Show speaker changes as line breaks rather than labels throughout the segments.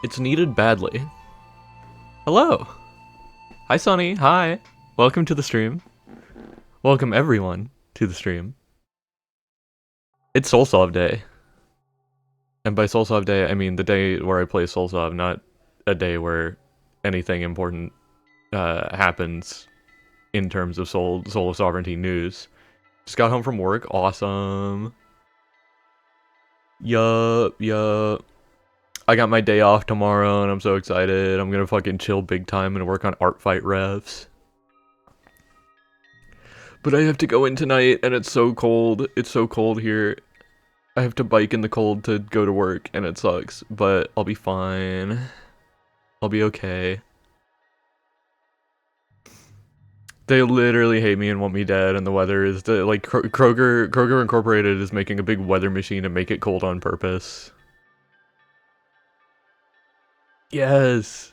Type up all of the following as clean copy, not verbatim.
It's needed badly. Hello! Hi, Sonny. Hi. Welcome to the stream. Welcome, everyone, to the stream. It's Soulsov Day. And by Soulsov Day, I mean the day where I play Soulsov, not a day where anything important happens in terms of Soul Sovereignty news. Just got home from work. Awesome. Yup. I got my day off tomorrow, and I'm so excited. I'm gonna fucking chill big time and work on art fight refs. But I have to go in tonight, and it's so cold. It's so cold here. I have to bike in the cold to go to work, and it sucks. But I'll be fine. I'll be okay. They literally hate me and want me dead, and the weather is like Kroger Incorporated is making a big weather machine to make it cold on purpose. Yes.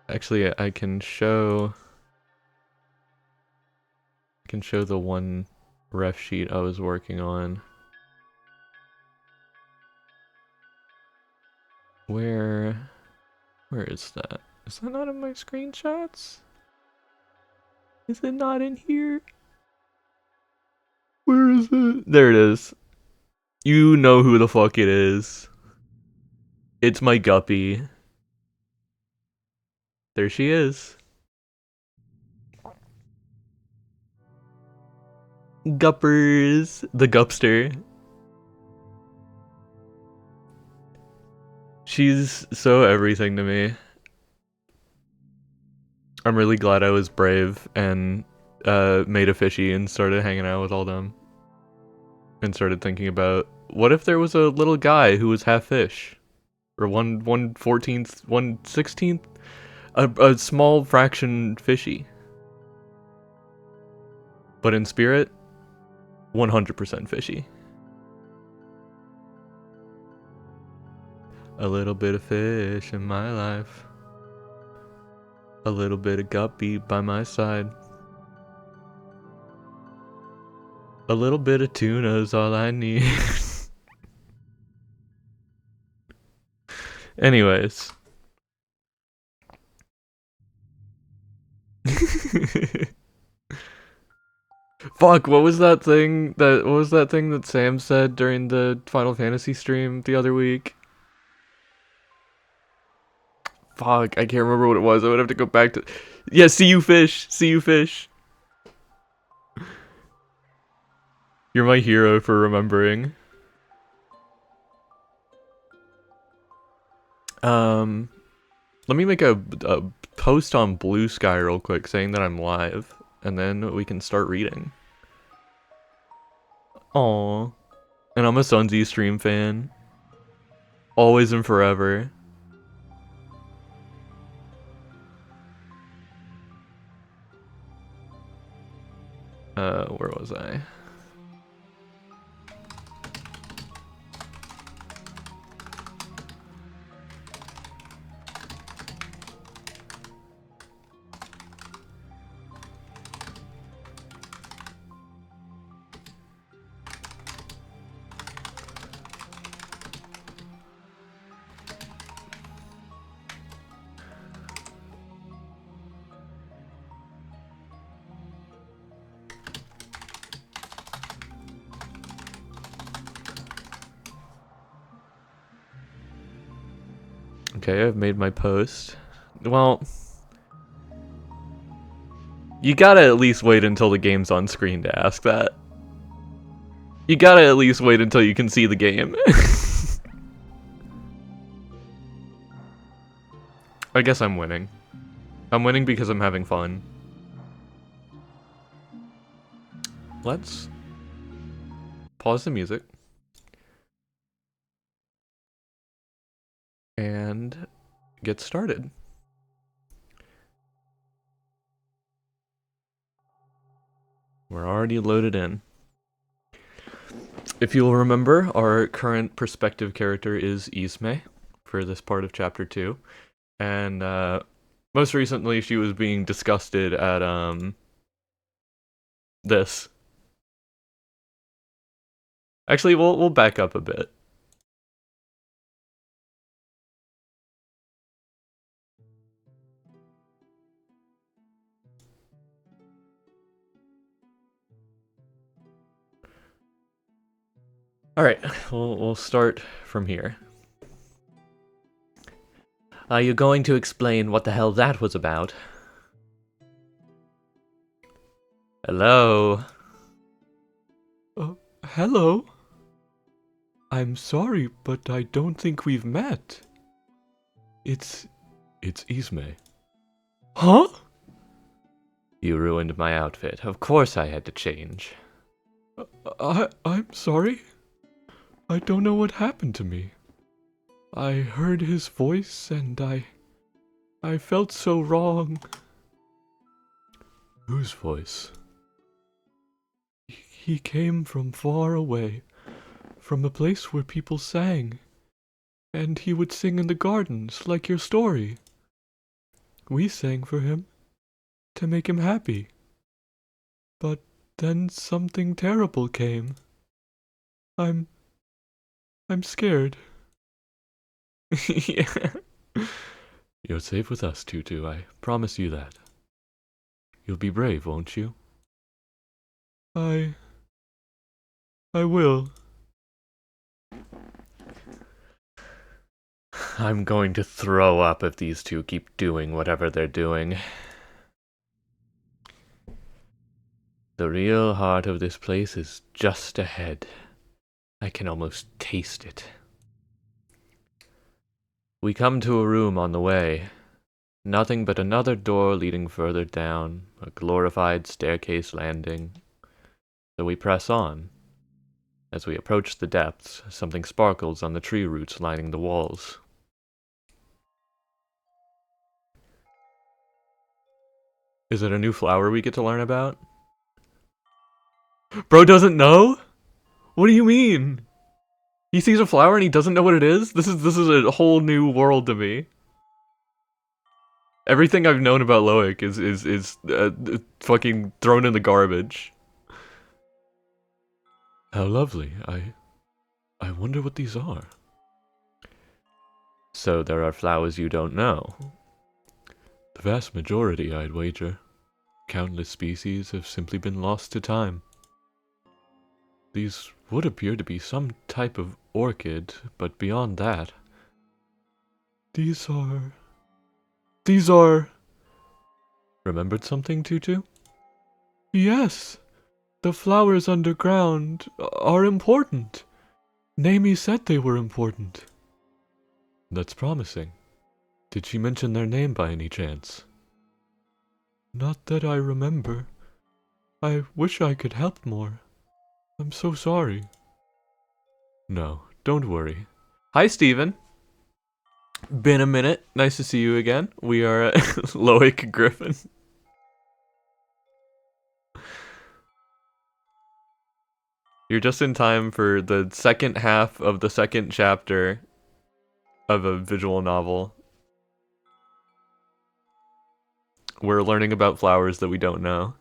Actually, I can show the one ref sheet I was working on. Where is that? Is that not in my screenshots? Is it not in here? Where is it? There it is. You know who the fuck it is. It's my Guppy. There she is. Guppers. The Gupster. She's so everything to me. I'm really glad I was brave and made a fishy and started hanging out with all them. And started thinking about, what if there was a little guy who was half fish? Or 1/14th, 1/16th? A small fraction fishy. But in spirit, 100% fishy. A little bit of fish in my life. A little bit of guppy by my side. A little bit of tuna's all I need. Anyways. Fuck, what was that thing that Sam said during the Final Fantasy stream the other week? Fuck, I can't remember what it was. I would have to go back to... Yeah, see you fish. See you fish. You're my hero for remembering. Let me make a post on Blue Sky real quick saying that I'm live, and then we can start reading. Aww. And I'm a Sunzy stream fan. Always and forever. Where was I? Okay, I've made my post. Well, you gotta at least wait until the game's on screen to ask that. You gotta at least wait until you can see the game. I guess I'm winning. I'm winning because I'm having fun. Let's pause the music. And get started. We're already loaded in. If you'll remember, our current perspective character is Ismay for this part of chapter 2. And most recently she was being disgusted at this. Actually, we'll back up a bit. Alright, we'll start from here. Are you going to explain what the hell that was about? Hello?
Hello? I'm sorry, but I don't think we've met. It's Ismay. Huh?
You ruined my outfit. Of course I had to change.
I'm sorry. I don't know what happened to me. I heard his voice and I felt so wrong.
Whose voice?
He came from far away, from a place where people sang, and he would sing in the gardens like your story. We sang for him to make him happy. But then something terrible came. I'm scared.
Yeah.
You're safe with us, Tutu, I promise you that. You'll be brave, won't you? I will.
I'm going to throw up if these two keep doing whatever they're doing. The real heart of this place is just ahead. I can almost taste it. We come to a room on the way. Nothing but another door leading further down, a glorified staircase landing. So we press on. As we approach the depths, something sparkles on the tree roots lining the walls. Is it a new flower we get to learn about? Bro doesn't know? What do you mean? He sees a flower and he doesn't know what it is? This is a whole new world to me. Everything I've known about Loic is fucking thrown in the garbage.
How lovely. I wonder what these are.
So there are flowers you don't know.
The vast majority, I'd wager. Countless species have simply been lost to time. These would appear to be some type of orchid, but beyond that... These are...
Remembered something, Tutu?
Yes! The flowers underground are important. Naomi said they were important.
That's promising. Did she mention their name by any chance?
Not that I remember. I wish I could help more. I'm so sorry.
No, don't worry. Hi, Steven. Been a minute. Nice to see you again. We are at Loic Griffin. You're just in time for the second half of the second chapter of a visual novel. We're learning about flowers that we don't know.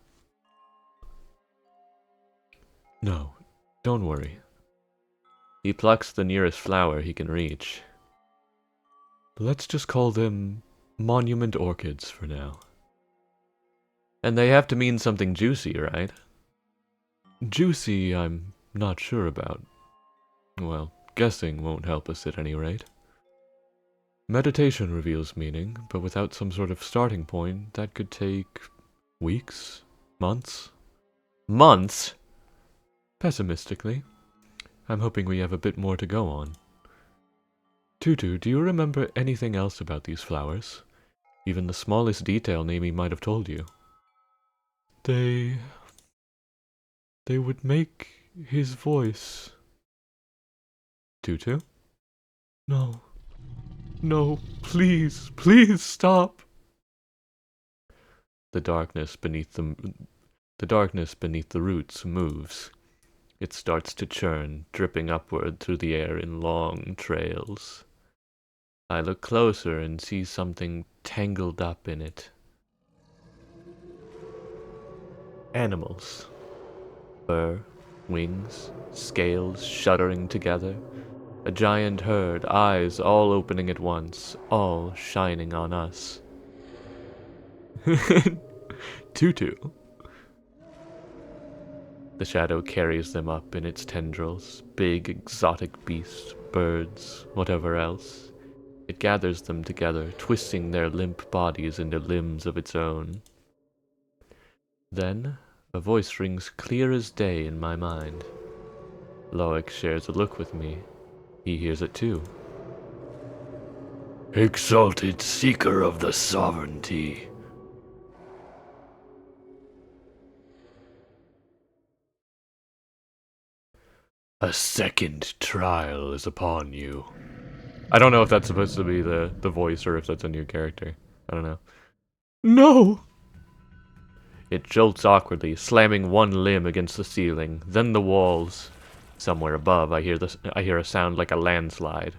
No, don't worry.
He plucks the nearest flower he can reach.
Let's just call them monument orchids for now.
And they have to mean something juicy, right?
Juicy, I'm not sure about. Well, guessing won't help us at any rate. Meditation reveals meaning, but without some sort of starting point, that could take weeks, months.
Months?
Pessimistically, I'm hoping we have a bit more to go on. Tutu, do you remember anything else about these flowers? Even the smallest detail Naomi might have told you. They would make his voice.
Tutu?
No. No, please, please stop.
The darkness beneath the roots moves. It starts to churn, dripping upward through the air in long trails. I look closer and see something tangled up in it. Animals. Fur, wings, scales shuddering together. A giant herd, eyes all opening at once, all shining on us.
Tutu.
The shadow carries them up in its tendrils, big exotic beasts, birds, whatever else. It gathers them together, twisting their limp bodies into limbs of its own. Then, a voice rings clear as day in my mind. Loic shares a look with me. He hears it too.
Exalted seeker of the sovereignty. A second trial is upon you.
I don't know if that's supposed to be the voice or if that's a new character. I don't know.
No!
It jolts awkwardly, slamming one limb against the ceiling, then the walls. Somewhere above, I hear a sound like a landslide.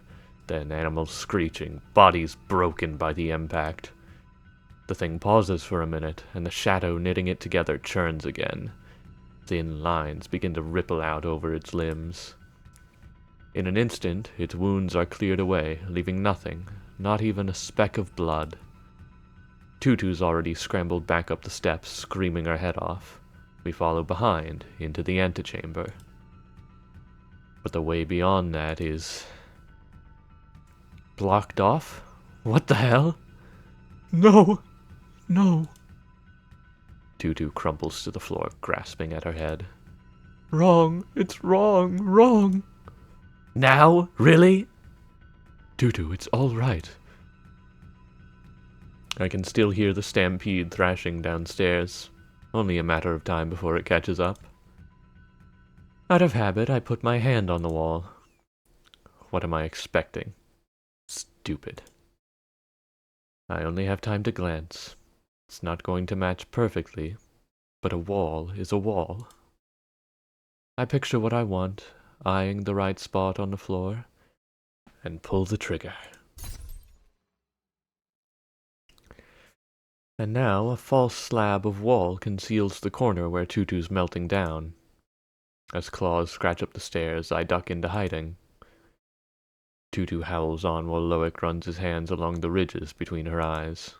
Then animals screeching, bodies broken by the impact. The thing pauses for a minute, and the shadow knitting it together churns again. Thin lines begin to ripple out over its limbs. In an instant, its wounds are cleared away, leaving nothing, not even a speck of blood. Tutu's already scrambled back up the steps, screaming her head off. We follow behind, into the antechamber. But the way beyond that is... blocked off? What the hell?
No! No!
Tutu crumples to the floor, grasping at her head.
Wrong! It's wrong! Wrong!
Now? Really?
Tutu, it's all right.
I can still hear the stampede thrashing downstairs. Only a matter of time before it catches up. Out of habit, I put my hand on the wall. What am I expecting? Stupid. I only have time to glance. It's not going to match perfectly, but a wall is a wall. I picture what I want, eyeing the right spot on the floor, and pull the trigger. And now a false slab of wall conceals the corner where Tutu's melting down. As claws scratch up the stairs, I duck into hiding. Tutu howls on while Loic runs his hands along the ridges between her eyes.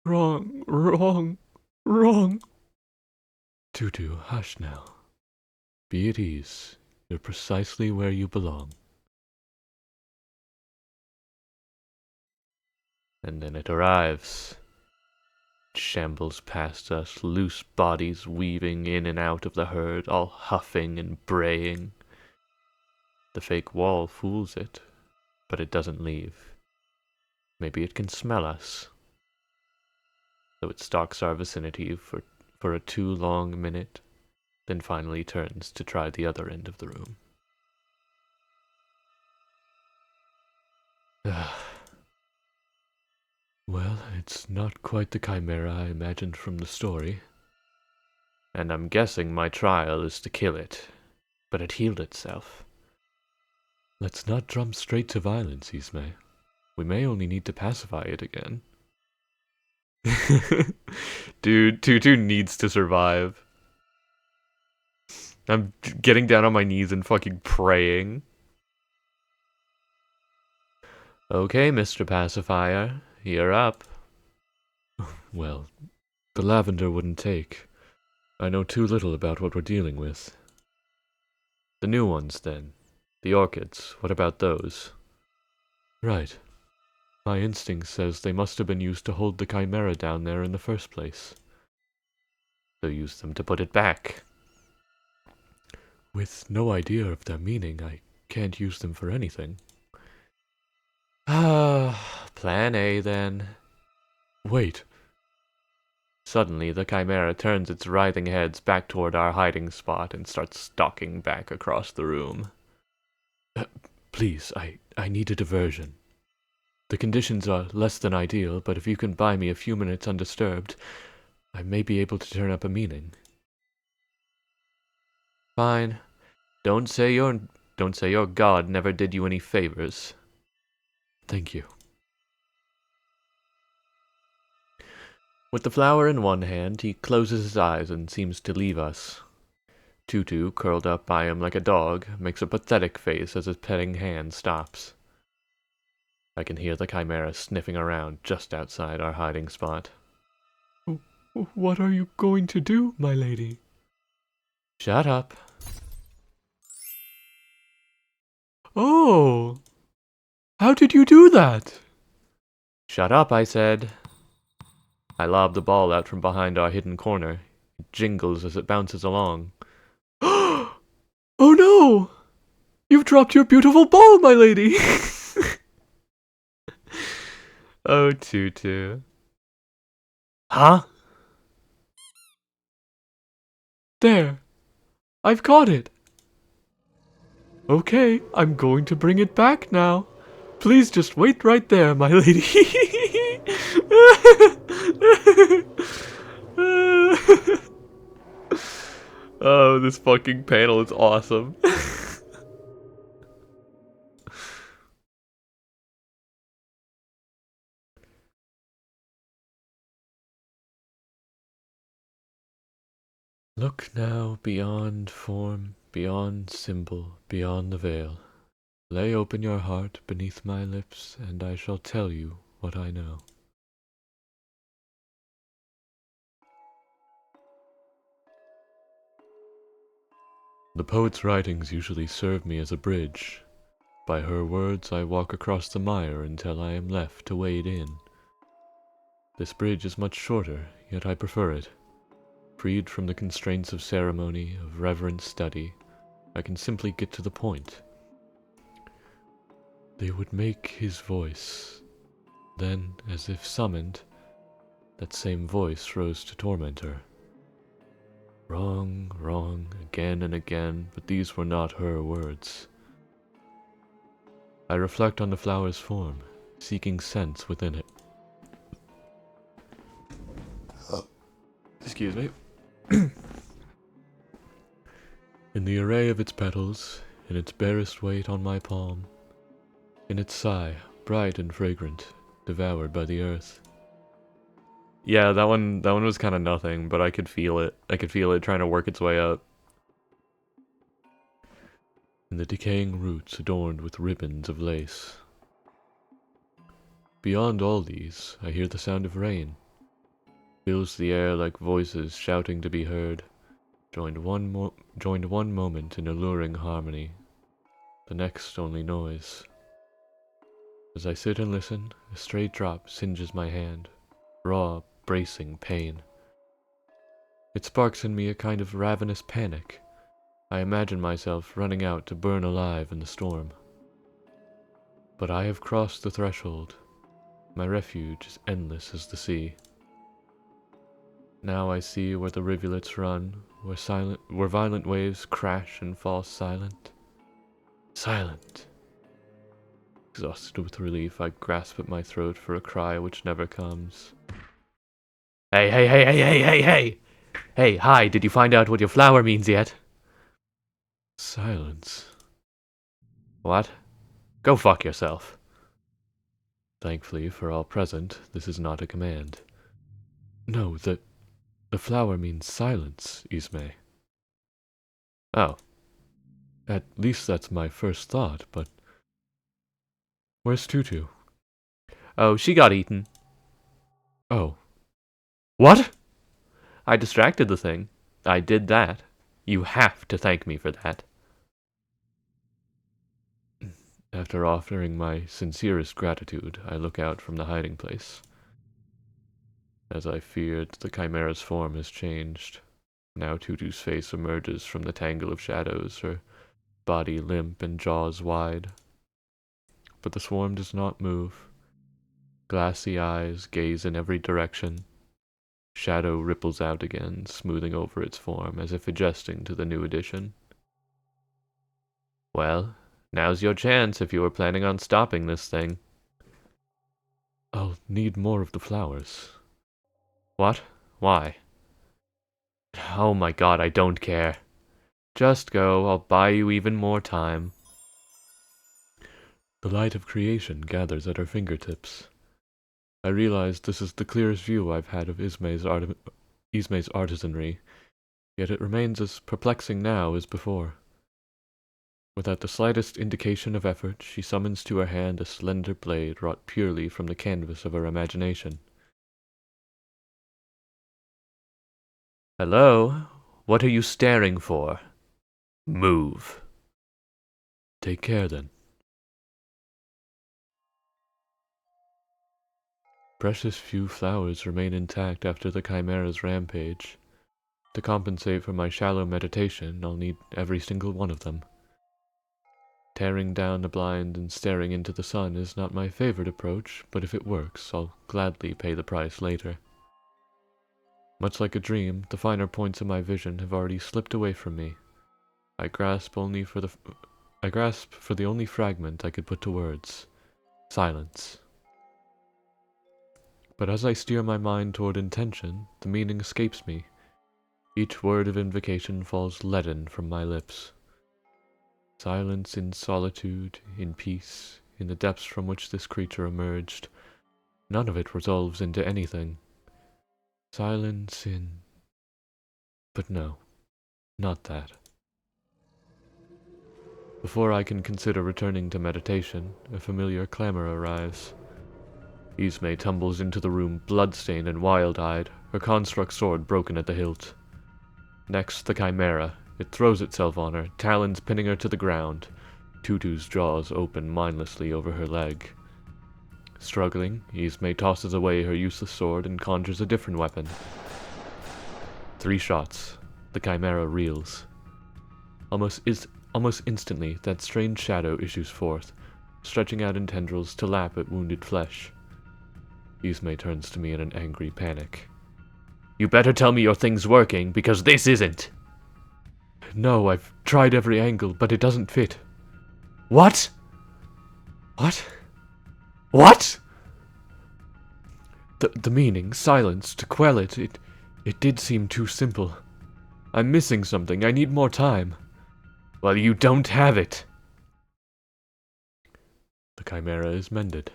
Wrong! Wrong! Wrong!
Tutu, hush now. Be at ease. You're precisely where you belong. And then it arrives. It shambles past us, loose bodies weaving in and out of the herd, all huffing and braying. The fake wall fools it, but it doesn't leave. Maybe it can smell us. So it stalks our vicinity for a too long minute, then finally turns to try the other end of the room.
Well, it's not quite the chimera I imagined from the story.
And I'm guessing my trial is to kill it, but it healed itself.
Let's not jump straight to violence, Ismay. We may only need to pacify it again.
Dude, Tutu needs to survive. I'm getting down on my knees and fucking praying. Okay, Mr. Pacifier, you're up.
Well, the lavender wouldn't take. I know too little about what we're dealing with.
The new ones, then. The orchids, what about those?
Right. My instinct says they must have been used to hold the chimera down there in the first place.
So use them to put it back.
With no idea of their meaning, I can't use them for anything.
Plan A, then.
Wait.
Suddenly, the chimera turns its writhing heads back toward our hiding spot and starts stalking back across the room.
Please, I need a diversion. The conditions are less than ideal, but if you can buy me a few minutes undisturbed, I may be able to turn up a meaning.
Fine. Don't say your god never did you any favors.
Thank you.
With the flower in one hand, he closes his eyes and seems to leave us. Tutu, curled up by him like a dog, makes a pathetic face as his petting hand stops. I can hear the chimera sniffing around just outside our hiding spot.
What are you going to do, my lady?
Shut up.
Oh! How did you do that?
Shut up, I said. I lobbed the ball out from behind our hidden corner. It jingles as it bounces along.
Oh no! You've dropped your beautiful ball, my lady!
Oh, Tutu. Huh?
There. I've caught it. Okay, I'm going to bring it back now. Please just wait right there, my lady.
Oh, this fucking panel is awesome. Look now beyond form, beyond symbol, beyond the veil. Lay open your heart beneath my lips, and I shall tell you what I know. The poet's writings usually serve me as a bridge. By her words I walk across the mire until I am left to wade in. This bridge is much shorter, yet I prefer it. Freed from the constraints of ceremony, of reverent study, I can simply get to the point. They would make his voice. Then, as if summoned, that same voice rose to torment her. Wrong, wrong, again and again, but these were not her words. I reflect on the flower's form, seeking sense within it. Excuse me. In the array of its petals, in its barest weight on my palm, in its sigh, bright and fragrant, devoured by the earth. Yeah, that one was kind of nothing, but I could feel it. I could feel it trying to work its way up. And the decaying roots adorned with ribbons of lace. Beyond all these, I hear the sound of rain. Fills the air like voices shouting to be heard, joined one moment in alluring harmony, the next only noise. As I sit and listen, a stray drop singes my hand, raw, bracing pain. It sparks in me a kind of ravenous panic. I imagine myself running out to burn alive in the storm. But I have crossed the threshold. My refuge is endless as the sea. Now I see where the rivulets run, where violent waves crash and fall silent. Silent! Exhausted with relief, I grasp at my throat for a cry which never comes. Hey, hey, hey, hey, hey, hey, hey! Hey, hi, did you find out what your flower means yet? Silence. What? Go fuck yourself. Thankfully for all present, this is not a command. No, the flower means silence, Ismay. Oh. At least that's my first thought, but... Where's Tutu? Oh, she got eaten. Oh. What? I distracted the thing. I did that. You have to thank me for that. After offering my sincerest gratitude, I look out from the hiding place. As I feared, the chimera's form has changed. Now Tutu's face emerges from the tangle of shadows, her body limp and jaws wide. But the swarm does not move. Glassy eyes gaze in every direction. Shadow ripples out again, smoothing over its form, as if adjusting to the new addition. Well, now's your chance if you were planning on stopping this thing. I'll need more of the flowers. What? Why? Oh my god, I don't care. Just go, I'll buy you even more time. The light of creation gathers at our fingertips. I realize this is the clearest view I've had of Ismay's artisanry, yet it remains as perplexing now as before. Without the slightest indication of effort, she summons to her hand a slender blade wrought purely from the canvas of her imagination. Hello? What are you staring for? Move.
Take care, then. Precious few flowers remain intact after the Chimera's rampage. To compensate for my shallow meditation, I'll need every single one of them. Tearing down the blind and staring into the sun is not my favorite approach, but if it works, I'll gladly pay the price later. Much like a dream, the finer points of my vision have already slipped away from me. I grasp for the only fragment I could put to words: silence. But as I steer my mind toward intention, the meaning escapes me. Each word of invocation falls leaden from my lips. Silence in solitude, in peace, in the depths from which this creature emerged. None of it resolves into anything. Silence in... But no, not that. Before I can consider returning to meditation, a familiar clamor arrives. Ismay tumbles into the room, blood-stained and wild-eyed, her construct sword broken at the hilt. Next, the Chimera. It throws itself on her, talons pinning her to the ground. Tutu's jaws open mindlessly over her leg. Struggling, Ismay tosses away her useless sword and conjures a different weapon. 3 shots. The Chimera reels. Almost instantly, that strange shadow issues forth, stretching out in tendrils to lap at wounded flesh. Ismay turns to me in an angry panic. You better tell me your thing's working, because this isn't! No, I've tried every angle, but it doesn't fit.
What? What? What?
The meaning, silence, to quell it, it did seem too simple. I'm missing something, I need more time.
Well, you don't have it.
The Chimera is mended.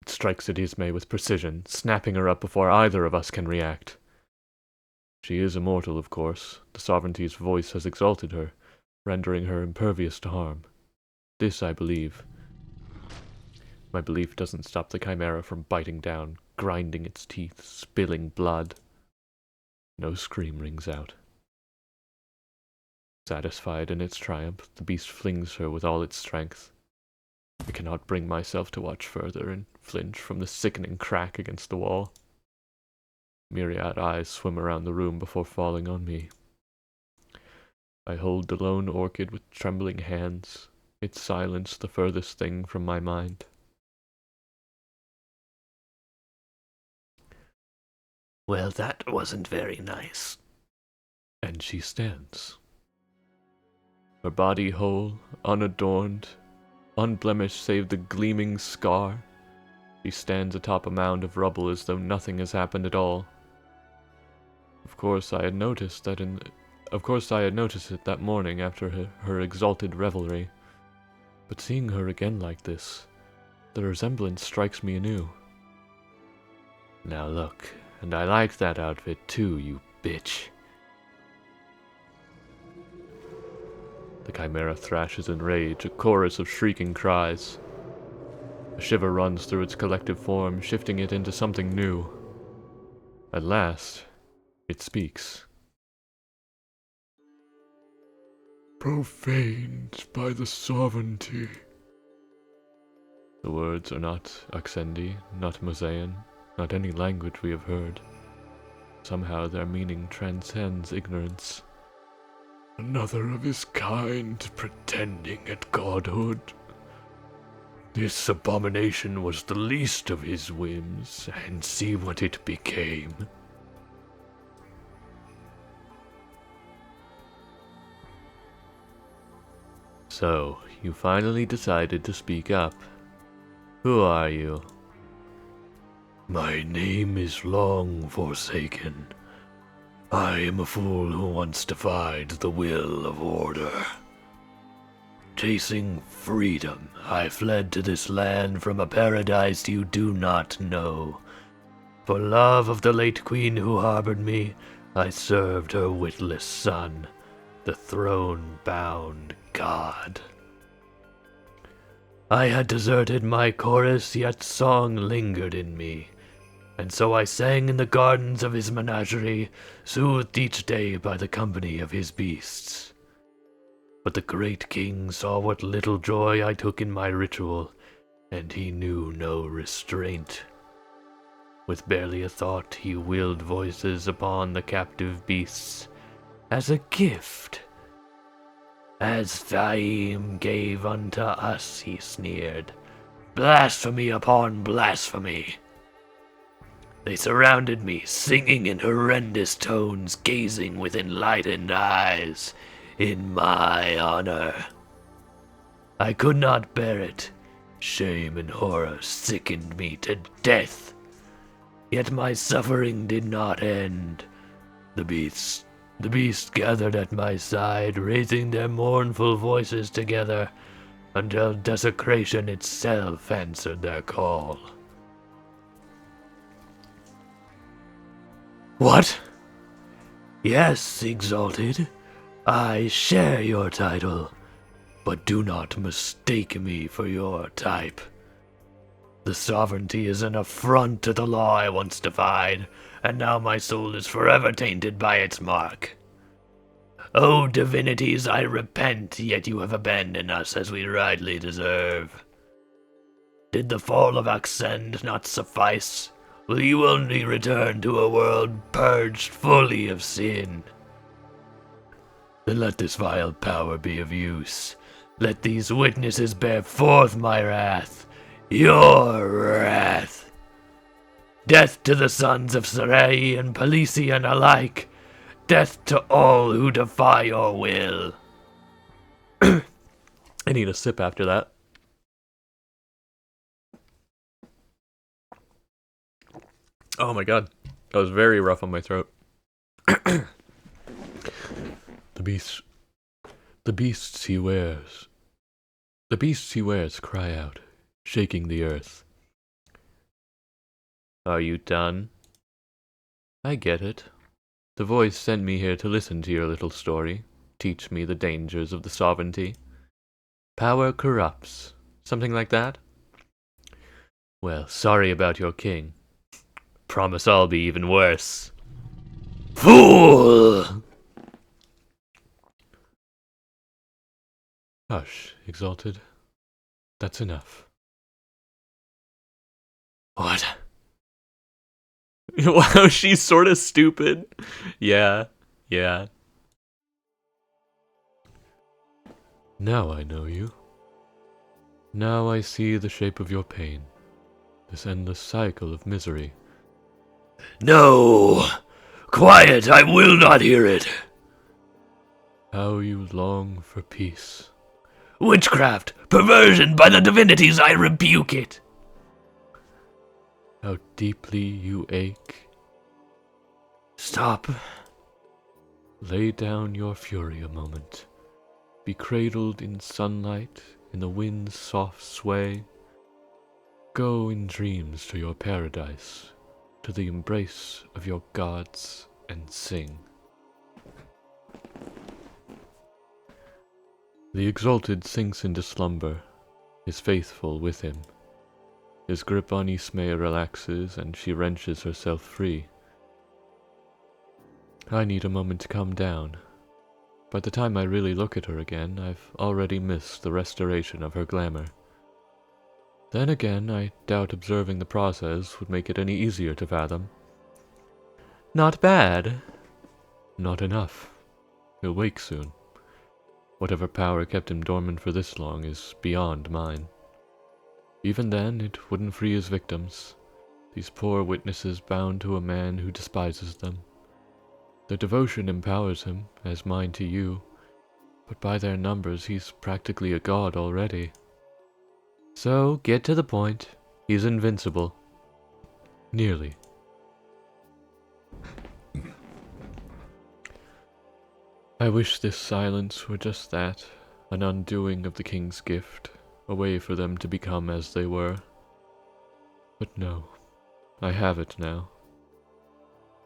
It strikes at Ismay with precision, snapping her up before either of us can react. She is immortal, of course. The Sovereignty's voice has exalted her, rendering her impervious to harm. This I believe. My belief doesn't stop the Chimera from biting down, grinding its teeth, spilling blood. No scream rings out. Satisfied in its triumph, the beast flings her with all its strength. I cannot bring myself to watch further and flinch from the sickening crack against the wall. Myriad eyes swim around the room before falling on me. I hold the lone orchid with trembling hands, its silence the furthest thing from my mind.
Well, that wasn't very nice.
And she stands. Her body whole, unadorned, unblemished save the gleaming scar. She stands atop a mound of rubble as though nothing has happened at all. Of course I had noticed it that morning after her exalted revelry. But seeing her again like this, the resemblance strikes me anew.
Now look, and I like that outfit too, you bitch.
The Chimera thrashes in rage, a chorus of shrieking cries. A shiver runs through its collective form, shifting it into something new. At last, it speaks. Profaned by the Sovereignty. The words are not Aksendi, not Mosaean, not any language we have heard. Somehow their meaning transcends ignorance. Another of his kind pretending at godhood. This abomination was the least of his whims, and see what it became.
So, you finally decided to speak up. Who are you?
My name is Long Forsaken. I am a fool who once defied the will of order. Chasing freedom, I fled to this land from a paradise you do not know. For love of the late queen who harbored me, I served her witless son, the throne-bound god. I had deserted my chorus, yet song lingered in me. And so I sang in the gardens of his menagerie, soothed each day by the company of his beasts. But the great king saw what little joy I took in my ritual, and he knew no restraint. With barely a thought, he willed voices upon the captive beasts as a gift. As Thaim gave unto us, he sneered, blasphemy upon blasphemy. They surrounded me, singing in horrendous tones, gazing with enlightened eyes, in my honor. I could not bear it. Shame and horror sickened me to death. Yet my suffering did not end. The beasts gathered at my side, raising their mournful voices together, until desecration itself answered their call.
What?
Yes, Exalted, I share your title, but do not mistake me for your type. The sovereignty is an affront to the law I once defied, and now my soul is forever tainted by its mark. O divinities, I repent, yet you have abandoned us as we rightly deserve. Did the fall of Aksend not suffice? Will you only return to a world purged fully of sin? Then let this vile power be of use. Let these witnesses bear forth my wrath, your wrath. Death to the sons of Sarai and Pelisian alike. Death to all who defy your will.
I need a sip after that. Oh my god. That was very rough on my throat. The beasts he wears cry out, shaking the earth. Are you done? I get it. The voice sent me here to listen to your little story, teach me the dangers of the sovereignty. Power corrupts. Something like that? Well, sorry about your king. Promise I'll be even worse.
Fool!
Hush, Exalted. That's enough.
What? Wow, she's sort of stupid. Yeah.
Now I know you. Now I see the shape of your pain. This endless cycle of misery.
No! Quiet, I will not hear it!
How you long for peace.
Witchcraft! Perversion by the divinities, I rebuke it!
How deeply you ache.
Stop.
Lay down your fury a moment. Be cradled in sunlight, in the wind's soft sway. Go in dreams to your paradise, to the embrace of your gods, and sing. The Exalted sinks into slumber, his faithful with him. His grip on Ismay relaxes, and she wrenches herself free. I need a moment to calm down. By the time I really look at her again, I've already missed the restoration of her glamour. Then again, I doubt observing the process would make it any easier to fathom.
Not bad.
Not enough. He'll wake soon. Whatever power kept him dormant for this long is beyond mine. Even then, it wouldn't free his victims, these poor witnesses bound to a man who despises them. Their devotion empowers him, as mine to you, but by their numbers he's practically a god already.
So, get to the point. He's invincible.
Nearly. I wish this silence were just that, an undoing of the king's gift, a way for them to become as they were. But no, I have it now.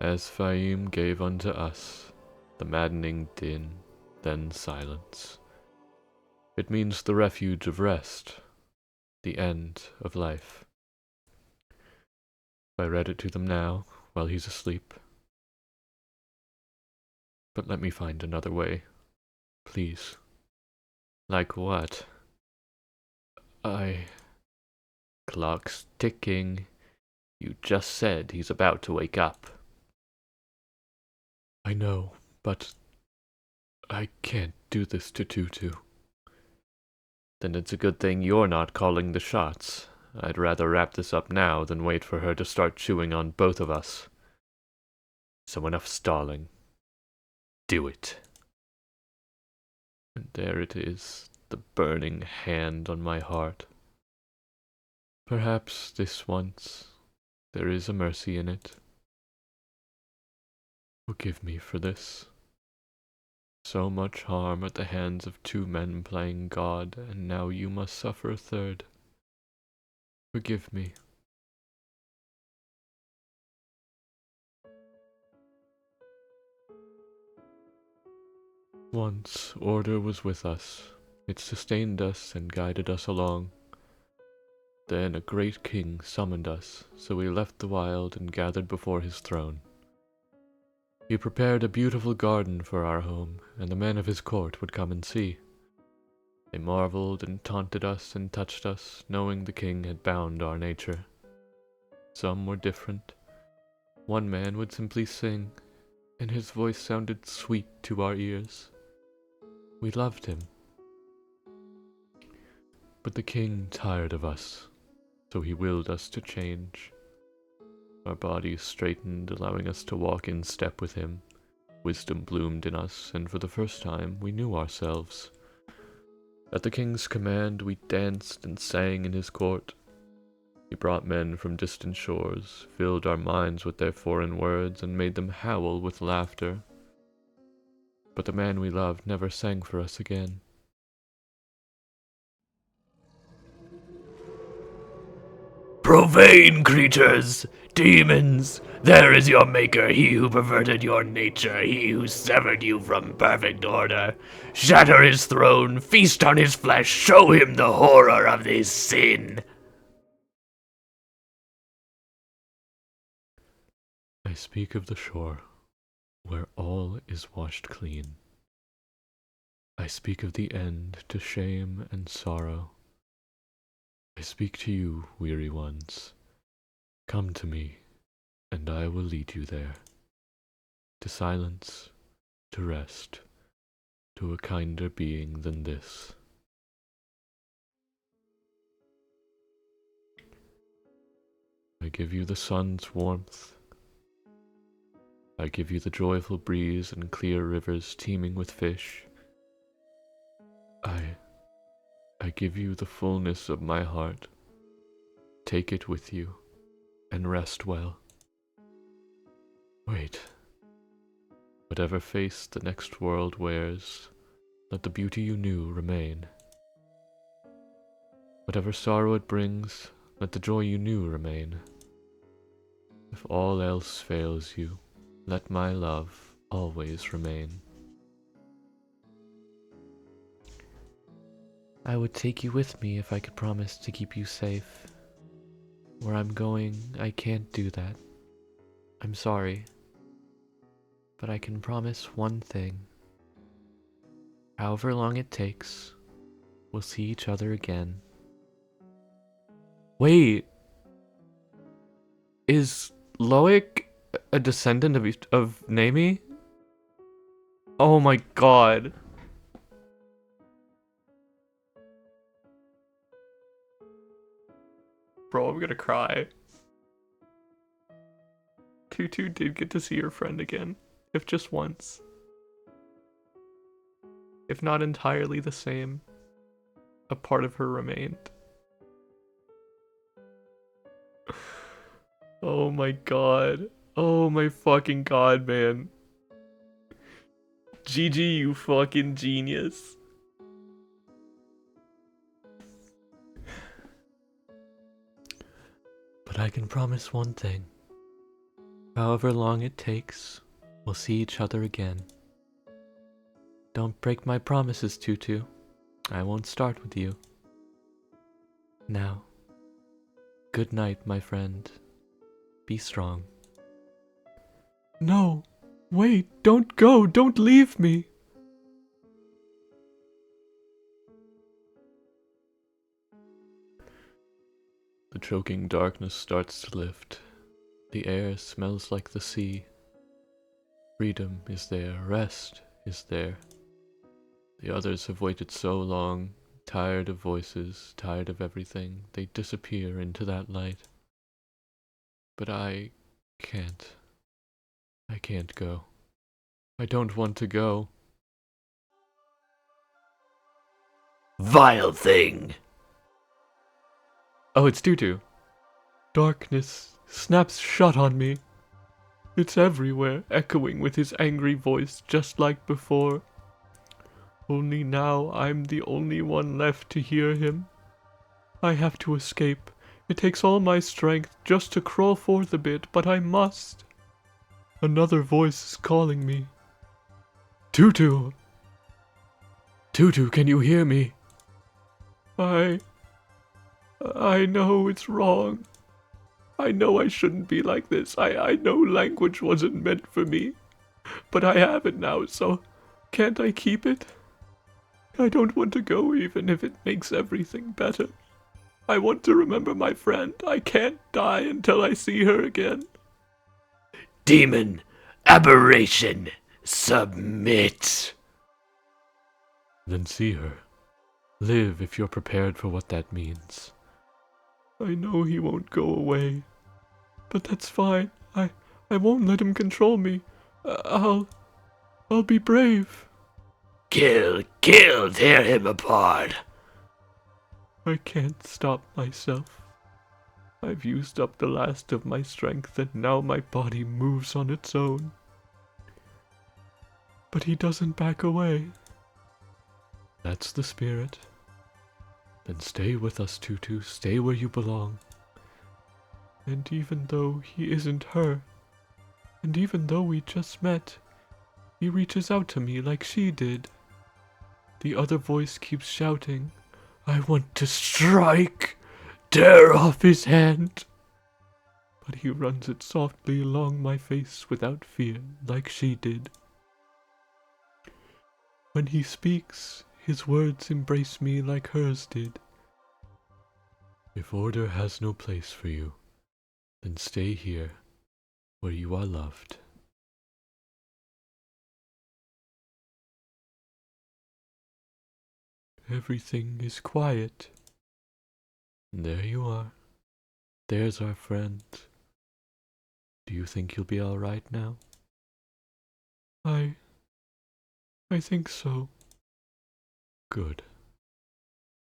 As Fahim gave unto us, the maddening din, then silence. It means the refuge of rest, the end of life. I read it to them now, while he's asleep. But let me find another way, please.
Like what? Clock's ticking. You just said he's about to wake up.
I know, but I can't do this to Tutu.
Then it's a good thing you're not calling the shots. I'd rather wrap this up now than wait for her to start chewing on both of us. So enough stalling. Do it. And there it is, the burning hand on my heart.
Perhaps this once there is a mercy in it. Forgive me for this. So much harm at the hands of two men playing God, and now you must suffer a third. Forgive me. Once order was with us. It sustained us and guided us along. Then a great king summoned us, so we left the wild and gathered before his throne. He prepared a beautiful garden for our home, and the men of his court would come and see. They marveled and taunted us and touched us, knowing the king had bound our nature. Some were different. One man would simply sing, and his voice sounded sweet to our ears. We loved him. But the king tired of us, so he willed us to change. Our bodies straightened, allowing us to walk in step with him. Wisdom bloomed in us, and for the first time we knew ourselves. At the king's command we danced and sang in his court. He brought men from distant shores, filled our minds with their foreign words, and made them howl with laughter. But the man we loved never sang for us again.
Profane creatures! Demons! There is your maker, he who perverted your nature, he who severed you from perfect order. Shatter his throne, feast on his flesh, show him the horror of his sin!
I speak of the shore, where all is washed clean. I speak of the end to shame and sorrow. I speak to you, weary ones. Come to me, and I will lead you there. To silence, to rest, to a kinder being than this. I give you the sun's warmth. I give you the joyful breeze and clear rivers teeming with fish. I give you the fullness of my heart. Take it with you, and rest well. Wait. Whatever face the next world wears, let the beauty you knew remain. Whatever sorrow it brings, let the joy you knew remain. If all else fails you, let my love always remain.
I would take you with me if I could promise to keep you safe. Where I'm going, I can't do that. I'm sorry. But I can promise one thing. However long it takes, we'll see each other again. Wait! Is Loic a descendant of Nami? Oh my god. Bro, I'm gonna cry. Tutu did get to see her friend again, if just once. If not entirely the same, a part of her remained. Oh my god. Oh my fucking god, man. GG, you fucking genius. But I can promise one thing. However long it takes, we'll see each other again. Don't break my promises, Tutu. I won't start with you. Now, good night, my friend. Be strong.
No, wait, don't go, don't leave me.
The choking darkness starts to lift. The air smells like the sea. Freedom is there, rest is there. The others have waited so long, tired of voices, tired of everything, they disappear into that light. But I can't. I can't go. I don't want to go.
Vile thing!
Oh, it's Tutu.
Darkness snaps shut on me. It's everywhere, echoing with his angry voice just like before. Only now I'm the only one left to hear him. I have to escape. It takes all my strength just to crawl forth a bit, but I must. Another voice is calling me. Tutu! Tutu, can you hear me? I know it's wrong. I know I shouldn't be like this. I know language wasn't meant for me. But I have it now, so can't I keep it? I don't want to go even if it makes everything better. I want to remember my friend. I can't die until I see her again.
Demon! Aberration! Submit!
Then see her. Live if you're prepared for what that means. I know he won't go away. But that's fine. I won't let him control me. I'll be brave.
Kill! Tear him apart!
I can't stop myself. I've used up the last of my strength and now my body moves on its own. But he doesn't back away. That's the spirit. Then stay with us, Tutu. Stay where you belong. And even though he isn't her, and even though we just met, he reaches out to me like she did. The other voice keeps shouting, I want to strike, tear off his hand. But he runs it softly along my face without fear, like she did. When he speaks, his words embrace me like hers did. If order has no place for you, then stay here, where you are loved. Everything is quiet. And there you are. There's our friend. Do you think you'll be all right now? I think so. Good.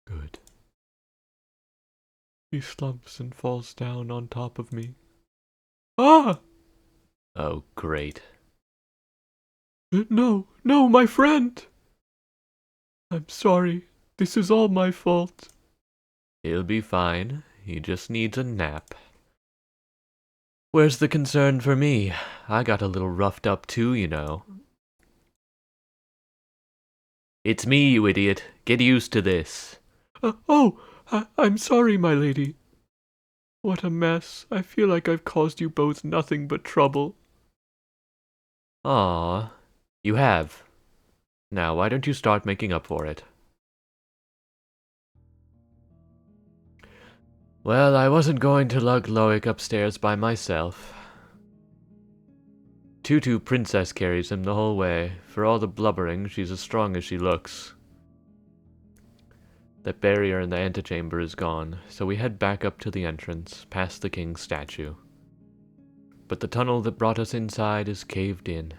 Good. He slumps and falls down on top of me. Ah!
Oh, great.
No, my friend! I'm sorry. This is all my fault.
He'll be fine. He just needs a nap. Where's the concern for me? I got a little roughed up too, you know. It's me, you idiot. Get used to this.
I'm sorry, my lady. What a mess. I feel like I've caused you both nothing but trouble.
Aw, you have. Now, why don't you start making up for it? Well, I wasn't going to lug Loic upstairs by myself. Tutu Princess carries him the whole way. For all the blubbering, she's as strong as she looks. That barrier in the antechamber is gone, so we head back up to the entrance, past the king's statue. But the tunnel that brought us inside is caved in.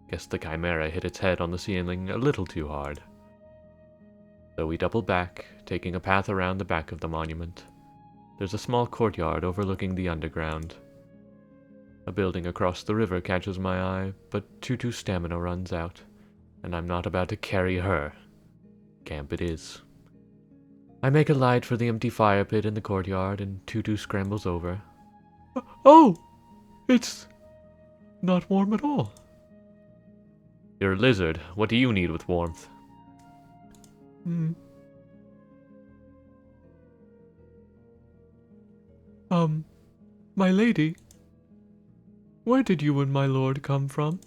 Guess the chimera hit its head on the ceiling a little too hard. So we double back, taking a path around the back of the monument. There's a small courtyard overlooking the underground. A building across the river catches my eye, but Tutu's stamina runs out, and I'm not about to carry her. Camp it is. I make a light for the empty fire pit in the courtyard, and Tutu scrambles over.
Oh! It's not warm at all.
You're a lizard. What do you need with warmth?
My lady, Where did you and my lord come from?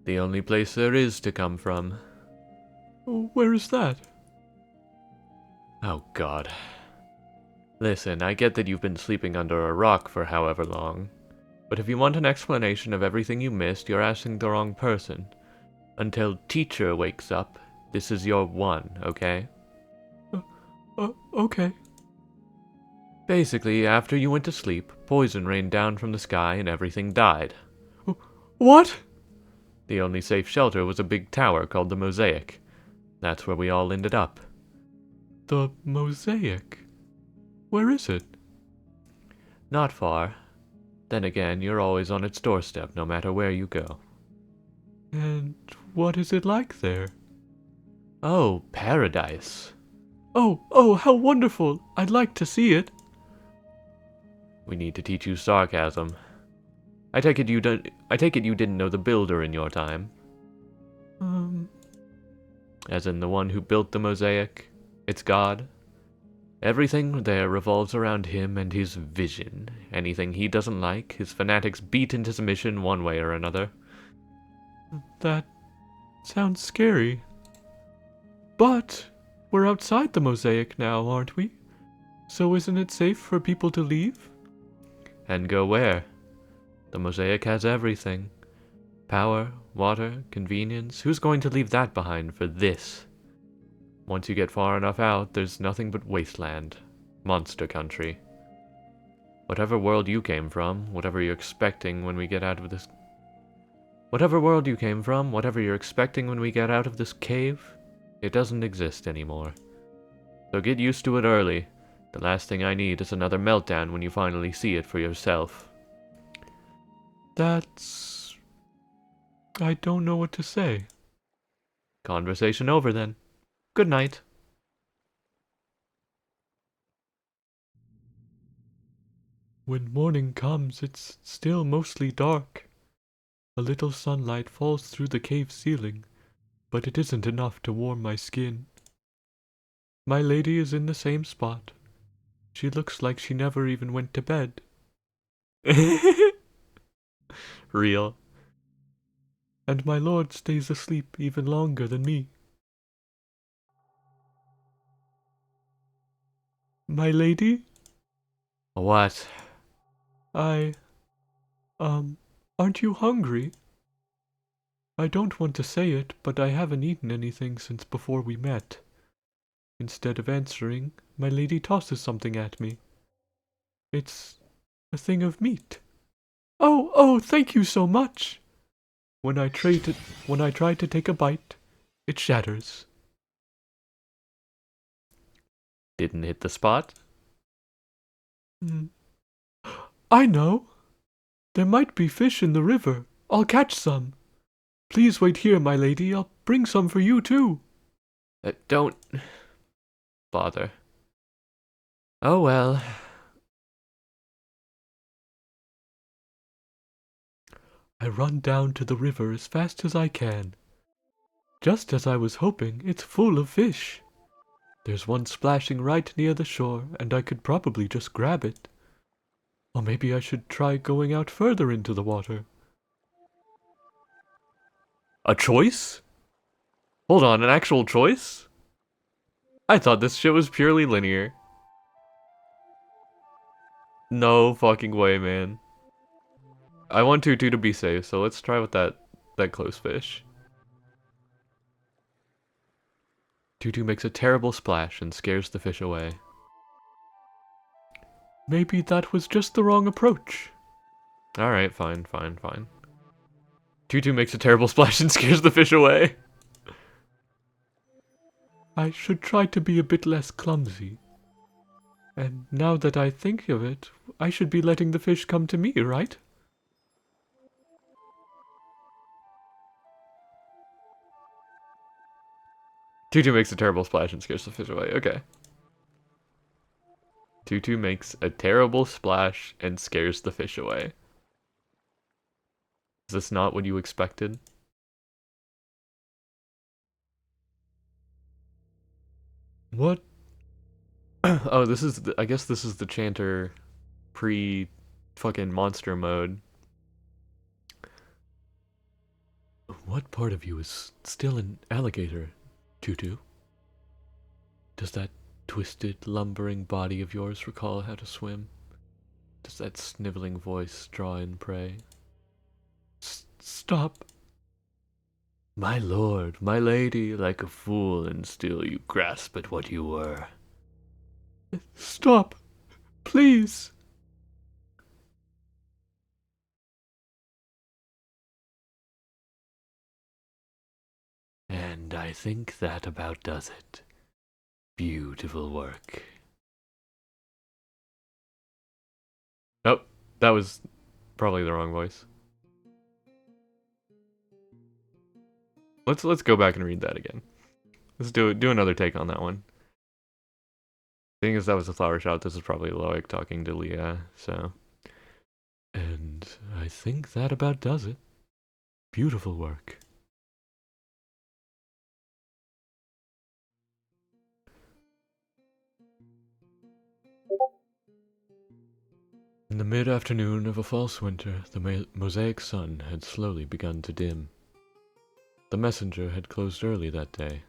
The only place there is to come from.
Oh, where is that?
Oh god. Listen, I get that you've been sleeping under a rock for however long, but if you want an explanation of everything you missed, you're asking the wrong person. Until teacher wakes up, this is your one, okay?
Okay.
Basically, after you went to sleep, poison rained down from the sky and everything died.
What?
The only safe shelter was a big tower called the Mosaic. That's where we all ended up.
The mosaic? Where is it?
Not far. Then again, you're always on its doorstep no matter where you go.
And what is it like there?
Oh, paradise.
Oh, how wonderful! I'd like to see it.
We need to teach you sarcasm. I take it you didn't know the builder in your time. As in the one who built the mosaic, its god. Everything there revolves around him and his vision. Anything he doesn't like, his fanatics beat into submission one way or another.
That sounds scary. But we're outside the mosaic now, aren't we? So isn't it safe for people to leave?
And go where? The mosaic has everything. Power, water, convenience. Who's going to leave that behind for this? Once you get far enough out, there's nothing but wasteland. Monster country. Whatever world you came from, whatever you're expecting when we get out of this... Whatever world you came from, whatever you're expecting when we get out of this cave, it doesn't exist anymore. So get used to it early. The last thing I need is another meltdown when you finally see it for yourself.
That's... I don't know what to say.
Conversation over then. Good night.
When morning comes, it's still mostly dark. A little sunlight falls through the cave ceiling, but it isn't enough to warm my skin. My lady is in the same spot. She looks like she never even went to bed.
Real.
And my lord stays asleep even longer than me. My lady?
What?
Aren't you hungry? I don't want to say it, but I haven't eaten anything since before we met. Instead of answering, my lady tosses something at me. It's a thing of meat. Oh, thank you so much. When I try to take a bite, it shatters.
Didn't hit the spot?
I know. There might be fish in the river. I'll catch some. Please wait here, my lady. I'll bring some for you, too.
Don't bother. Oh well.
I run down to the river as fast as I can. Just as I was hoping, it's full of fish. There's one splashing right near the shore, and I could probably just grab it. Or maybe I should try going out further into the water.
A choice? Hold on, an actual choice? I thought this shit was purely linear. No fucking way, man. I want Tutu to be safe, so let's try with that close fish. Tutu makes a terrible splash and scares the fish away.
Maybe that was just the wrong approach.
Alright, fine. Tutu makes a terrible splash and scares the fish away.
I should try to be a bit less clumsy. And now that I think of it, I should be letting the fish come to me, right?
Tutu makes a terrible splash and scares the fish away. Okay. Tutu makes a terrible splash and scares the fish away. Is this not what you expected?
What?
Oh, I guess this is the chanter pre-fucking monster mode.
What part of you is still an alligator, Tutu? Does that twisted, lumbering body of yours recall how to swim? Does that sniveling voice draw in prey? Stop!
My lord, my lady, like a fool, and still you grasp at what you were.
Stop! Please!
And I think that about does it. Beautiful work.
Oh, that was probably the wrong voice. Let's go back and read that again. Let's do another take on that one. Seeing as that was a flower shot, this is probably Loic talking to Leah, so.
And I think that about does it. Beautiful work. In the mid-afternoon of a false winter, the mosaic sun had slowly begun to dim. The messenger had closed early that day.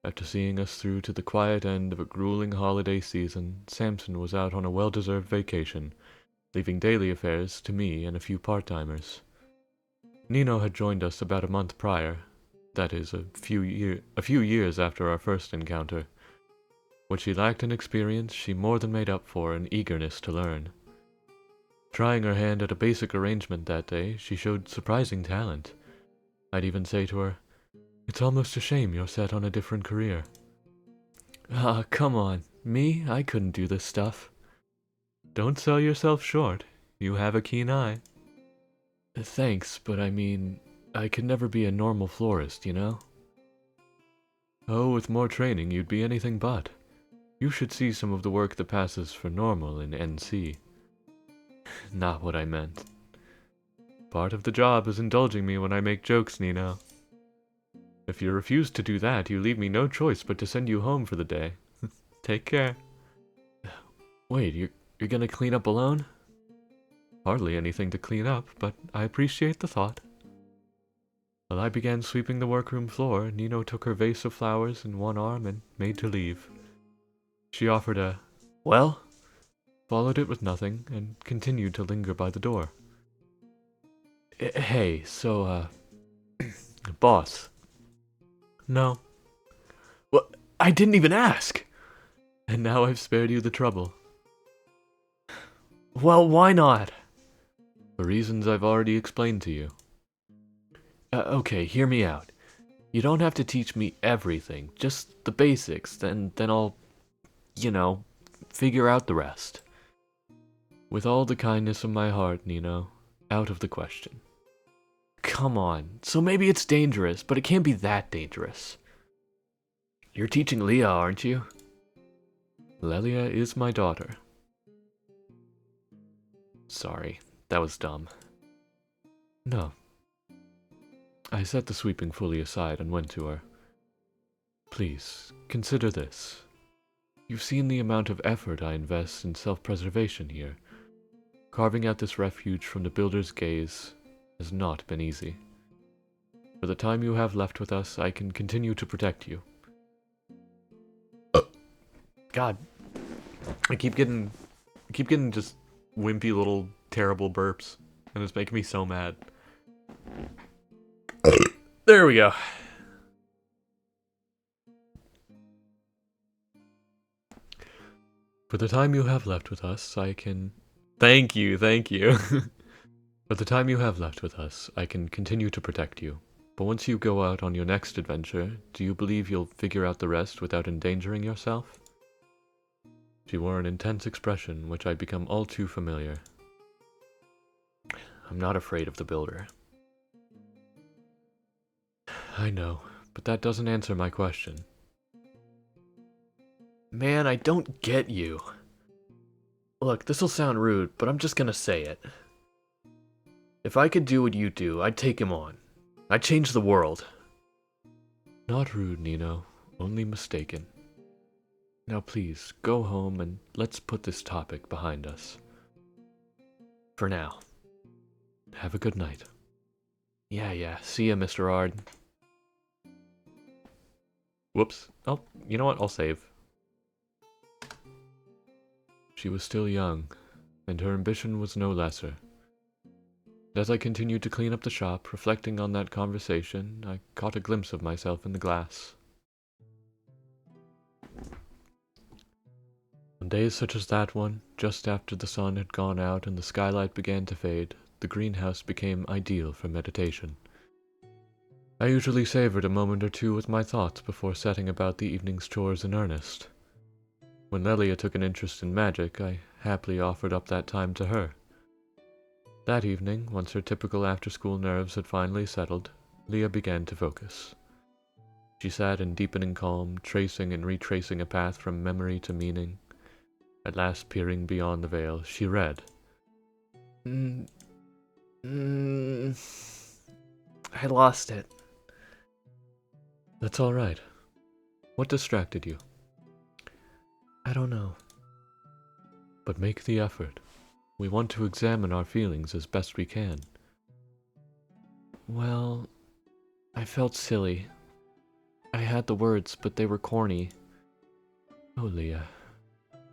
After seeing us through to the quiet end of a grueling holiday season, Samson was out on a well-deserved vacation, leaving daily affairs to me and a few part-timers. Nino had joined us about a month prior, that is, a few years after our first encounter. What she lacked in experience, she more than made up for in eagerness to learn. Trying her hand at a basic arrangement that day, she showed surprising talent. I'd even say to her, "It's almost a shame you're set on a different career." "Ah, come on. Me? I couldn't do this stuff." "Don't sell yourself short. You have a keen eye." "Thanks, but I mean, I could never be a normal florist, you know?" "Oh, with more training, you'd be anything but. You should see some of the work that passes for normal in NC. Not what I meant. Part of the job is indulging me when I make jokes, Nino. If you refuse to do that, you leave me no choice but to send you home for the day. Take care." "Wait, you're gonna clean up alone?" "Hardly anything to clean up, but I appreciate the thought." While I began sweeping the workroom floor, Nino took her vase of flowers in one arm and made to leave. She offered a, "Well?" followed it with nothing, and continued to linger by the door. "Hey, so, boss." "No." "Well, I didn't even ask!" "And now I've spared you the trouble." "Well, why not?" "For reasons I've already explained to you." Okay, hear me out. You don't have to teach me everything, just the basics, then I'll, figure out the rest." "With all the kindness of my heart, Nino, out of the question." "Come on, so maybe it's dangerous, but it can't be that dangerous." "You're teaching Leah, aren't you?" "Lelia is my daughter." Sorry, that was dumb. "No." I set the sweeping fully aside and went to her. "Please, consider this. You've seen the amount of effort I invest in self-preservation here. Carving out this refuge from the builder's gaze has not been easy. For the time you have left with us, I can continue to protect you." God, I keep getting just wimpy little terrible burps, and it's making me so mad. There we go. "For the time you have left with us, I can..." Thank you. "For the time you have left with us, I can continue to protect you. But once you go out on your next adventure, do you believe you'll figure out the rest without endangering yourself?" She wore an intense expression, which I'd become all too familiar. "I'm not afraid of the builder." "I know, but that doesn't answer my question." "Man, I don't get you. Look, this'll sound rude, but I'm just gonna say it. If I could do what you do, I'd take him on. I'd change the world." "Not rude, Nino, only mistaken. Now please, go home and let's put this topic behind us. For now. Have a good night."
Yeah. See ya, Mr. Ard. Whoops. Oh, you know what? I'll save. She was still young, and her ambition was no lesser. As I continued to clean up the shop, reflecting on that conversation, I caught a glimpse of myself in the glass. On days such as that one, just after the sun had gone out and the skylight began to fade, the greenhouse became ideal for meditation. I usually savored a moment or two with my thoughts before setting about the evening's chores in earnest. When Lelia took an interest in magic, I happily offered up that time to her. That evening, once her typical after-school nerves had finally settled, Leah began to focus. She sat in deepening calm, tracing and retracing a path from memory to meaning. At last, peering beyond the veil, she read. I lost it. That's all right. What distracted you? I don't know. But make the effort. We want to examine our feelings as best we can. Well, I felt silly. I had the words, but they were corny. Oh, Leah.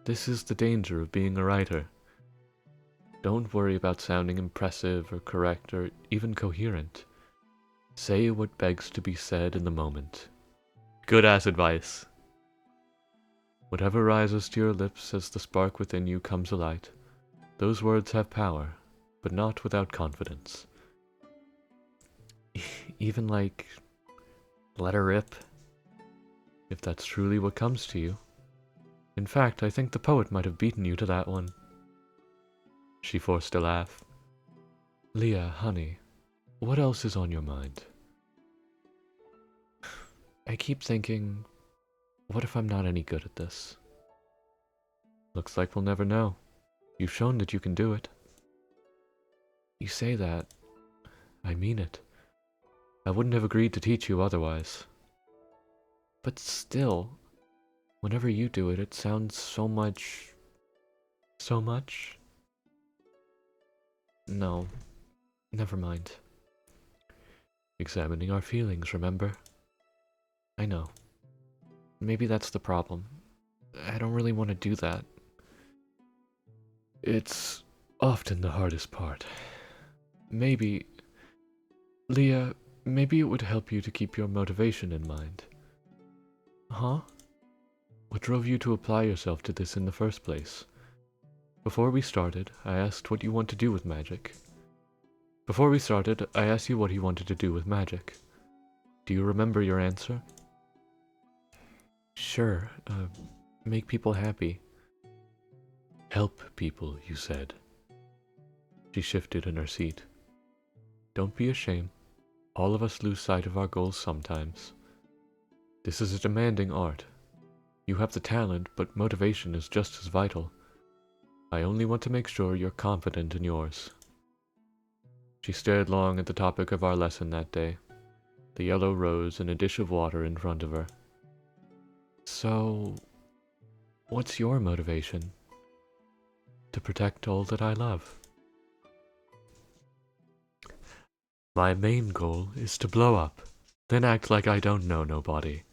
This is the danger of being a writer. Don't worry about sounding impressive or correct or even coherent. Say what begs to be said in the moment. Good-ass advice. Whatever rises to your lips as the spark within you comes alight, those words have power, but not without confidence. Even like, let her rip, if that's truly what comes to you. In fact, I think the poet might have beaten you to that one. She forced a laugh. Leah, honey, what else is on your mind? I keep thinking, what if I'm not any good at this? Looks like we'll never know. You've shown that you can do it. You say that. I mean it. I wouldn't have agreed to teach you otherwise. But still, whenever you do it, it sounds so much... So much? No, never mind. Examining our feelings, remember? I know. Maybe that's the problem. I don't really want to do that. It's often the hardest part. Maybe... Leah, maybe it would help you to keep your motivation in mind. Huh? What drove you to apply yourself to this in the first place? Before we started, I asked what you want to do with magic. Do you remember your answer? Sure, make people happy. Help people, you said. She shifted in her seat. Don't be ashamed. All of us lose sight of our goals sometimes. This is a demanding art. You have the talent, but motivation is just as vital. I only want to make sure you're confident in yours. She stared long at the topic of our lesson that day, the yellow rose and a dish of water in front of her. So, what's your motivation? To protect all that I love. My main goal is to blow up, then act like I don't know nobody.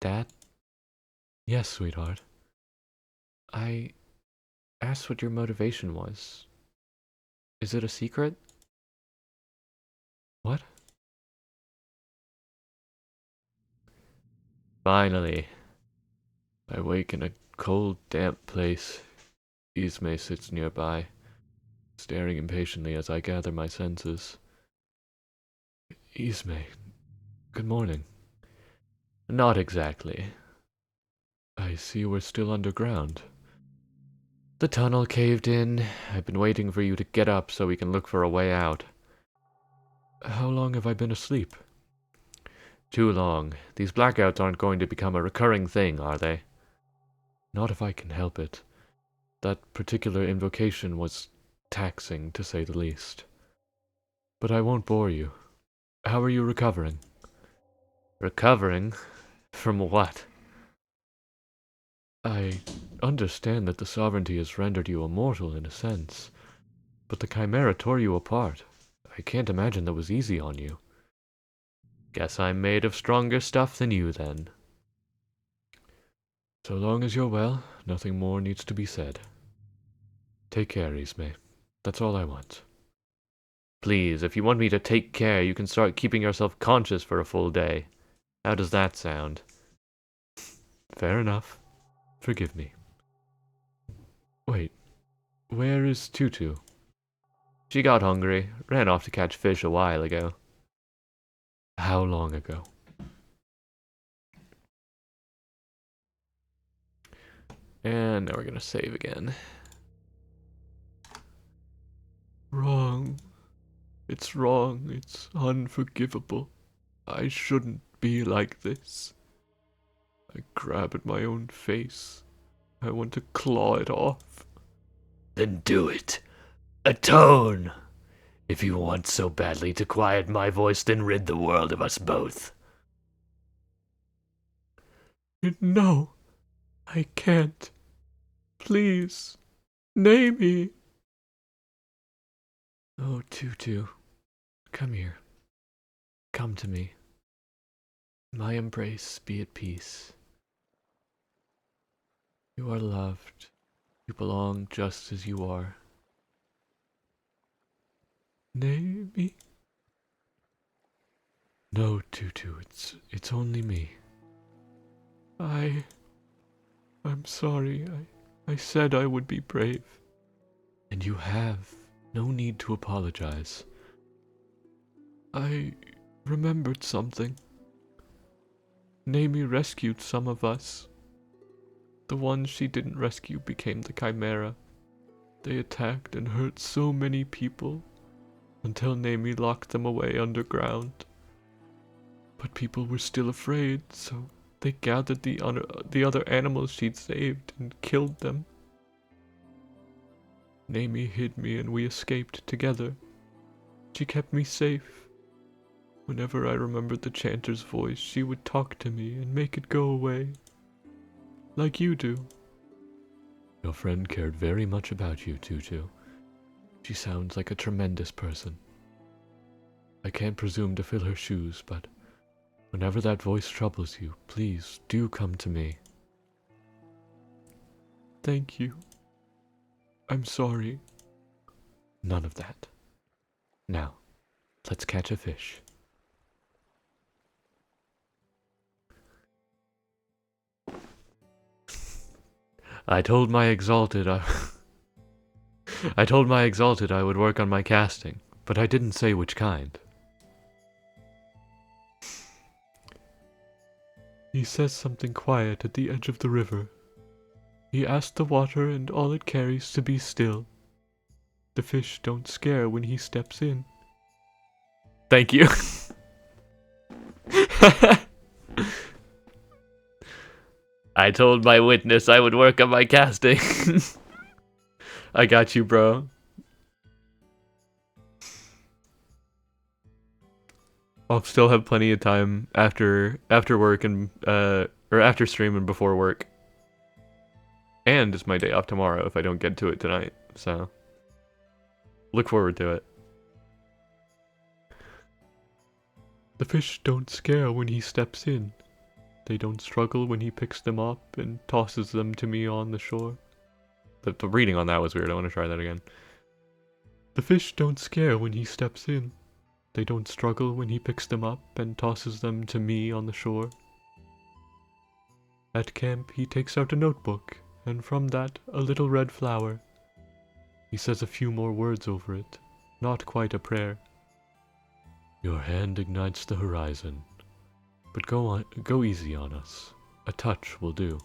Dad? Yes, sweetheart. I asked what your motivation was. Is it a secret? What? Finally. I wake in a cold, damp place. Ismay sits nearby, staring impatiently as I gather my senses. Ismay, good morning. Not exactly. I see we're still underground. The tunnel caved in. I've been waiting for you to get up so we can look for a way out. How long have I been asleep? Too long. These blackouts aren't going to become a recurring thing, are they? Not if I can help it. That particular invocation was taxing, to say the least. But I won't bore you. How are you recovering? Recovering? From what? I understand that the sovereignty has rendered you immortal in a sense,
But the Chimera tore you apart. I can't imagine that was easy on you.
Guess I'm made of stronger stuff than you, then.
So long as you're well, nothing more needs to be said. Take care, Ismay. That's all I want.
Please, if you want me to take care, you can start keeping yourself conscious for a full day. How does that sound?
Fair enough. Forgive me. Wait, where is Tutu?
She got hungry, ran off to catch fish a while ago.
How long ago?
And now we're gonna save again.
Wrong. It's wrong. It's unforgivable. I shouldn't be like this. I grab at my own face. I want to claw it off.
Then do it. Atone! If you want so badly to quiet my voice, then rid the world of us both.
No, I can't. Please, name me. Oh, Tutu, come here. Come to me. My embrace be at peace. You are loved. You belong just as you are. Name me? No, Tutu, it's only me. I'm sorry. I said I would be brave. And you have. No need to apologize. I remembered something. Nami rescued some of us. The ones she didn't rescue became the Chimera. They attacked and hurt so many people until Nami locked them away underground. But people were still afraid, so they gathered the other animals she'd saved and killed them. Nami hid me and we escaped together. She kept me safe. Whenever I remembered the chanter's voice, she would talk to me and make it go away. Like you do. Your friend cared very much about you, Tutu. She sounds like a tremendous person. I can't presume to fill her shoes, but whenever that voice troubles you, please do come to me. Thank you. I'm sorry. None of that. Now, let's catch a fish.
I told my Exalted I would work on my casting, but I didn't say which kind.
He says something quiet at the edge of the river. He asked the water and all it carries to be still. The fish don't scare when he steps in.
Thank you. I told my witness I would work on my casting. I got you, bro.
I'll still have plenty of time after work and or after stream and before work. And it's my day off tomorrow if I don't get to it tonight. So look forward to it. The fish don't scare when he steps in. They don't struggle when he picks them up and tosses them to me on the shore.
The reading on that was weird. I want to try that again.
The fish don't scare when he steps in. They don't struggle when he picks them up and tosses them to me on the shore. At camp, he takes out a notebook, and from that, a little red flower. He says a few more words over it, not quite a prayer. Your hand ignites the horizon, but go easy on us. A touch will do.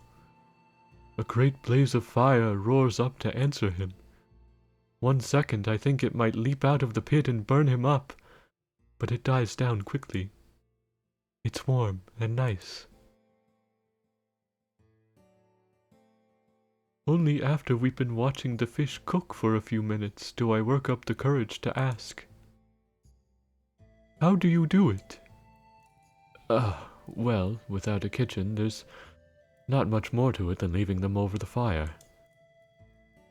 A great blaze of fire roars up to answer him. 1 second, I think it might leap out of the pit and burn him up, but it dies down quickly. It's warm and nice. Only after we've been watching the fish cook for a few minutes do I work up the courage to ask. How do you do it? Well, without a kitchen, there's not much more to it than leaving them over the fire.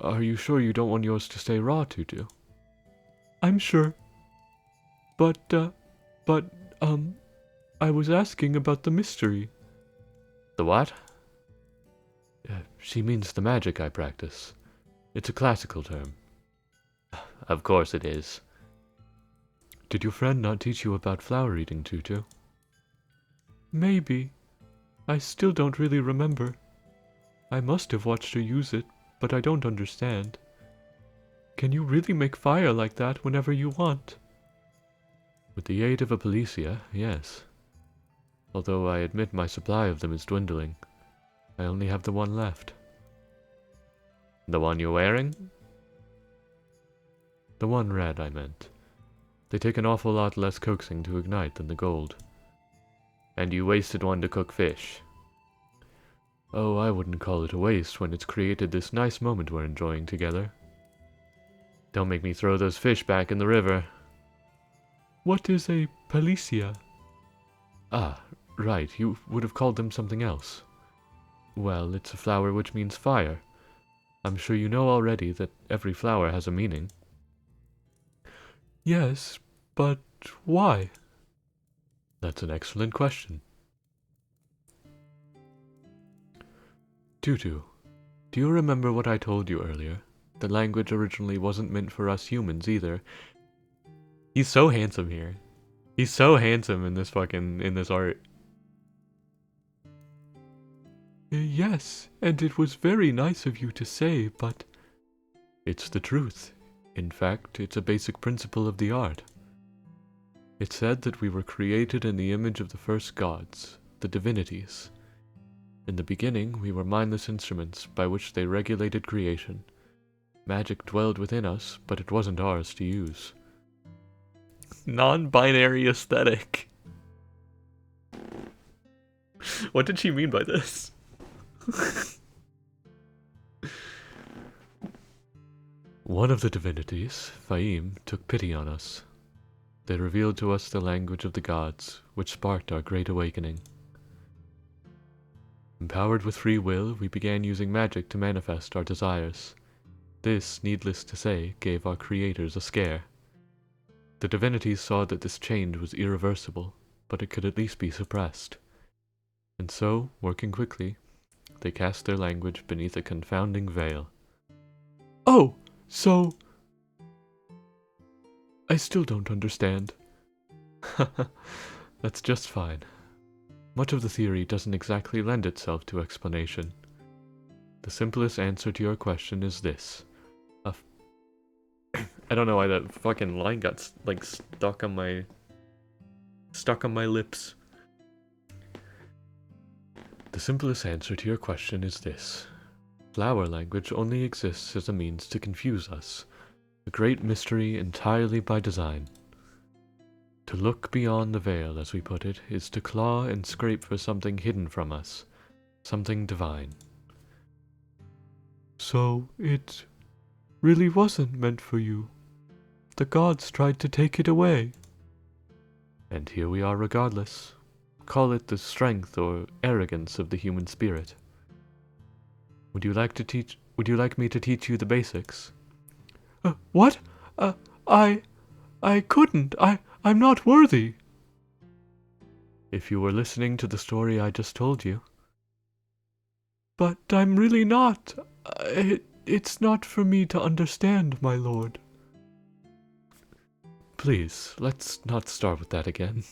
Are you sure you don't want yours to stay raw, Tutu? I'm sure. But, I was asking about the mystery.
The what? She means the magic I practice. It's a classical term. Of course it is.
Did your friend not teach you about flower eating, Tutu? Maybe. I still don't really remember. I must have watched her use it, but I don't understand. Can you really make fire like that whenever you want?
With the aid of a policia, yes. Although I admit my supply of them is dwindling. I only have the one left. The one you're wearing? The one red, I meant. They take an awful lot less coaxing to ignite than the gold. And you wasted one to cook fish. Oh, I wouldn't call it a waste when it's created this nice moment we're enjoying together. Don't make me throw those fish back in the river.
What is a policia?
Ah, right, you would have called them something else. Well, it's a flower which means fire. I'm sure you know already that every flower has a meaning.
Yes, but why?
That's an excellent question. Tutu, do you remember what I told you earlier? The language originally wasn't meant for us humans either. He's so handsome here. He's so handsome in this art.
Yes, and it was very nice of you to say, but...
It's the truth. In fact, it's a basic principle of the art. It said that we were created in the image of the first gods, the divinities. In the beginning, we were mindless instruments by which they regulated creation. Magic dwelled within us, but it wasn't ours to use. Non-binary aesthetic. What did she mean by this? One of the divinities, Faim, took pity on us. They revealed to us the language of the gods, which sparked our great awakening. Empowered with free will, we began using magic to manifest our desires. This, needless to say, gave our creators a scare. The divinities saw that this change was irreversible, but it could at least be suppressed. And so, working quickly, they cast their language beneath a confounding veil.
Oh, so... I still don't understand.
That's just fine. Much of the theory doesn't exactly lend itself to explanation. The simplest answer to your question is this. I don't know why that fucking line got, like, stuck on my lips. The simplest answer to your question is this. Flower language only exists as a means to confuse us. A great mystery entirely by design. To look beyond the veil, as we put it, is to claw and scrape for something hidden from us. Something divine.
So, it really wasn't meant for you. The gods tried to take it away.
And here we are regardless. Call it the strength or arrogance of the human spirit. Would you like me to teach you the basics?
What? I couldn't. I'm not worthy.
If you were listening to the story I just told you.
But I'm really not. It's not for me to understand, my lord.
Please, let's not start with that again.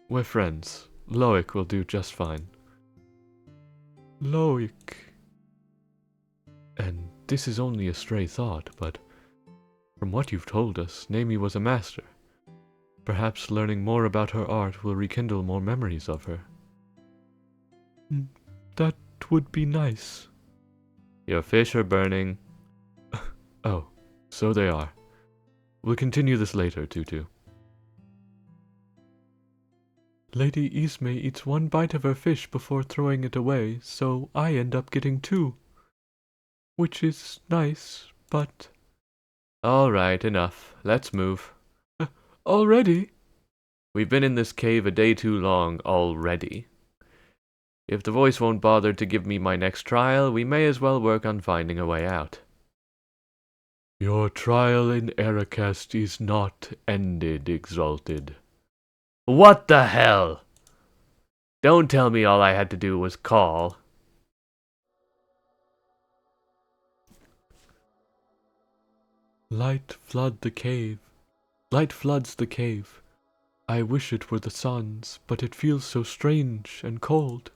We're friends. Loic will do just fine.
Loic.
And this is only a stray thought, but from what you've told us, Nami was a master. Perhaps learning more about her art will rekindle more memories of her.
That would be nice.
Your fish are burning. Oh, so they are. We'll continue this later, Tutu.
Lady Isme eats one bite of her fish before throwing it away, so I end up getting two. Which is nice, but...
Alright, enough. Let's move.
Already?
We've been in this cave a day too long already. If the voice won't bother to give me my next trial, we may as well work on finding a way out.
Your trial in Aracast is not ended, Exalted.
What the hell? Don't tell me all I had to do was call.
Light floods the cave. Light floods the cave. I wish it were the sun's, but it feels so strange and cold.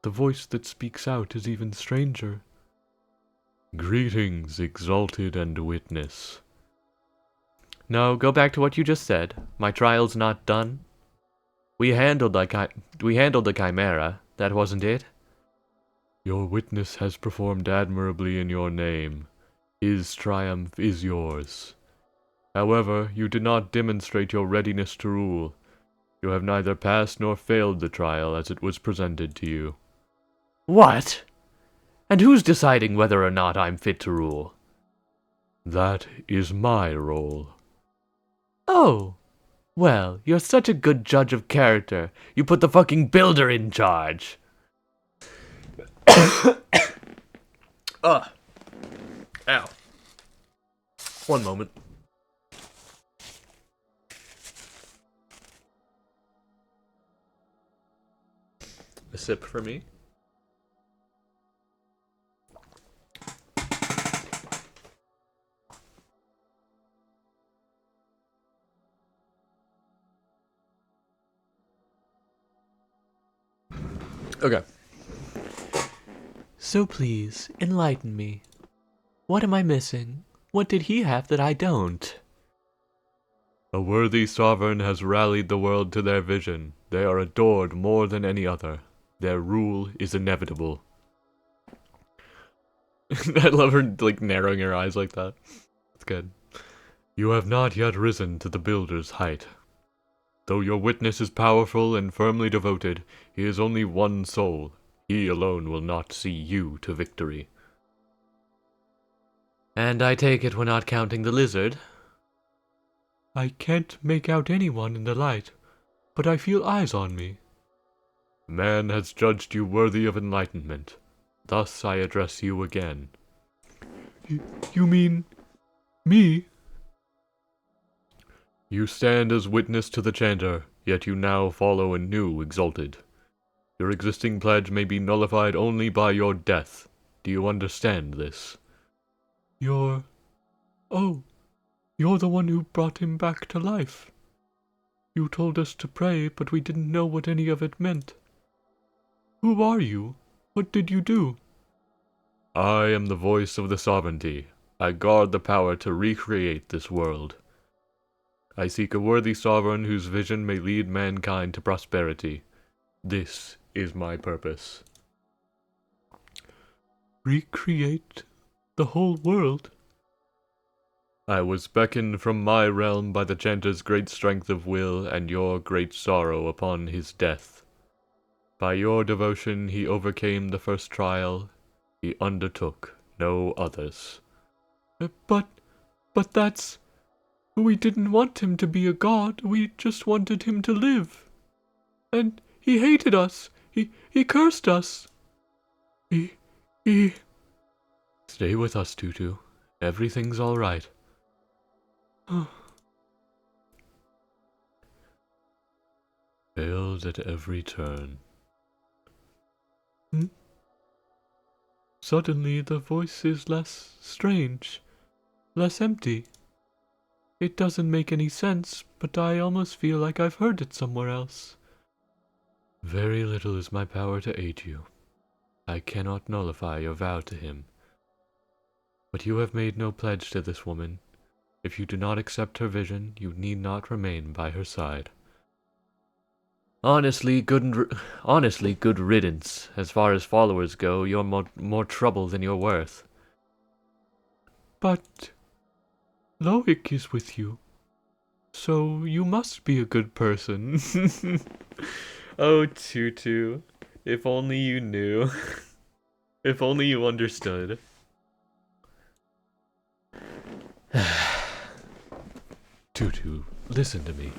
The voice that speaks out is even stranger.
Greetings, Exalted and Witness. No, go back to what you just said. My trial's not done. We handled the Chimera. That wasn't it?
Your witness has performed admirably in your name. His triumph is yours. However, you did not demonstrate your readiness to rule. You have neither passed nor failed the trial as it was presented to you.
What? And who's deciding whether or not I'm fit to rule?
That is my role.
Oh. Well, you're such a good judge of character. You put the fucking builder in charge.
Ow. One moment. A sip for me. Okay.
So please, enlighten me. What am I missing? What did he have that I don't?
A worthy sovereign has rallied the world to their vision. They are adored more than any other. Their rule is inevitable.
I love her, like, narrowing her eyes like that. That's good.
You have not yet risen to the builder's height. Though your witness is powerful and firmly devoted, he is only one soul. He alone will not see you to victory.
And I take it we're not counting the lizard?
I can't make out anyone in the light, but I feel eyes on me. Man has judged you worthy of enlightenment. Thus I address you again. You mean me? You stand as witness to the chanter, yet you now follow a new Exalted. Your existing pledge may be nullified only by your death. Do you understand this? You're the one who brought him back to life. You told us to pray, but we didn't know what any of it meant. Who are you? What did you do? I am the voice of the sovereignty. I guard the power to recreate this world. I seek a worthy sovereign whose vision may lead mankind to prosperity. This is my purpose. Recreate the whole world? I was beckoned from my realm by the chanter's great strength of will and your great sorrow upon his death. By your devotion he overcame the first trial. He undertook no others. But that's... We didn't want him to be a god. We just wanted him to live. And he hated us. He cursed us. He... Stay with us, Tutu. Everything's all right. Failed at every turn. Suddenly the voice is less strange, less empty. It doesn't make any sense, but I almost feel like I've heard it somewhere else. Very little is my power to aid you. I cannot nullify your vow to him. But you have made no pledge to this woman. If you do not accept her vision, you need not remain by her side.
Honestly, good riddance. As far as followers go, you're more trouble than you're worth.
But Loic is with you, so you must be a good person.
Oh, Tutu. If only you knew. If only you understood.
Tutu, listen to me.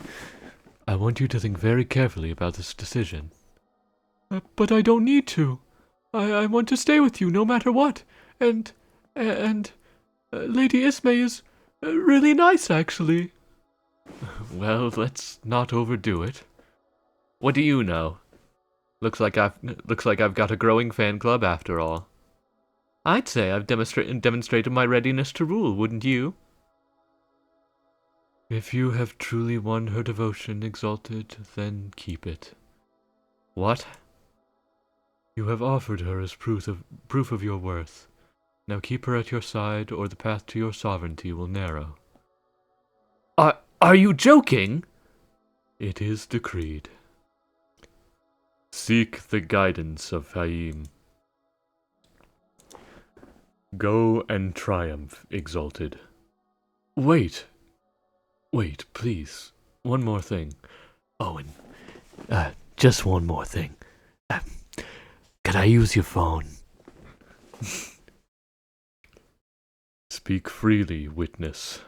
I want you to think very carefully about this decision. But I don't need to. I want to stay with you no matter what. And Lady Ismay is really nice, actually.
Well, let's not overdo it. What do you know? Looks like I've got a growing fan club after all. I'd say I've demonstrated my readiness to rule, wouldn't you?
If you have truly won her devotion, Exalted, then keep it.
What?
You have offered her as proof of your worth. Now keep her at your side, or the path to your sovereignty will narrow.
Are you joking?
It is decreed. Seek the guidance of Faim. Go and triumph, Exalted. Wait, please. One more thing.
Oh, and just one more thing. Could I use your phone?
Speak freely, witness.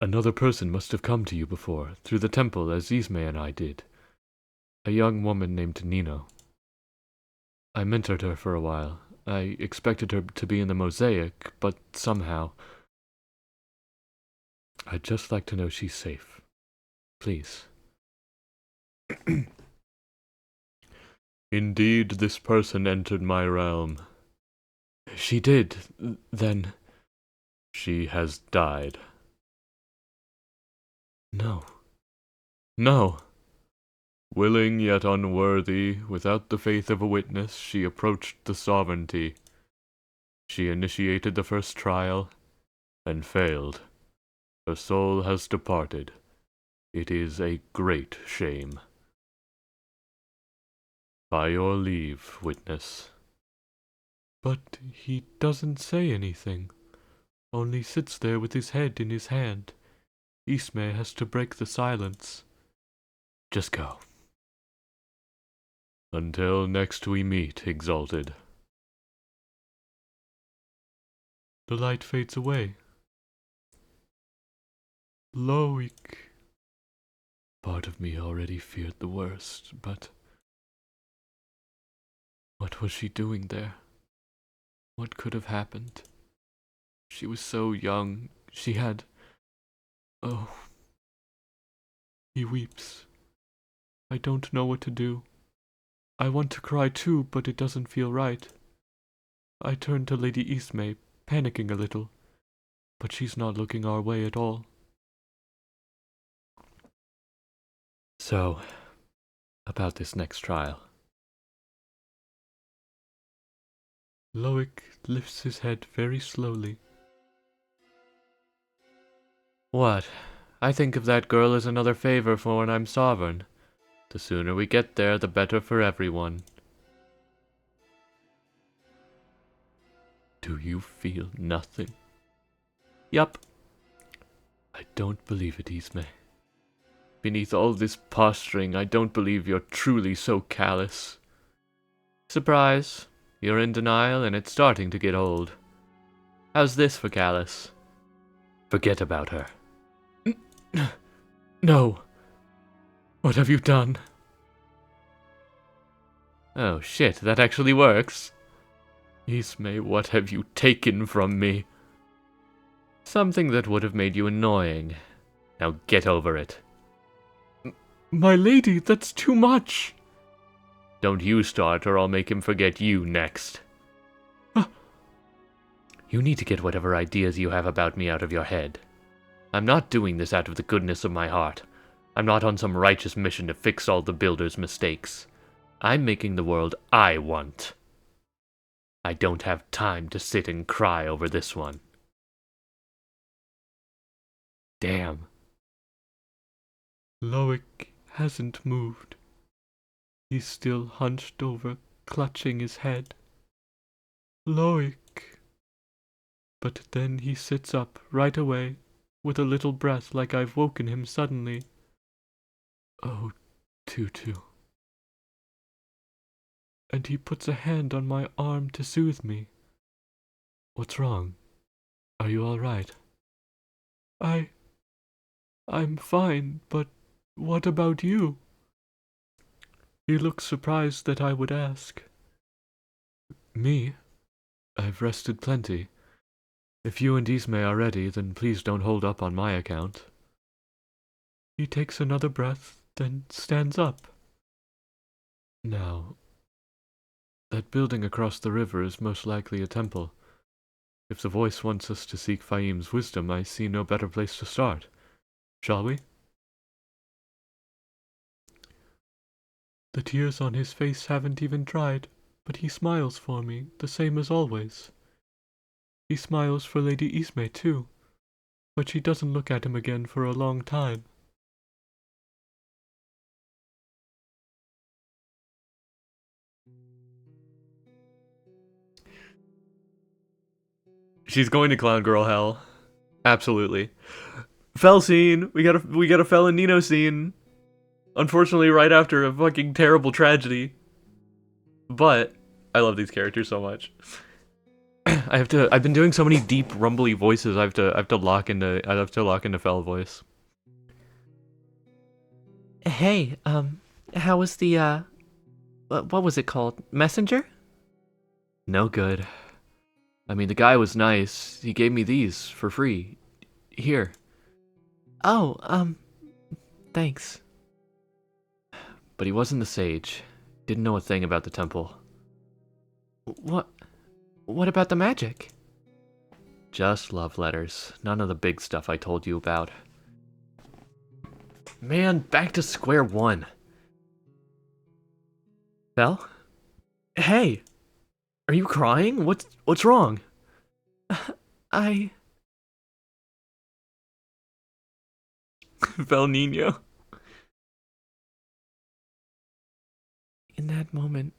Another person must have come to you before, through the temple as Ismay and I did. A young woman named Nino. I mentored her for a while. I expected her to be in the mosaic, but somehow... I'd just like to know she's safe. Please. Indeed, this person entered my realm. She did, then... She has died. No. No! Willing yet unworthy, without the faith of a witness, she approached the sovereignty. She initiated the first trial, and failed. Her soul has departed. It is a great shame. By your leave, witness. But he doesn't say anything, only sits there with his head in his hand. Ismay has to break the silence. Just go. Until next we meet, Exalted. The light fades away. Loic. Part of me already feared the worst, but... What was she doing there? What could have happened? She was so young. She had... Oh. He weeps. I don't know what to do. I want to cry too, but it doesn't feel right. I turn to Lady Ismay, panicking a little, but she's not looking our way at all. So, about this next trial. Loic lifts his head very slowly.
What? I think of that girl as another favor for when I'm sovereign. The sooner we get there, the better for everyone.
Do you feel nothing?
Yup.
I don't believe it, Ismay. Beneath all this posturing, I don't believe you're truly so callous.
Surprise. You're in denial and it's starting to get old. How's this for callous?
Forget about her.
No. What have you done?
Oh shit, that actually works.
Ismay, what have you taken from me?
Something that would have made you annoying. Now get over it.
My lady, that's too much.
Don't you start or I'll make him forget you next. You need to get whatever ideas you have about me out of your head. I'm not doing this out of the goodness of my heart. I'm not on some righteous mission to fix all the builder's mistakes. I'm making the world I want. I don't have time to sit and cry over this one. Damn.
Loic hasn't moved. He's still hunched over, clutching his head. Loic. But then he sits up right away, with a little breath like I've woken him suddenly. Oh, Tutu. And he puts a hand on my arm to soothe me. What's wrong? Are you all right? I'm fine, but what about you? He looks surprised that I would ask. Me? I've rested plenty. If you and Ismay are ready, then please don't hold up on my account. He takes another breath, then stands up. Now, that building across the river is most likely a temple. If the voice wants us to seek Fahim's wisdom, I see no better place to start. Shall we? The tears on his face haven't even dried, but he smiles for me, the same as always. He smiles for Lady Ismay too, but she doesn't look at him again for a long time.
She's going to clown girl hell. Absolutely. Fell scene. We got a Fell and Nino scene. Unfortunately, right after a fucking terrible tragedy. But I love these characters so much. I've been doing so many deep rumbly voices. I have to lock into Fell voice.
Hey, how was the, what was it called? Messenger?
No good. I mean, the guy was nice. He gave me these for free. Here.
Oh, thanks.
But he wasn't the sage. Didn't know a thing about the temple.
What about the magic?
Just love letters. None of the big stuff I told you about. Man, back to square one. Belle? Hey! Are you crying? What's wrong? Belle Nino.
In that moment,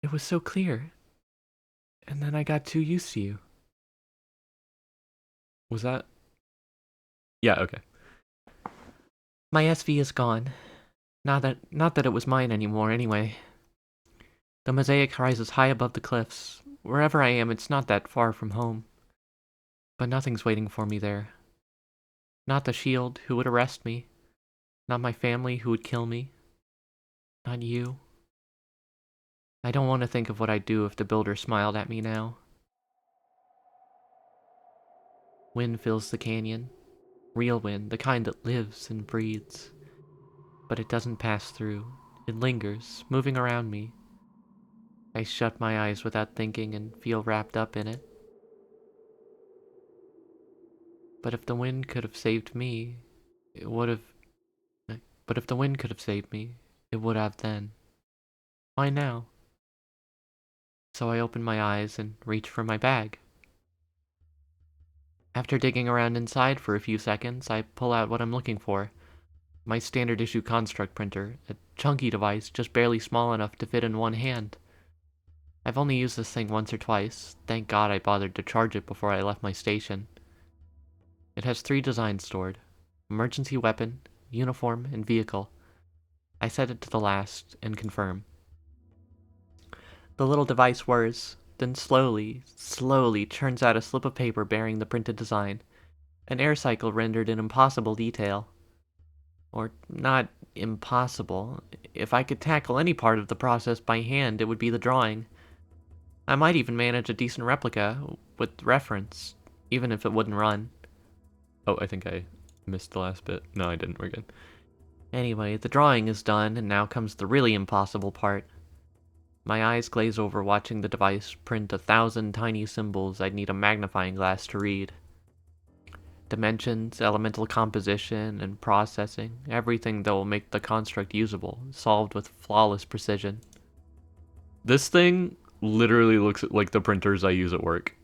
it was so clear. And then I got too used to you.
Was that? Yeah, okay.
My SV is gone. Not that it was mine anymore, anyway. The mosaic rises high above the cliffs. Wherever I am, it's not that far from home. But nothing's waiting for me there. Not the shield, who would arrest me. Not my family, who would kill me. Not you. I don't want to think of what I'd do if the builder smiled at me now. Wind fills the canyon. Real wind, the kind that lives and breathes. But it doesn't pass through. It lingers, moving around me. I shut my eyes without thinking and feel wrapped up in it. But if the wind could have saved me, it would have... But if the wind could have saved me, it would have then. Why now? So I open my eyes and reach for my bag. After digging around inside for a few seconds, I pull out what I'm looking for. My standard issue construct printer, a chunky device just barely small enough to fit in one hand. I've only used this thing once or twice. Thank God I bothered to charge it before I left my station. It has 3 designs stored: emergency weapon, uniform, and vehicle. I set it to the last and confirm. The little device whirs, then slowly churns out a slip of paper bearing the printed design. An air cycle rendered in impossible detail. Or not impossible. If I could tackle any part of the process by hand, it would be the drawing. I might even manage a decent replica, with reference, even if it wouldn't run.
Oh, I think I missed the last bit. No, I didn't. We're good.
Anyway, the drawing is done, and now comes the really impossible part. My eyes glaze over watching the device print 1,000 tiny symbols I'd need a magnifying glass to read. Dimensions, elemental composition, and processing, everything that will make the construct usable, solved with flawless precision.
This thing literally looks like the printers I use at work.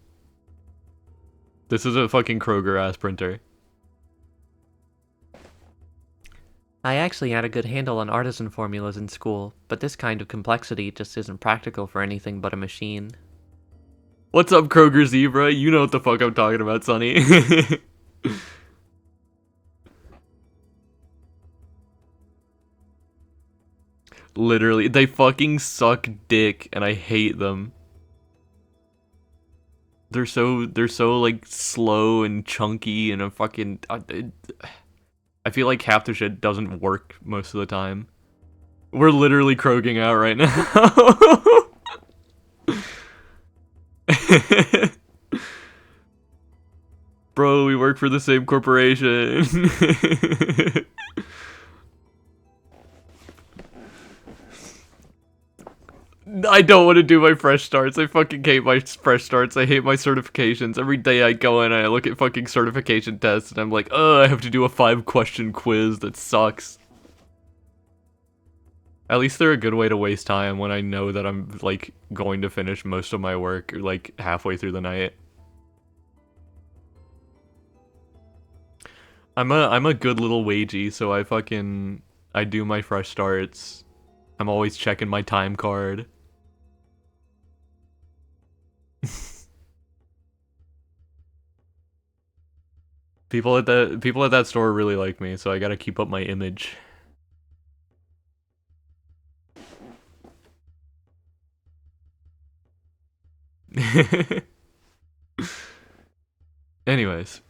This is a fucking Kroger-ass printer.
I actually had a good handle on artisan formulas in school, but this kind of complexity just isn't practical for anything but a machine.
What's up, Kroger Zebra? You know what the fuck I'm talking about, Sonny. Literally, they fucking suck dick, and I hate them. They're so like slow and chunky, and a fucking. I feel like half the shit doesn't work most of the time. We're literally croaking out right now. Bro, we work for the same corporation. I don't want to do my fresh starts. I fucking hate my fresh starts. I hate my certifications. Every day I go in and I look at fucking certification tests and I'm like, oh, I have to do a 5-question quiz. That sucks. At least they're a good way to waste time when I know that I'm, like, going to finish most of my work, like, halfway through the night. I'm a good little wagey, so I do my fresh starts. I'm always checking my time card. People at that store really like me, so I gotta keep up my image. Anyways.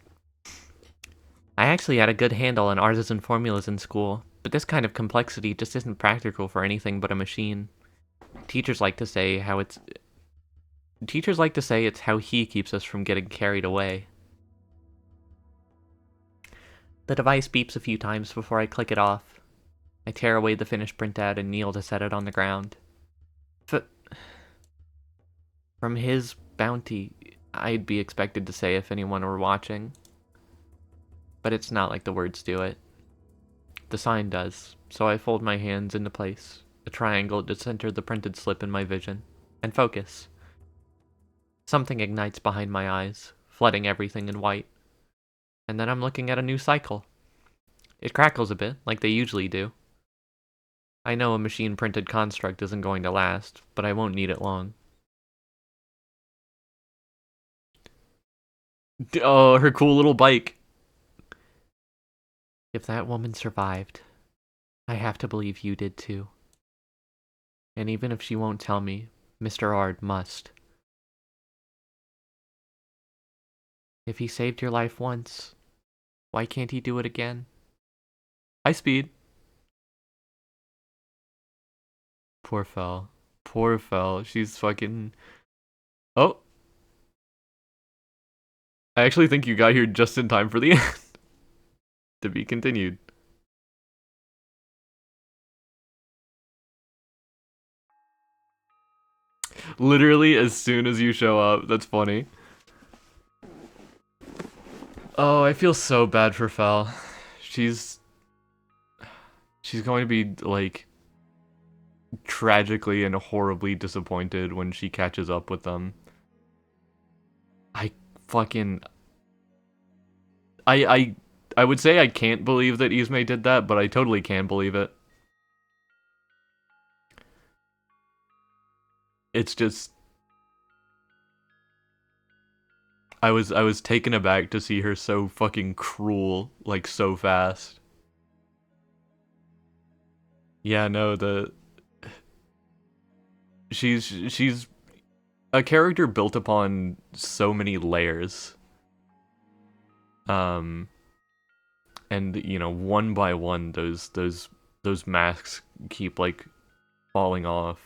I actually had a good handle on artisan formulas in school, but this kind of complexity just isn't practical for anything but a machine. Teachers like to say it's how he keeps us from getting carried away. The device beeps a few times before I click it off. I tear away the finished printout and kneel to set it on the ground. From his bounty, I'd be expected to say if anyone were watching. But it's not like the words do it. The sign does, so I fold my hands into place, a triangle to center the printed slip in my vision, and focus. Something ignites behind my eyes, flooding everything in white. And then I'm looking at a new cycle. It crackles a bit, like they usually do. I know a machine-printed construct isn't going to last, but I won't need it long.
Oh, her cool little bike.
If that woman survived, I have to believe you did too. And even if she won't tell me, Mr. Ard must. If he saved your life once, why can't he do it again?
High speed. Poor Fel. Poor Fel. She's fucking... Oh. I actually think you got here just in time for the end. To be continued. Literally as soon as you show up. That's funny. Oh, I feel so bad for Fel. She's going to be, like, tragically and horribly disappointed when she catches up with them. I would say I can't believe that Ismay did that, but I totally can believe it. It's just... I was taken aback to see her so fucking cruel, like, so fast. Yeah, no, she's a character built upon so many layers. And you know, one by one, those masks keep, like, falling off,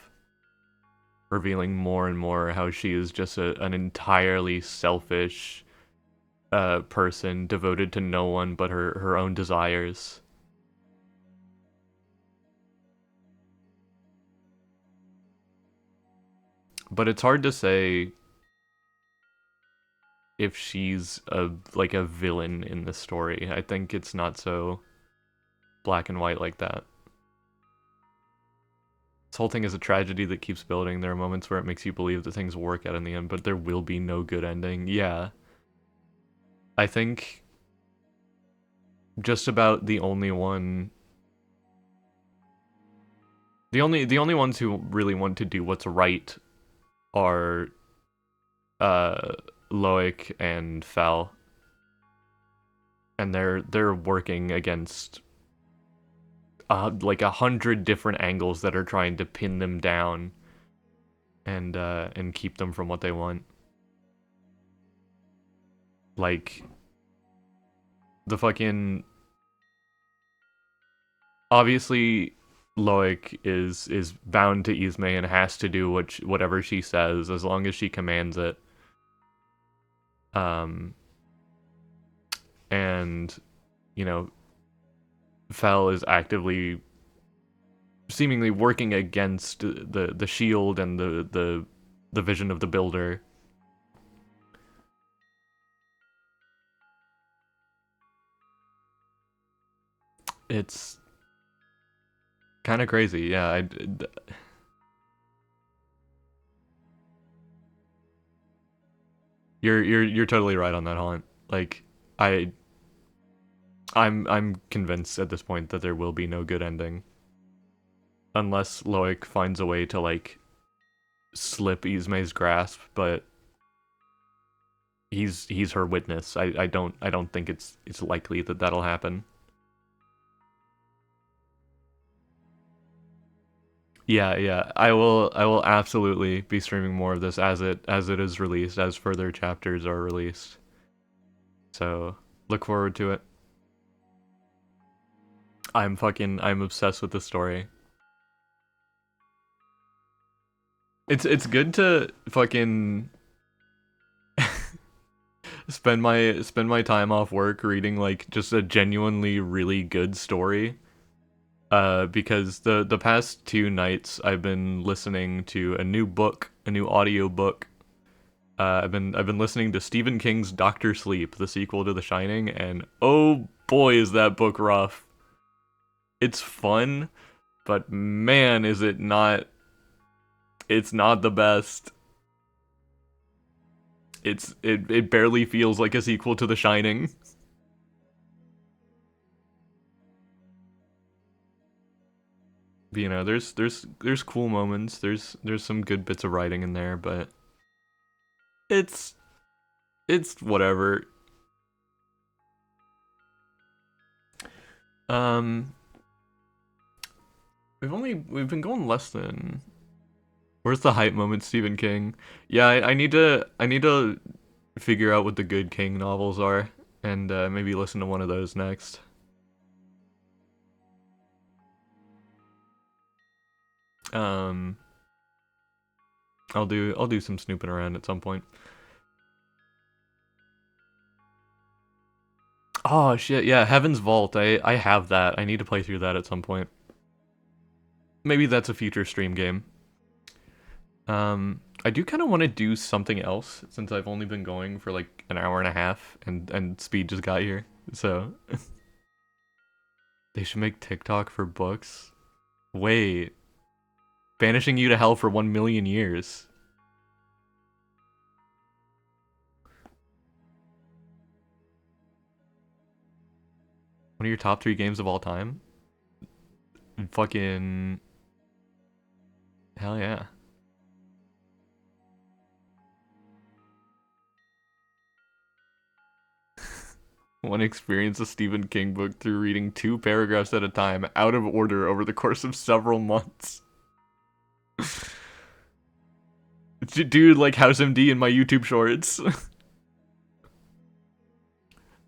revealing more and more how she is just an entirely selfish person devoted to no one but her own desires. But it's hard to say if she's a villain in the story. I think it's not so black and white like that. This whole thing is a tragedy that keeps building. There are moments where it makes you believe that things will work out in the end, but there will be no good ending. Yeah. I think just about the only one... The only ones who really want to do what's right are Loic and Fel. And they're working against like 100 different angles that are trying to pin them down and keep them from what they want. Like, the fucking... Obviously, Loic is bound to Ismay and has to do whatever she says as long as she commands it. and, you know, Fel is actively seemingly working against the shield and the vision of the builder. It's kind of crazy, yeah. You're totally right on that, Haunt. Like, I'm convinced at this point that there will be no good ending, unless Loic finds a way to like slip Ismay's grasp, but he's her witness. I don't think it's likely that that'll happen. Yeah. I will absolutely be streaming more of this as it is released, as further chapters are released. So, look forward to it. I'm obsessed with this story. It's good to fucking spend my time off work reading like just a genuinely really good story. Because the past 2 nights I've been listening to a new audio book. I've been listening to Stephen King's Doctor Sleep, the sequel to The Shining, and oh boy is that book rough. It's fun, but man is it not. It's not the best. It barely feels like a sequel to The Shining. You know, there's cool moments. There's some good bits of writing in there, but it's whatever. We've been going less than. Where's the hype moment, Stephen King? Yeah, I need to figure out what the good King novels are, and maybe listen to one of those next. I'll do some snooping around at some point. Oh shit, yeah, Heaven's Vault. I have that. I need to play through that at some point. Maybe that's a future stream game. I do kind of want to do something else since I've only been going for like an hour and a half and Speed just got here. So they should make TikTok for books. Wait. Banishing you to hell for 1,000,000 years. One of your top 3 games of all time? Fucking hell yeah. One experience a Stephen King book through reading 2 paragraphs at a time, out of order over the course of several months. Dude, like House MD in my YouTube shorts.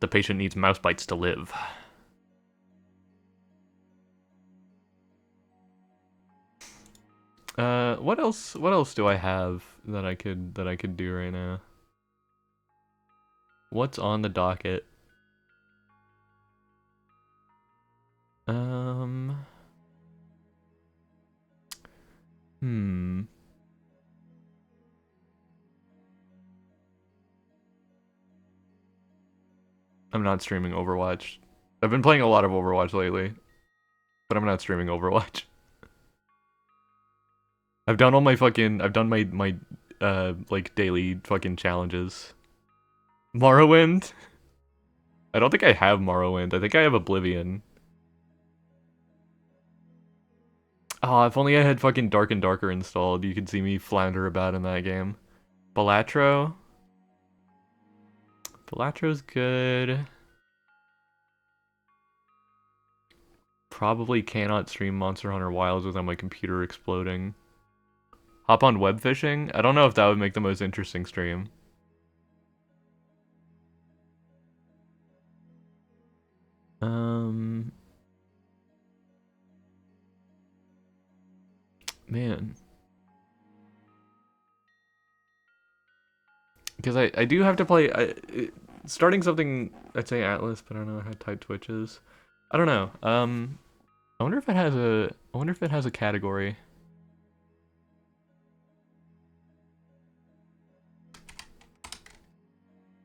The patient needs mouse bites to live. What else do I have that I could do right now? What's on the docket? I'm not streaming Overwatch. I've been playing a lot of Overwatch lately, but I'm not streaming Overwatch. I've done my like daily fucking challenges. Morrowind? I don't think I have Morrowind. I think I have Oblivion. Oh, if only I had fucking Dark and Darker installed, you could see me flounder about in that game. Balatro? Balatro's good. Probably cannot stream Monster Hunter Wilds without my computer exploding. Hop on web fishing? I don't know if that would make the most interesting stream. Man. Because I do have to play... starting something, I'd say Atlas, but I don't know how tight Twitch is. I don't know. I wonder if it has a category.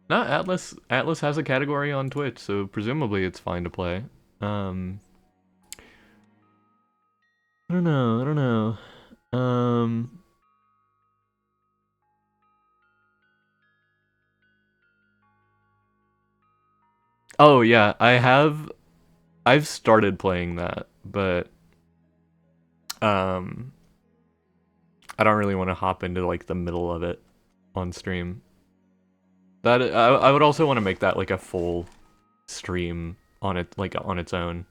No, Atlas has a category on Twitch, so presumably it's fine to play. I don't know. Oh yeah, I've started playing that, but I don't really want to hop into like the middle of it on stream. That I would also want to make that like a full stream on it, like on its own.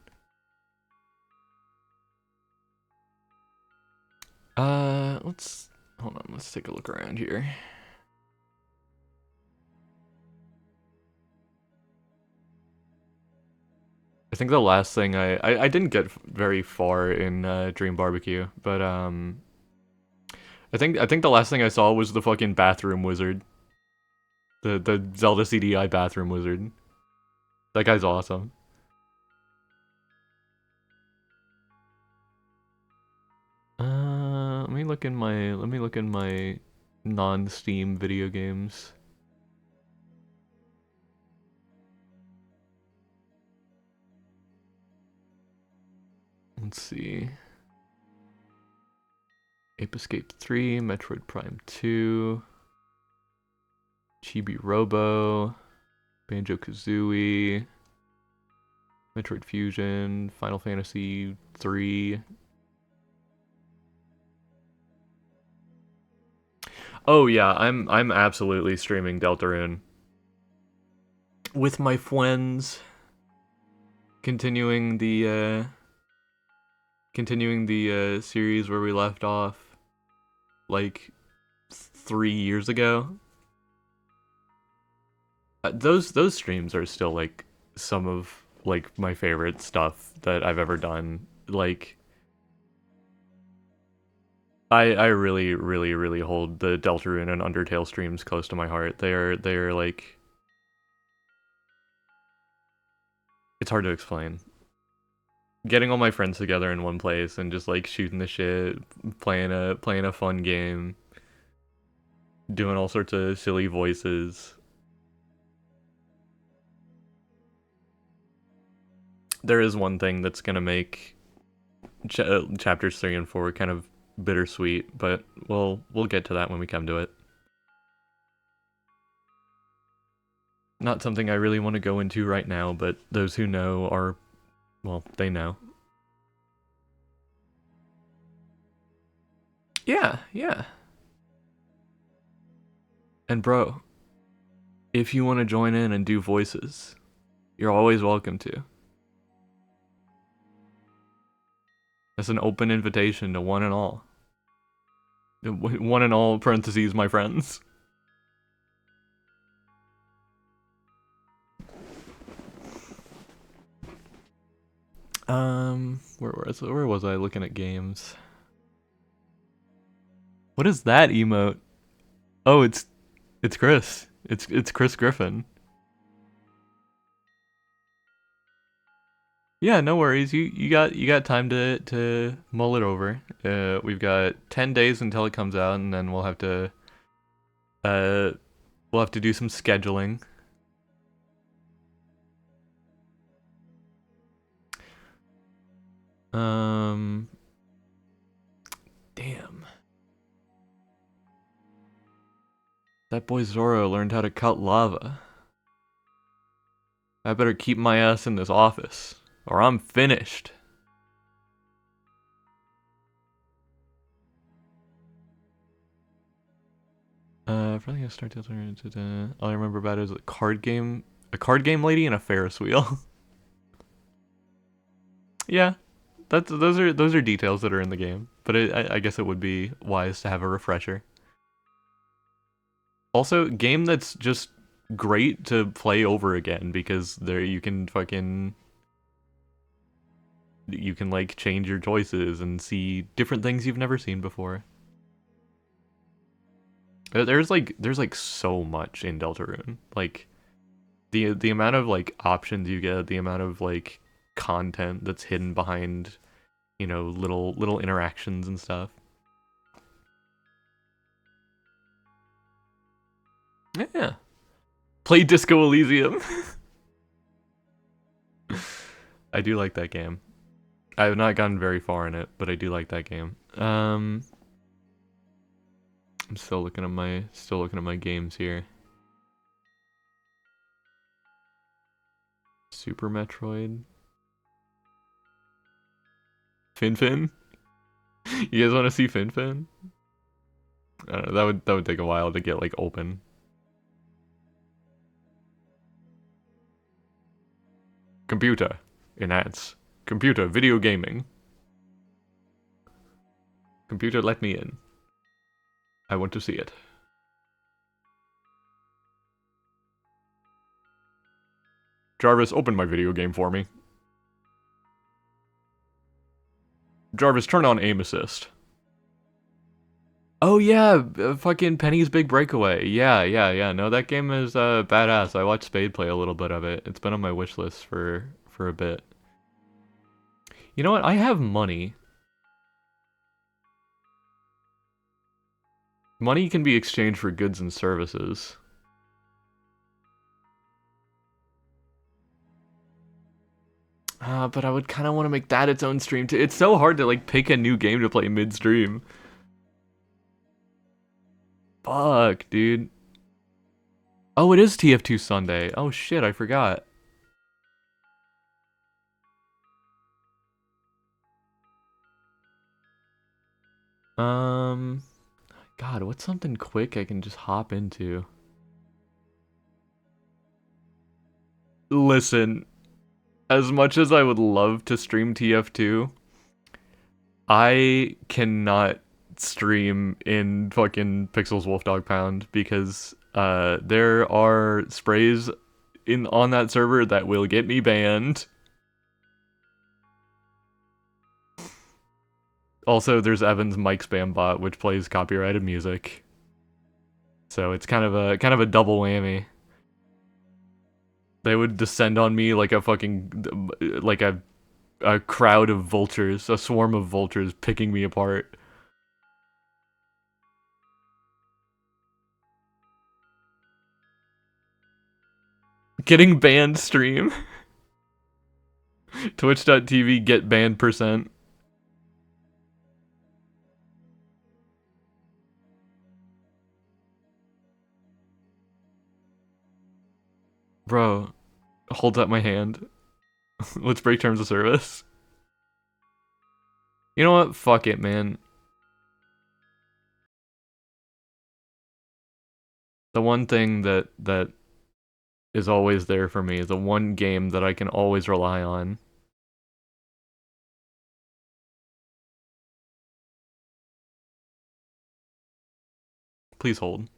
Let's hold on. Let's take a look around here. I think the last thing I didn't get very far in Dream Barbecue, but I think the last thing I saw was the fucking bathroom wizard. The Zelda CDI bathroom wizard. That guy's awesome. Let me look in my non-Steam video games. Let's see. Pt.3, Metroid Prime 2, Chibi Robo, Banjo-Kazooie, Metroid Fusion, Final Fantasy 3. Oh yeah, I'm absolutely streaming Deltarune with my friends, continuing the series where we left off like 3 years ago. Those streams are still like some of like my favorite stuff that I've ever done. Like I really hold the Deltarune and Undertale streams close to my heart. They're like, it's hard to explain. Getting all my friends together in one place and just like shooting the shit, playing a fun game, doing all sorts of silly voices. There is one thing that's gonna make chapters 3 and 4 kind of bittersweet, but we'll get to that when we come to it. Not something I really want to go into right now, but those who know are, well, they know. Yeah. And bro, if you want to join in and do voices, you're always welcome to. That's an open invitation to one and all. One and all, parentheses, my friends. Where was I looking at games? What is that emote? Oh, it's Chris. It's Chris Griffin. Yeah, no worries. You got time to mull it over. We've got 10 days until it comes out, and then we'll have to do some scheduling. Damn. That boy Zoro learned how to cut lava. I better keep my ass in this office, or I'm finished. Probably gonna start to all I remember about it is a card game lady and a Ferris wheel. Yeah, those are details that are in the game, but I guess it would be wise to have a refresher. Also, game that's just great to play over again because there you can like change your choices and see different things you've never seen before. There's like so much in Deltarune. Like The amount of like options you get, the amount of like content that's hidden behind, you know, little interactions and stuff. Yeah. Play Disco Elysium. I do like that game. I have not gotten very far in it, but I do like that game. I'm still looking at my games here. Super Metroid. Fin? You guys want to see Fin? I don't know, that would take a while to get like open. Computer, enhance. Computer, video gaming. Computer, let me in. I want to see it. Jarvis, open my video game for me. Jarvis, turn on aim assist. Oh yeah, fucking Penny's Big Breakaway. Yeah. No, that game is badass. I watched Spade play a little bit of it. It's been on my wish list for a bit. You know what? I have money. Money can be exchanged for goods and services. But I would kind of want to make that its own stream too. It's so hard to like pick a new game to play mid-stream. Fuck, dude. Oh, it is TF2 Sunday. Oh shit, I forgot. God, what's something quick I can just hop into? Listen, as much as I would love to stream TF2, I cannot stream in fucking Pixels Wolf Dog Pound because there are sprays on that server that will get me banned. Also, there's Evan's mic spam bot, which plays copyrighted music. So it's kind of a double whammy. They would descend on me like a fucking like a crowd of vultures, a swarm of vultures picking me apart. Getting banned stream. Twitch.tv get banned %. Bro, holds up my hand. Let's break terms of service. You know what? Fuck it, man. The one thing that is always there for me, the one game that I can always rely on. Please hold.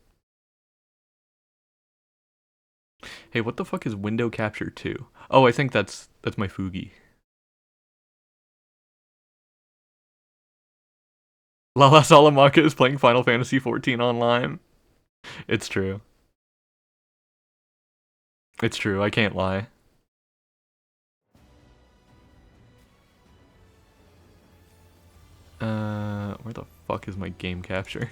Hey, what the fuck is window capture 2? Oh, I think that's my Fugi. Lala Salamanca is playing Final Fantasy XIV online. It's true. It's true, I can't lie. Where the fuck is my game capture?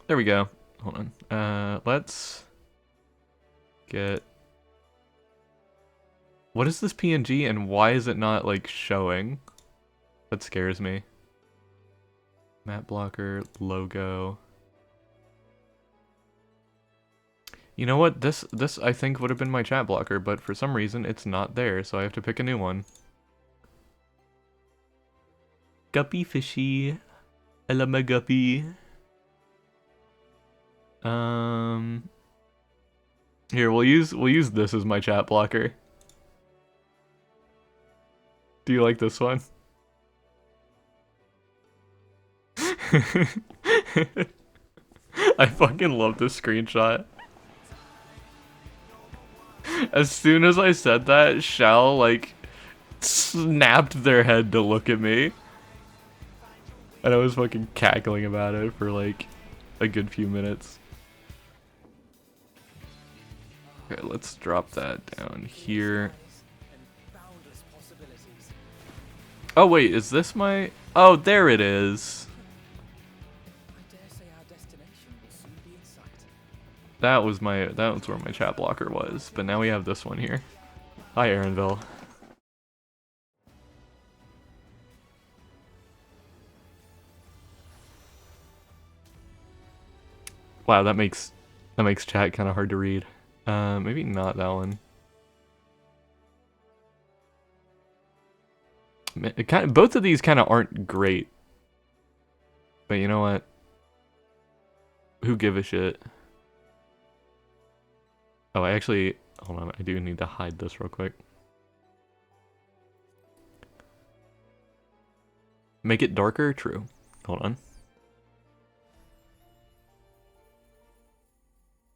There we go. Hold on. Let's get... What is this PNG and why is it not, like, showing? That scares me. Map blocker, logo. You know what? This I think would have been my chat blocker, but for some reason it's not there, so I have to pick a new one. Guppy fishy. I love my guppy. Here, we'll use this as my chat blocker. Do you like this one? I fucking love this screenshot. As soon as I said that, Shell, like, snapped their head to look at me. And I was fucking cackling about it for like a good few minutes. Okay, let's drop that down here. Oh wait, is this my... Oh, there it is. That was where my chat blocker was, but now we have this one here. Hi, Aaronville. Wow, that makes chat kind of hard to read. Maybe not that one. Both of these kind of aren't great. But you know what? Who give a shit? Oh, I actually... Hold on, I do need to hide this real quick. Make it darker? True. Hold on.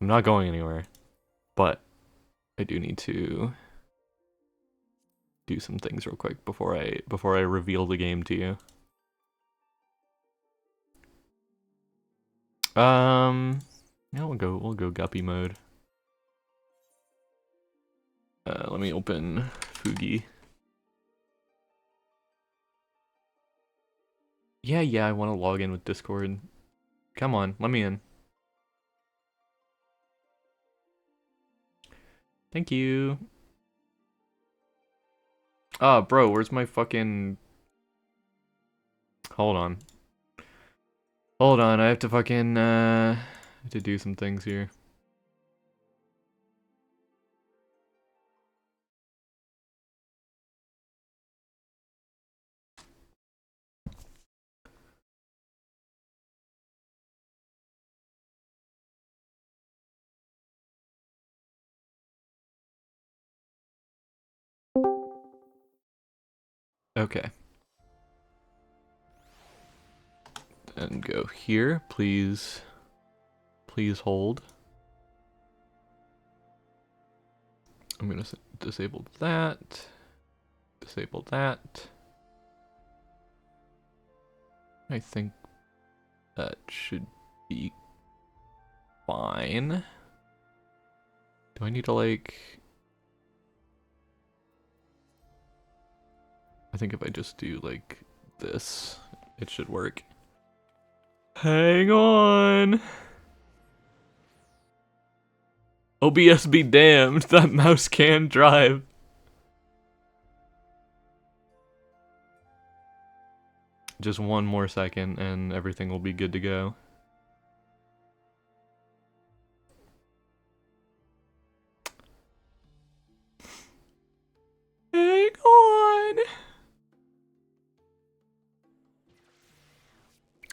I'm not going anywhere. But I do need to do some things real quick before I reveal the game to you. Yeah, we'll go Guppy mode. Let me open Fugi. Yeah, I want to log in with Discord. Come on, let me in. Thank you. Ah, bro, where's my fucking... Hold on. Hold on, I have to fucking, have to do some things here. Okay. And go here, please. Please hold. I'm gonna disable that. Disable that. I think that should be fine. Do I need to like... I think if I just do like this, it should work. Hang on. OBS be damned, that mouse can drive. Just one more second and everything will be good to go. Hang on.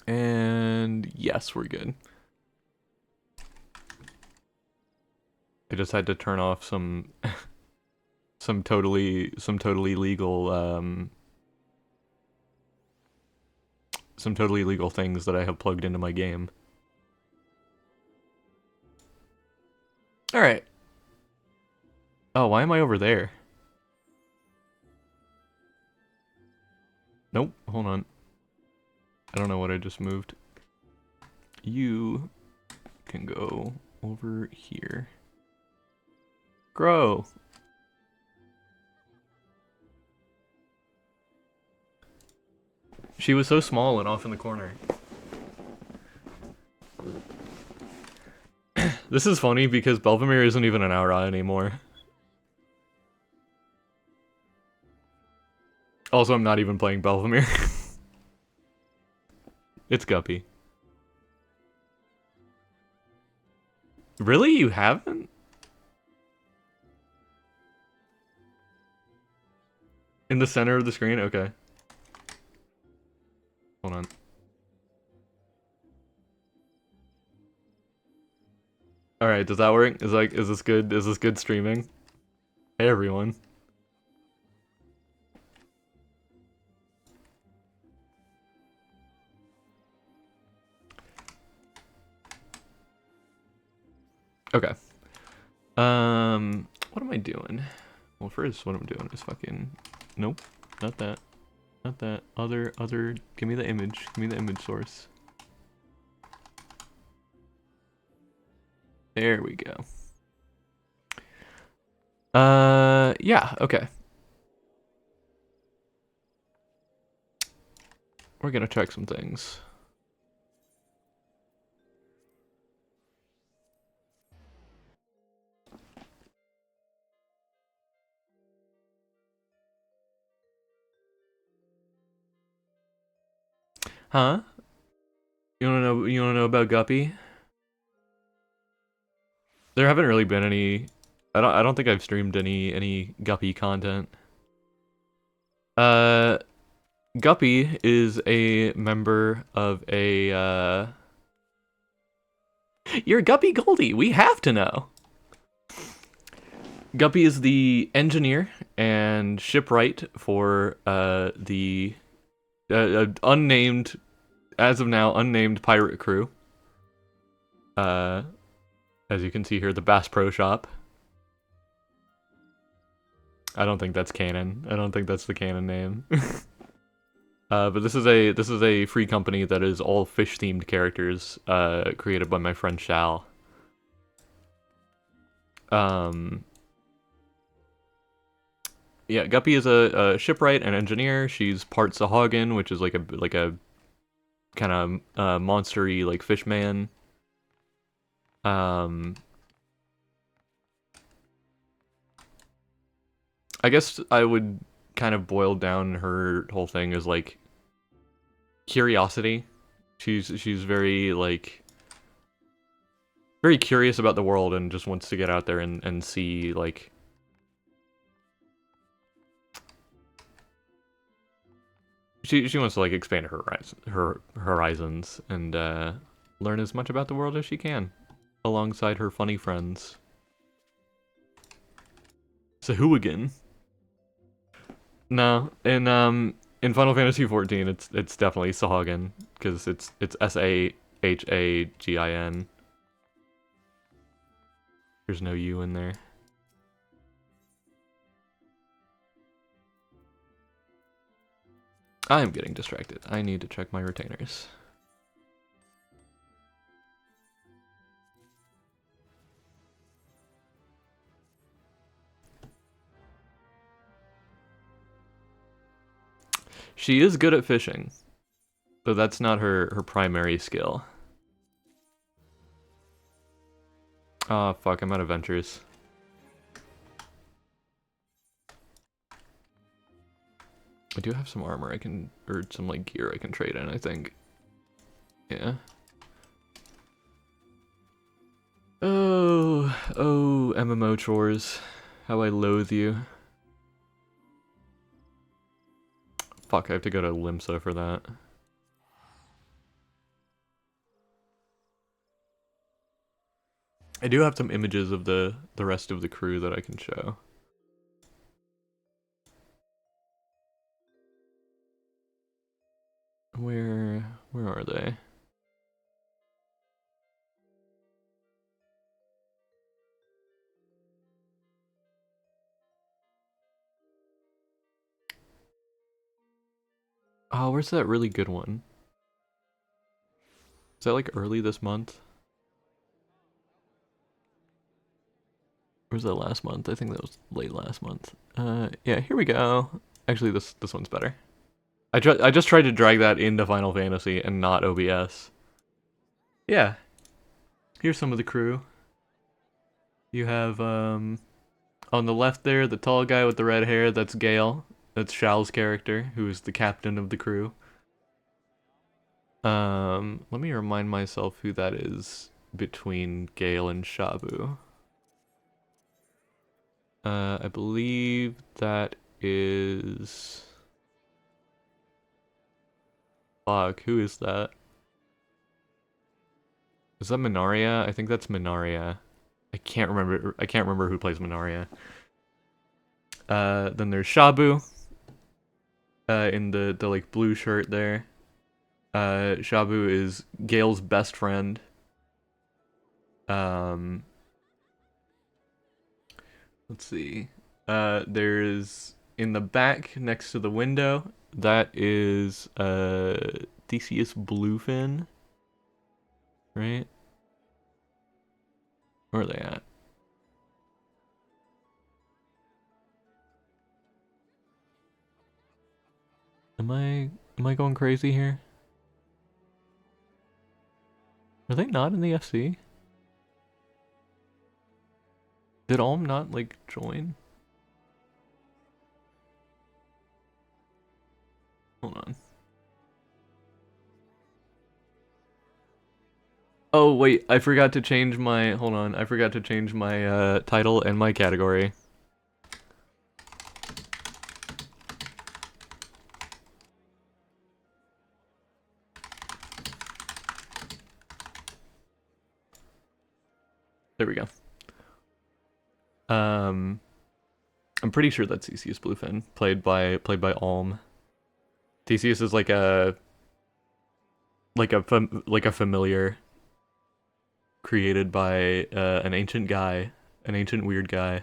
And yes, we're good. I just had to turn off some some totally legal some totally legal things that I have plugged into my game. All right. Oh, why am I over there? Nope, hold on. I don't know what I just moved. You can go over here. Grow. She was so small and off in the corner. This is funny because Belvamir isn't even an Aura anymore. Also, I'm not even playing Belvamir. It's Guppy. Really? You haven't? In the center of the screen? Okay. Hold on. Alright, does that work? Is this good? Is this good streaming? Hey everyone. Okay. What am I doing? Well, first, what I'm doing is fucking... Nope, not that. Not that. Other. Give me the image. Give me the image source. There we go. Yeah, okay. We're gonna check some things. Huh? You wanna know about Guppy? There haven't really been any. I don't think I've streamed any Guppy content. Guppy is a member of a You're Guppy Goldie, we have to know. Guppy is the engineer and shipwright for the unnamed, as of now, unnamed pirate crew. As you can see here, the Bass Pro Shop. I don't think that's canon. I don't think that's the canon name. But this is a free company that is all fish themed characters created by my friend Shal. Yeah, Guppy is a shipwright and engineer. She's part Sahagin, which is like a kind of monstery like fish man. I guess I would kind of boil down her whole thing as like curiosity. She's very like very curious about the world and just wants to get out there and see like she wants to like expand her horizons and learn as much about the world as she can alongside her funny friends. Sahuagin. No, in Final Fantasy XIV, it's definitely Sahagin because it's Sahagin. There's no U in there. I am getting distracted. I need to check my retainers. She is good at fishing, but that's not her primary skill. Oh fuck, I'm out of ventures. I do have some armor I can, or some like gear I can trade in, I think. Yeah. Oh, MMO chores. How I loathe you. Fuck, I have to go to Limsa for that. I do have some images of the rest of the crew that I can show. Where are they? Oh, where's that really good one? Is that like early this month? Or was that last month? I think that was late last month. Yeah, here we go. Actually, this one's better. I just tried to drag that into Final Fantasy and not OBS. Yeah. Here's some of the crew. You have on the left there, the tall guy with the red hair, that's Gale. That's Shal's character, who is the captain of the crew. Let me remind myself who that is between Gale and Shabu. I believe that is... Fuck, who is that? Is that Minaria? I think that's Minaria. I can't remember who plays Minaria. Then there's Shabu. In the like blue shirt there. Shabu is Gale's best friend. Let's see. There's in the back next to the window that is Theseus Bluefin, right? Where are they at? Am I going crazy here? Are they not in the FC? Did Alm not like join? Hold on. Oh wait, I forgot to change my, hold on, I forgot to change my title and my category. There we go. I'm pretty sure that's Theseus Bluefin, played by Alm. Theseus is like a familiar created by an ancient guy, an ancient weird guy.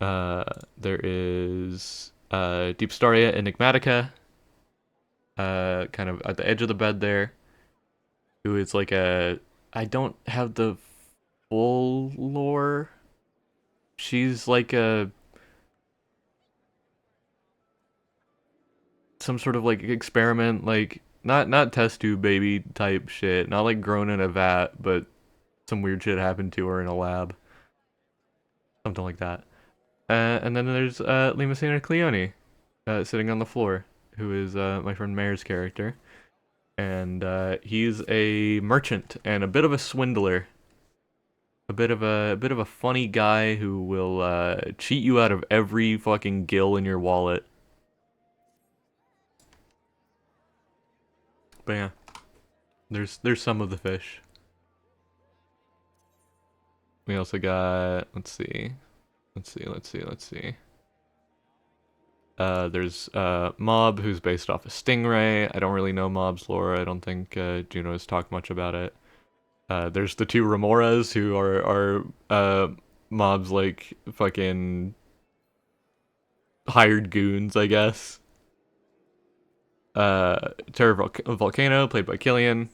There is Deep Staria Enigmatica, kind of at the edge of the bed there, who is like a, I don't have the full lore. She's like a some sort of like experiment, like not test tube baby type shit, not like grown in a vat, but some weird shit happened to her in a lab, something like that. And then there's Limasina Cleone, sitting on the floor, who is my friend Mayor's character, and he's a merchant and a bit of a swindler, a bit of a funny guy who will cheat you out of every fucking gill in your wallet. But yeah, there's some of the fish. We also got, let's see. There's Mob, who's based off of Stingray. I don't really know Mob's lore. I don't think Juno has talked much about it. There's the two Remoras, who are Mob's like fucking hired goons, I guess. Terror Volcano, played by Killian,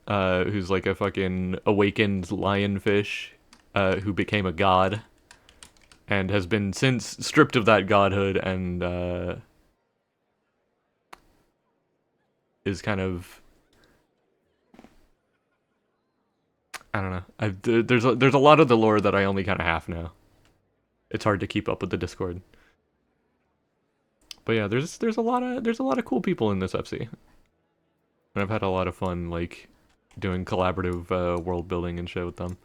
who's like a fucking awakened lionfish, who became a god, and has been since stripped of that godhood and is kind of, I don't know. There's a lot of the lore that I only kind of half know. It's hard to keep up with the Discord. But yeah, there's a lot of cool people in this FC, and I've had a lot of fun like doing collaborative world building and shit with them.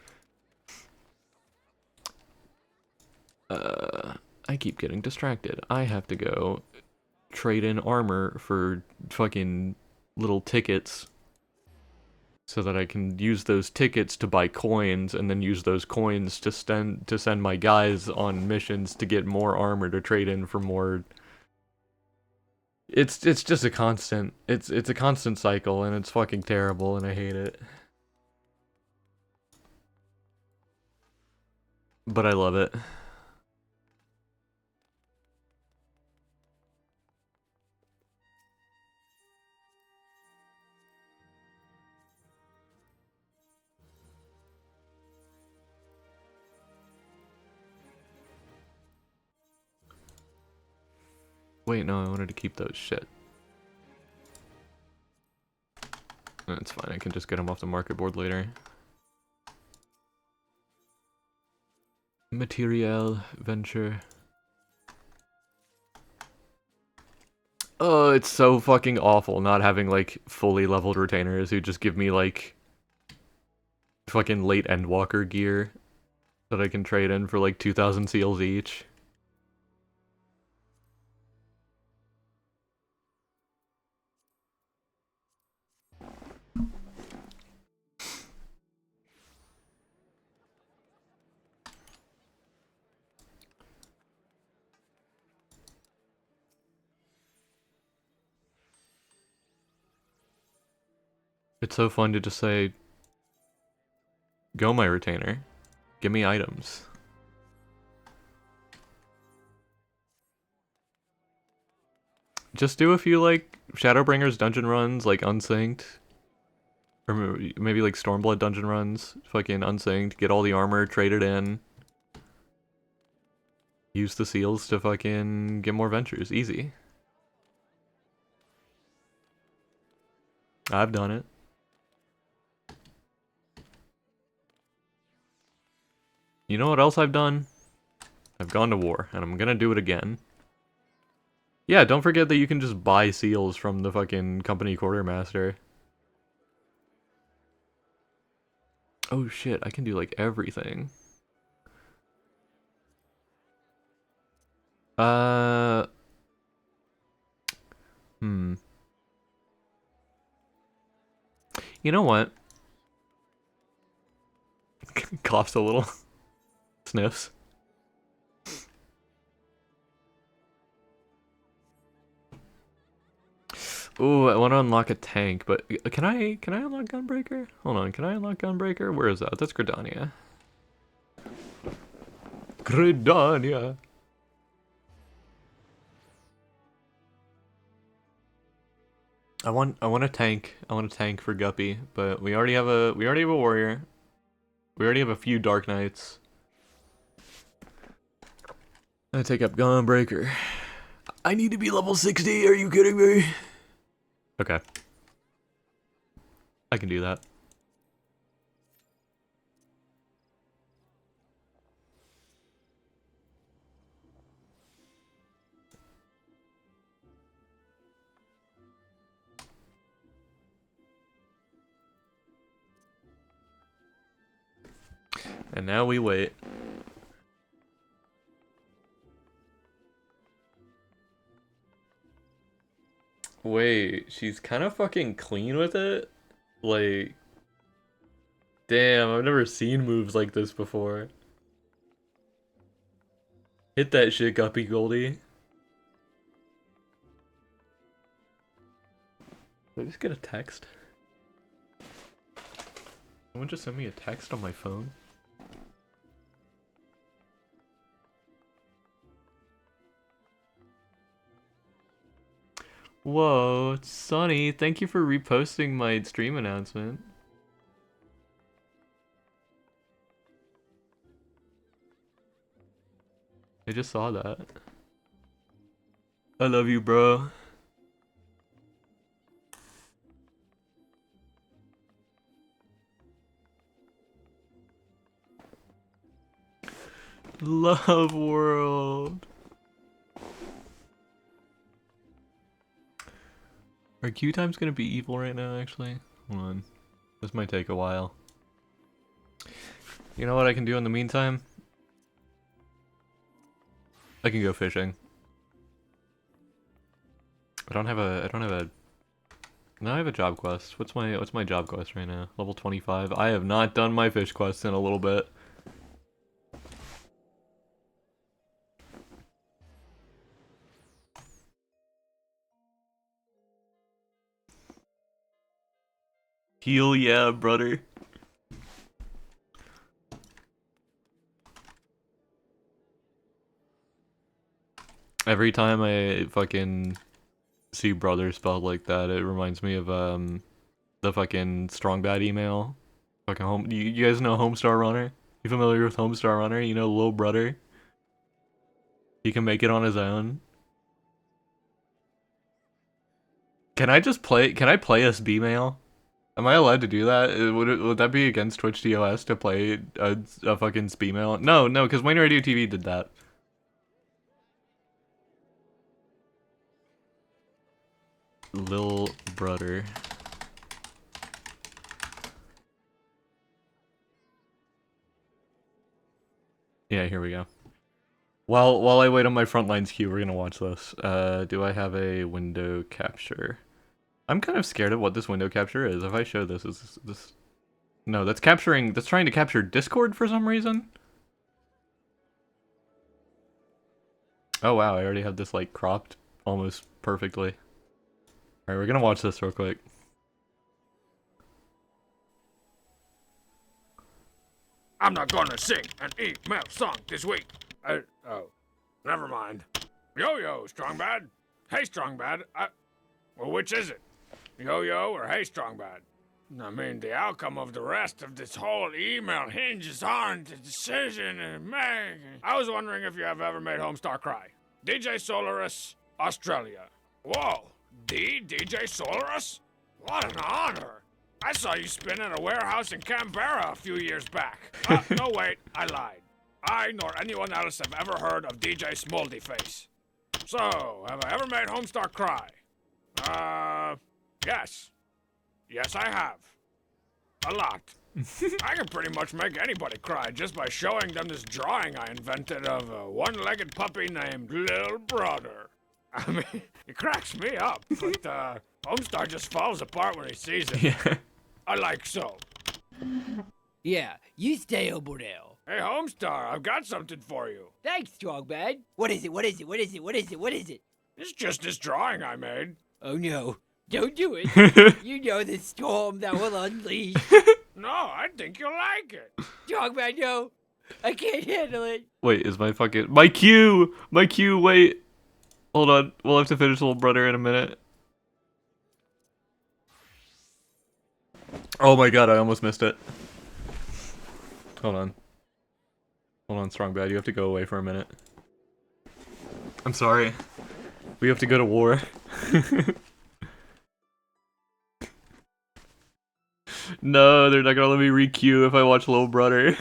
I keep getting distracted. I have to go trade in armor for fucking little tickets, so that I can use those tickets to buy coins, and then use those coins to send my guys on missions to get more armor to trade in for more. It's just a constant. It's a constant cycle, and it's fucking terrible, and I hate it. But I love it. Wait, no, I wanted to keep those shit. That's fine, I can just get them off the market board later. Material venture. Oh, it's so fucking awful not having like fully leveled retainers who just give me like fucking late Endwalker gear that I can trade in for like 2,000 seals each. It's so fun to just say, go my retainer, give me items. just do a few like Shadowbringers dungeon runs, like unsynced, or maybe like Stormblood dungeon runs, fucking unsynced. Get all the armor, traded in. Use the seals to fucking get more ventures. Easy. I've done it. You know what else I've done? I've gone to war, and I'm gonna do it again. Yeah, don't forget that you can just buy seals from the fucking company quartermaster. Oh shit, I can do like everything. Hmm. You know what? Coughs a little. Sniffs. Ooh, I want to unlock a tank, but can I unlock Gunbreaker? Hold on, can I unlock Gunbreaker? Where is that? That's Gridania. Gridania. I want a tank. I want a tank for Guppy, but we already have a warrior. We already have a few Dark Knights. I take up Gunbreaker. I need to be level 60. Are you kidding me? Okay. I can do that. And now we wait. Wait, she's kind of fucking clean with it? Like, damn, I've never seen moves like this before. Hit that shit, Guppy Goldie. Did I just get a text? Someone just sent me a text on my phone? Whoa, Sonny, thank you for reposting my stream announcement. I just saw that. I love you, bro. Love world. Are queue times gonna be evil right now, actually? Hold on. This might take a while. You know what I can do in the meantime? I can go fishing. No, I have a job quest. What's my job quest right now? Level 25. I have not done my fish quest in a little bit. Heal yeah, brother. Every time I fucking see brother spelled like that, it reminds me of the fucking strong bad email. Fucking home. You guys know Homestar Runner? You familiar with Homestar Runner? You know little brother. He can make it on his own. Can I play as B-mail? Am I allowed to do that? Would that be against Twitch TOS to play a fucking B-mail? No, because Wayne Radio TV did that. Lil brother. Yeah, here we go. While I wait on my frontlines queue, we're gonna watch this. Do I have a window capture? I'm kind of scared of what this window capture is. If I show this, is this? No, that's trying to capture Discord for some reason. Oh wow, I already have this like cropped almost perfectly. Alright, we're gonna watch this real quick.
I'm not gonna sing an email song this week. Oh, never mind. Yo, Strong Bad. Hey, Strong Bad. Well, which is it? Yo-Yo or Hey, Strong Bad? I mean, the outcome of the rest of this whole email hinges on the decision and make. I was wondering if you have ever made Homestar cry. DJ Solaris, Australia. Whoa, DJ Solaris? What an honor. I saw you spin at a warehouse in Canberra a few years back. No, wait, I lied. I nor anyone else have ever heard of DJ Smoldyface. So, have I ever made Homestar cry? Yes. Yes, I have. A lot. I can pretty much make anybody cry just by showing them this drawing I invented of a one-legged puppy named Lil Brother. I mean, it cracks me up, but Homestar just falls apart when he sees it.
Yeah.
I like so.
Yeah, you stay over there.
Hey, Homestar, I've got something for you.
Thanks, Strongbad. What is it? What is it? What is it? What is it? What is it?
It's just this drawing I made.
Oh no. Don't do it. You know the storm that will unleash.
No, I think you'll like it.
Strongbad, no. I can't handle it.
Wait, is my fucking... My cue! My cue, wait. Hold on. We'll have to finish Little Brother in a minute. Oh my god, I almost missed it. Hold on. Hold on, Strong Bad. You have to go away for a minute. I'm sorry. We have to go to war. No, they're not gonna let me re-queue if I watch Little Brother.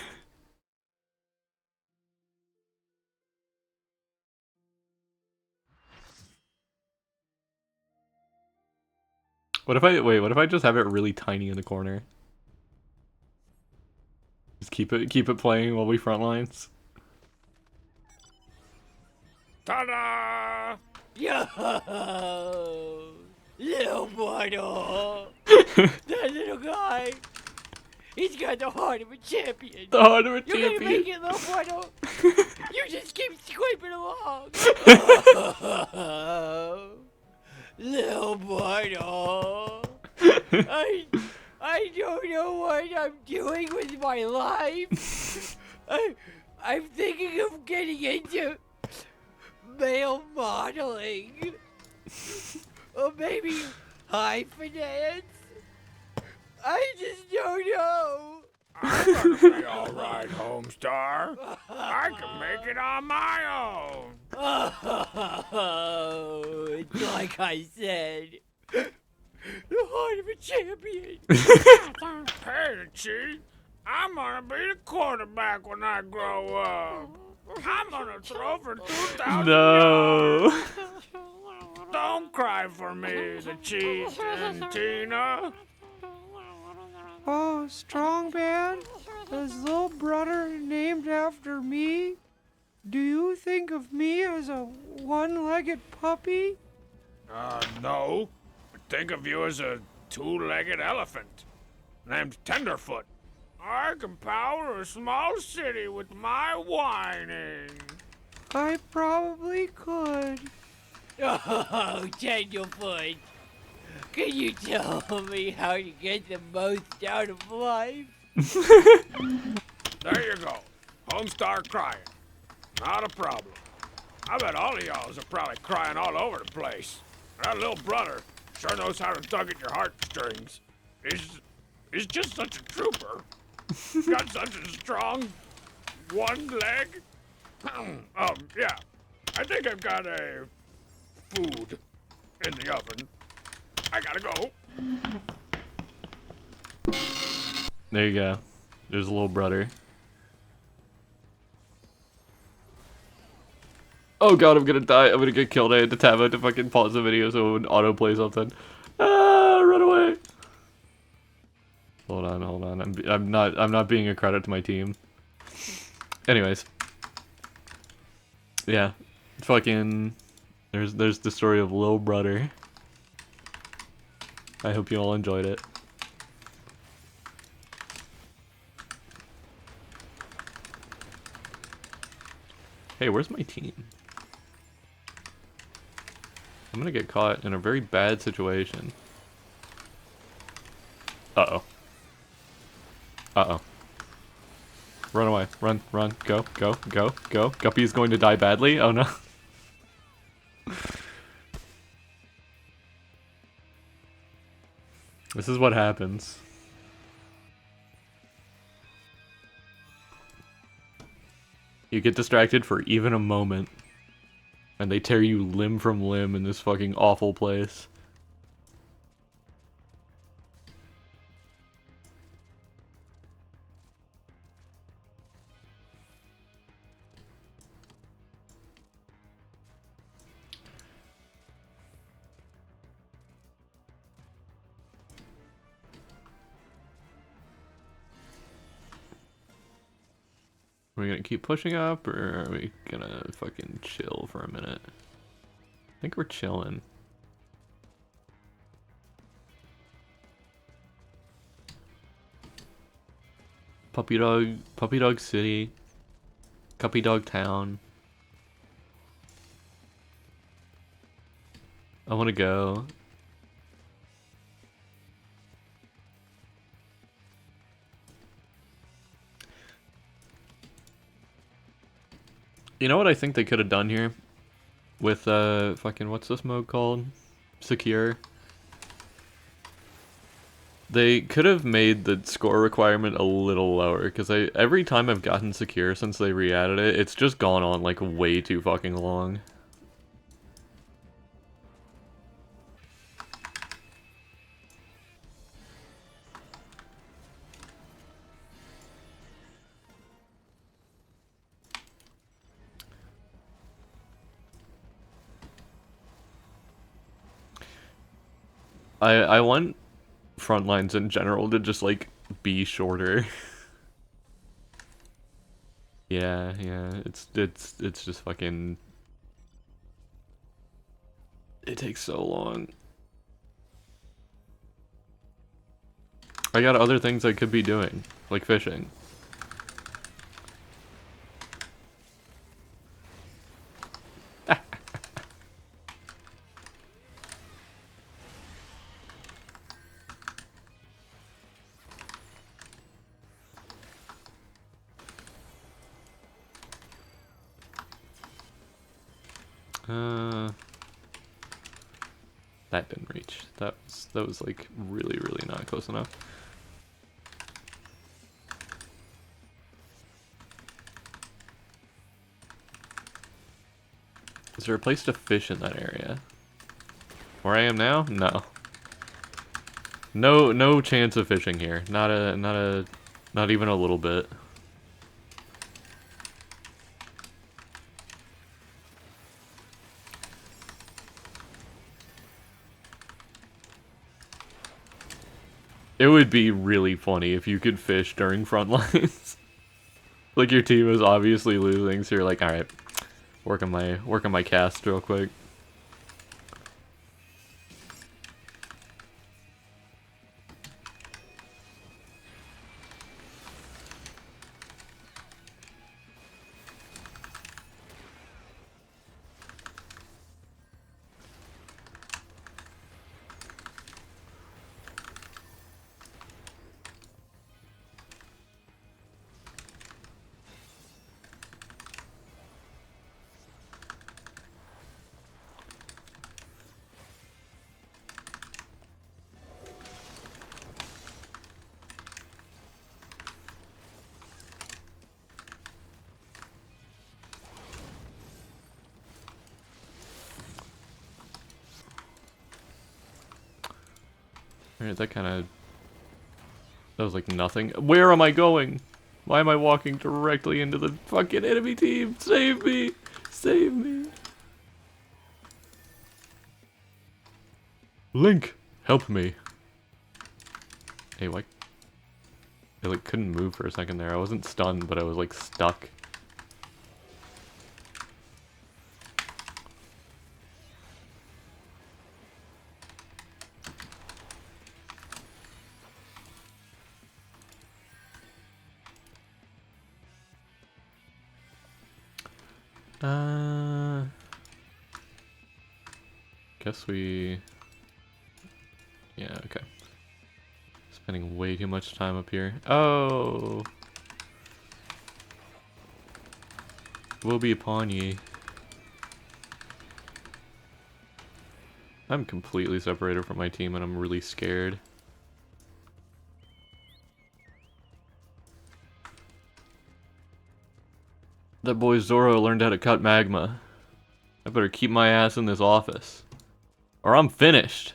What if I just have it really tiny in the corner? Just keep it playing while we frontlines.
Ta-da!
Yo! Little Brother! That little guy! He's got the heart of a champion!
The heart of a
You're gonna
champion!
make it, Little Brother! You just keep scraping along! Little Brother! I don't know what I'm doing with my life! I'm thinking of getting into male modeling! Or maybe high finance? I just don't know.
I'm gonna be alright, Homestar. I can make it on my own.
Oh, it's like I said. The heart of a champion.
Hey, Chief. I'm gonna be the quarterback when I grow up. I'm gonna throw for 2,000
No.
yards. Don't cry for me, the Chief and Tina.
Oh, Strong Bad? Is Little Brother named after me? Do you think of me as a one-legged puppy?
No. Think of you as a two-legged elephant named Tenderfoot. I can power a small city with my whining.
I probably could.
Oh, Tenderfoot. Can you tell me how to get the most out of life?
There you go. Homestar crying. Not a problem. I bet all of y'all are probably crying all over the place. That Little Brother sure knows how to tug at your heartstrings. He's just such a trooper. Got such a strong one leg. Yeah. I think I've got a food in the oven. I gotta go.
There you go. There's a Little Brother. Oh god, I'm gonna die. I'm gonna get killed. I had to tab out to fucking pause the video so it would autoplay something. Ah, run away. Hold on. I'm not being a credit to my team. Anyways. Yeah. Fucking there's the story of Little Brother. I hope you all enjoyed it. Hey, where's my team? I'm gonna get caught in a very bad situation. Uh-oh. Uh-oh. Run away. Run. Go. Guppy is going to die badly. Oh no. This is what happens. You get distracted for even a moment, and they tear you limb from limb in this fucking awful place. Are we gonna keep pushing up, or are we gonna fucking chill for a minute? I think we're chilling. Puppy Dog City, Guppy Dog Town. I wanna go. You know what I think they could have done here? With, fucking, what's this mode called? Secure. They could have made the score requirement a little lower, because every time I've gotten secure since they re-added it, it's just gone on, like, way too fucking long. I want front lines in general to just, like, be shorter. Yeah, it's just fucking... It takes so long. I got other things I could be doing, like fishing. That didn't reach. That was like really not close enough. Is there a place to fish in that area? Where I am now? No. No chance of fishing here. Not even a little bit. It would be really funny if you could fish during front lines. Like your team is obviously losing, so you're like, alright, work on my cast real quick. Alright, that was like nothing. Where am I going? Why am I walking directly into the fucking enemy team? Save me! Save me! Link! Help me! Hey, what? I like couldn't move for a second there. I wasn't stunned, but I was like stuck. Guess yeah, okay. Spending way too much time up here. Oh! Will be upon ye. I'm completely separated from my team and I'm really scared. that boy Zoro learned how to cut magma. I better keep my ass in this office, or I'm finished.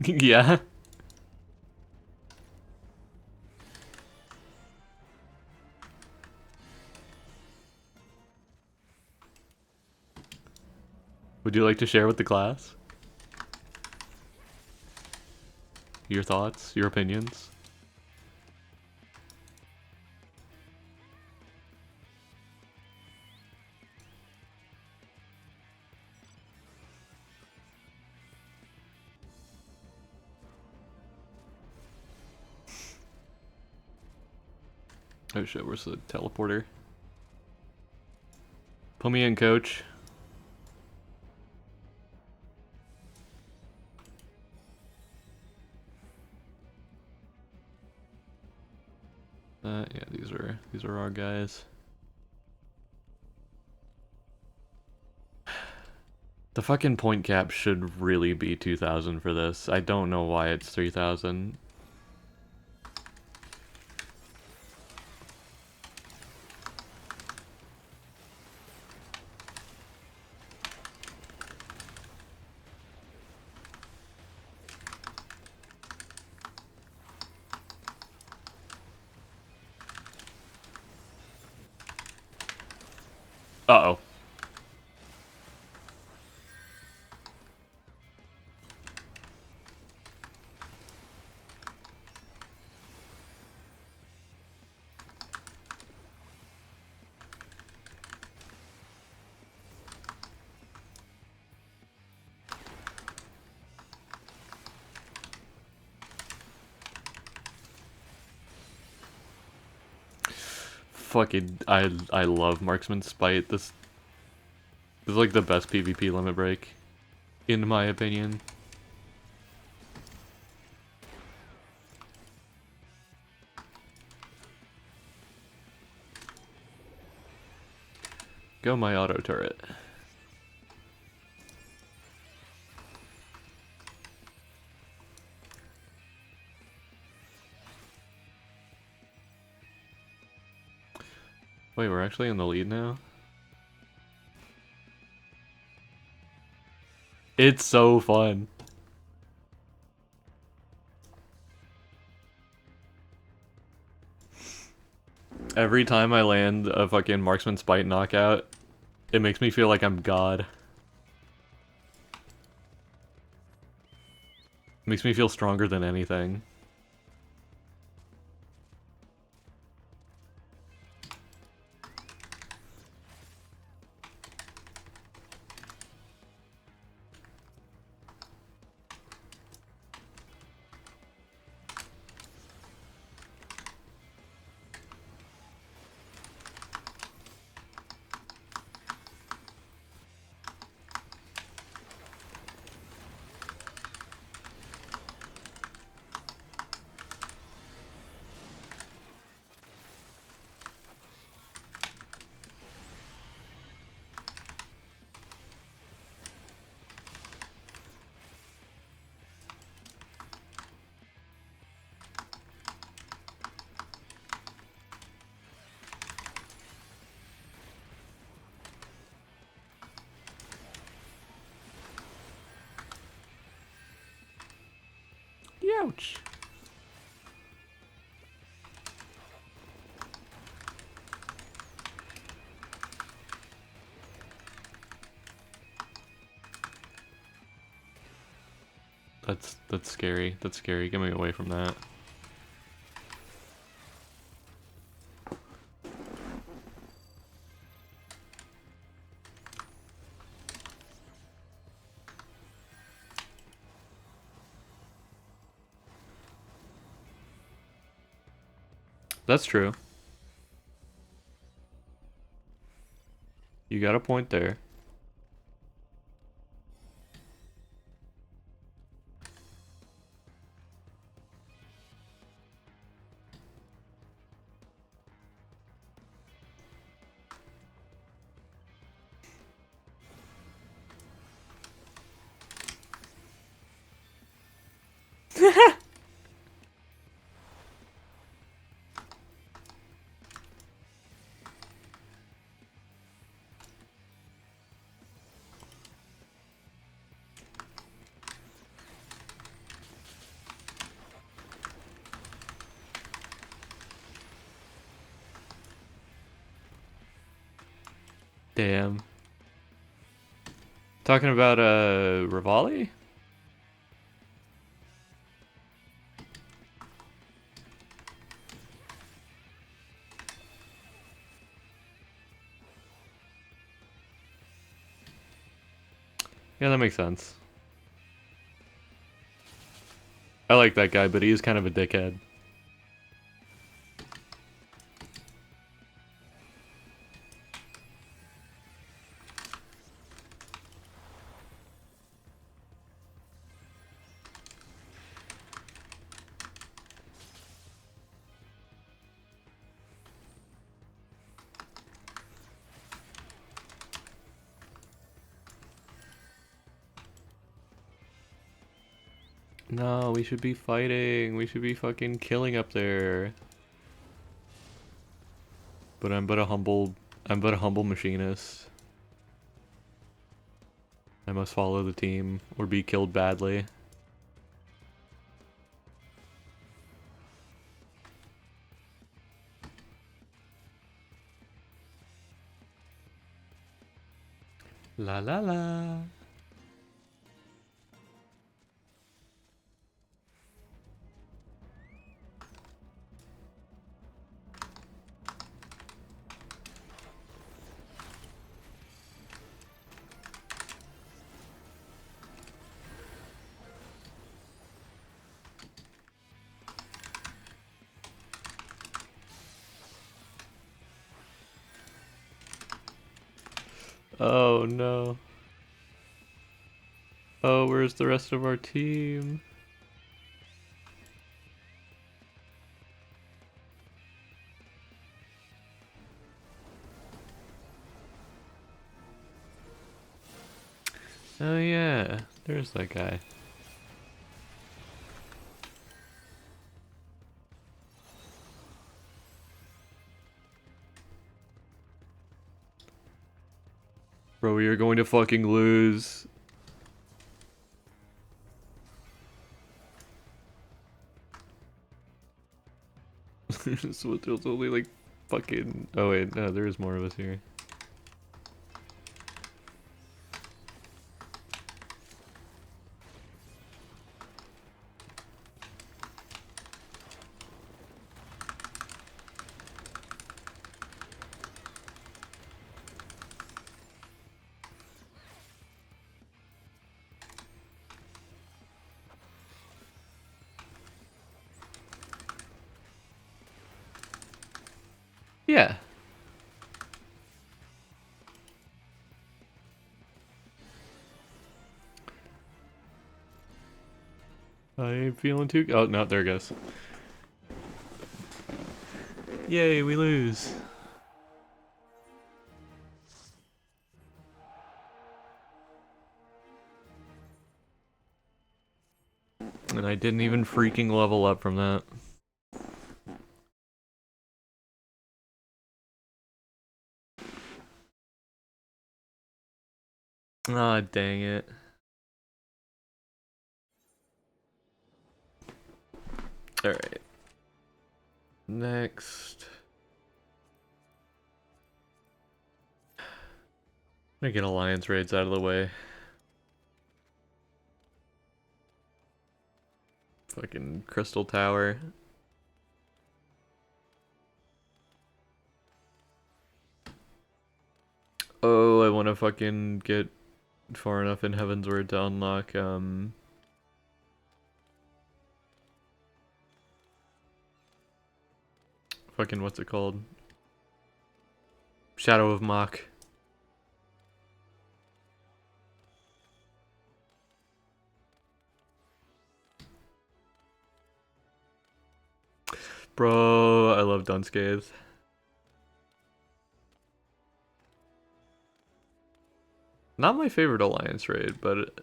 Yeah. Would you like to share with the class your thoughts, your opinions? Oh shit, where's the teleporter? Put me in, coach. Yeah, these are our guys. The fucking point cap should really be 2,000 for this. I don't know why it's 3,000. Uh-oh. Fucking, I love Marksman Spite. This is like the best PvP limit break, in my opinion. Go my auto turret. Wait, we're actually in the lead now? It's so fun. Every time I land a fucking Marksman Spite knockout, it makes me feel like I'm God. Makes me feel stronger than anything. Ouch. That's scary. That's scary. Get me away from that. That's true. You got a point there. Damn. Talking about Rivali? Yeah, that makes sense. I like that guy, but he is kind of a dickhead. No, we should be fighting. We should be fucking killing up there. But I'm but a humble machinist. I must follow the team or be killed badly. La la la. Oh no. Oh, where's the rest of our team? Oh yeah, there's that guy. Bro, we are going to fucking lose. So there's only like fucking... Oh wait, no, there is more of us here. Yeah. I ain't feeling too... Oh, no, there it goes. Yay, we lose. And I didn't even freaking level up from that. Ah, dang it. Alright. Next. I'm gonna get alliance raids out of the way. Fucking Crystal Tower. Oh, I wanna fucking get far enough in Heaven's Word to unlock, fucking what's it called? Shadow of Mach. Bro, I love Dunscathe. Not my favorite alliance raid, but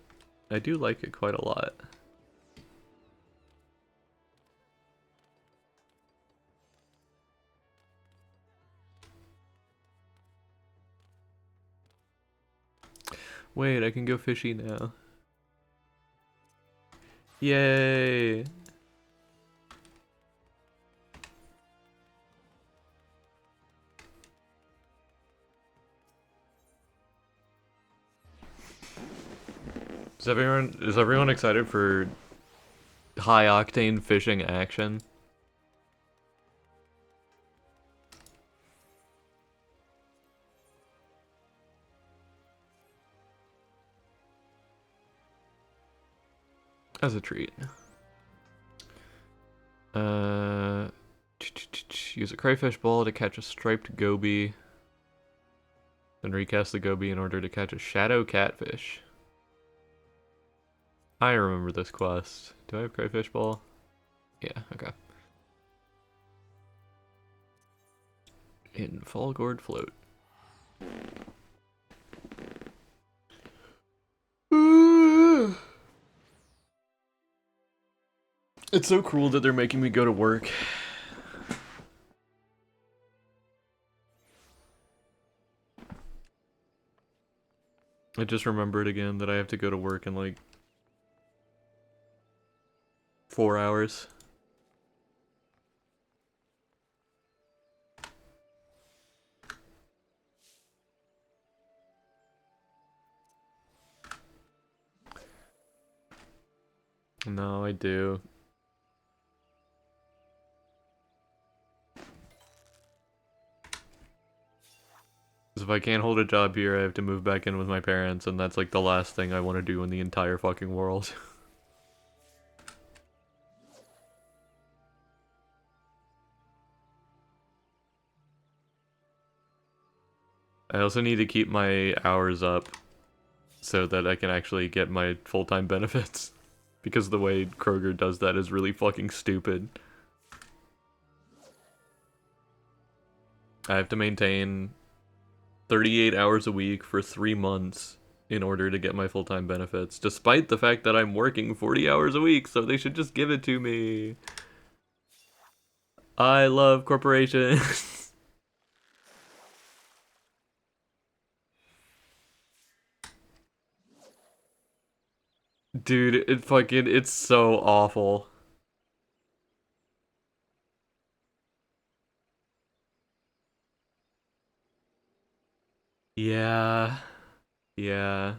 I do like it quite a lot. Wait, I can go fishy now. Yay! Is everyone excited for high octane fishing action? As a treat. Use a crayfish ball to catch a striped goby. Then recast the goby in order to catch a shadow catfish. I remember this quest. Do I have crayfish ball? Yeah, okay. In Fall Gourd Float. It's so cruel that they're making me go to work. I just remembered again that I have to go to work in like 4 hours. No, I do. If I can't hold a job here, I have to move back in with my parents, and that's like the last thing I want to do in the entire fucking world. I also need to keep my hours up so that I can actually get my full-time benefits. Because the way Kroger does that is really fucking stupid. I have to maintain 38 hours a week for 3 months in order to get my full-time benefits, despite the fact that I'm working 40 hours a week, so they should just give it to me. I love corporations. Dude, it's so awful. Yeah. Yeah.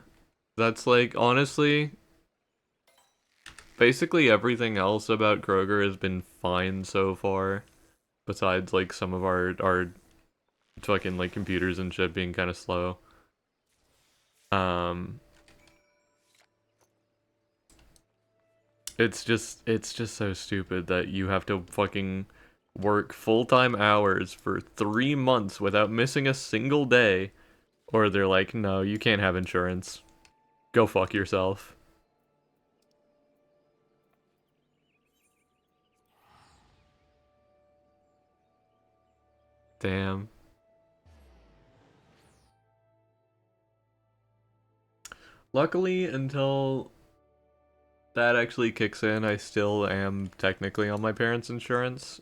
That's like, honestly, basically everything else about Kroger has been fine so far. Besides, like, some of our fucking, like, computers and shit being kind of slow. It's just so stupid that you have to fucking work full-time hours for 3 months without missing a single day. Or they're like, no, you can't have insurance. Go fuck yourself. Damn. Luckily, until that actually kicks in, I still am technically on my parents' insurance.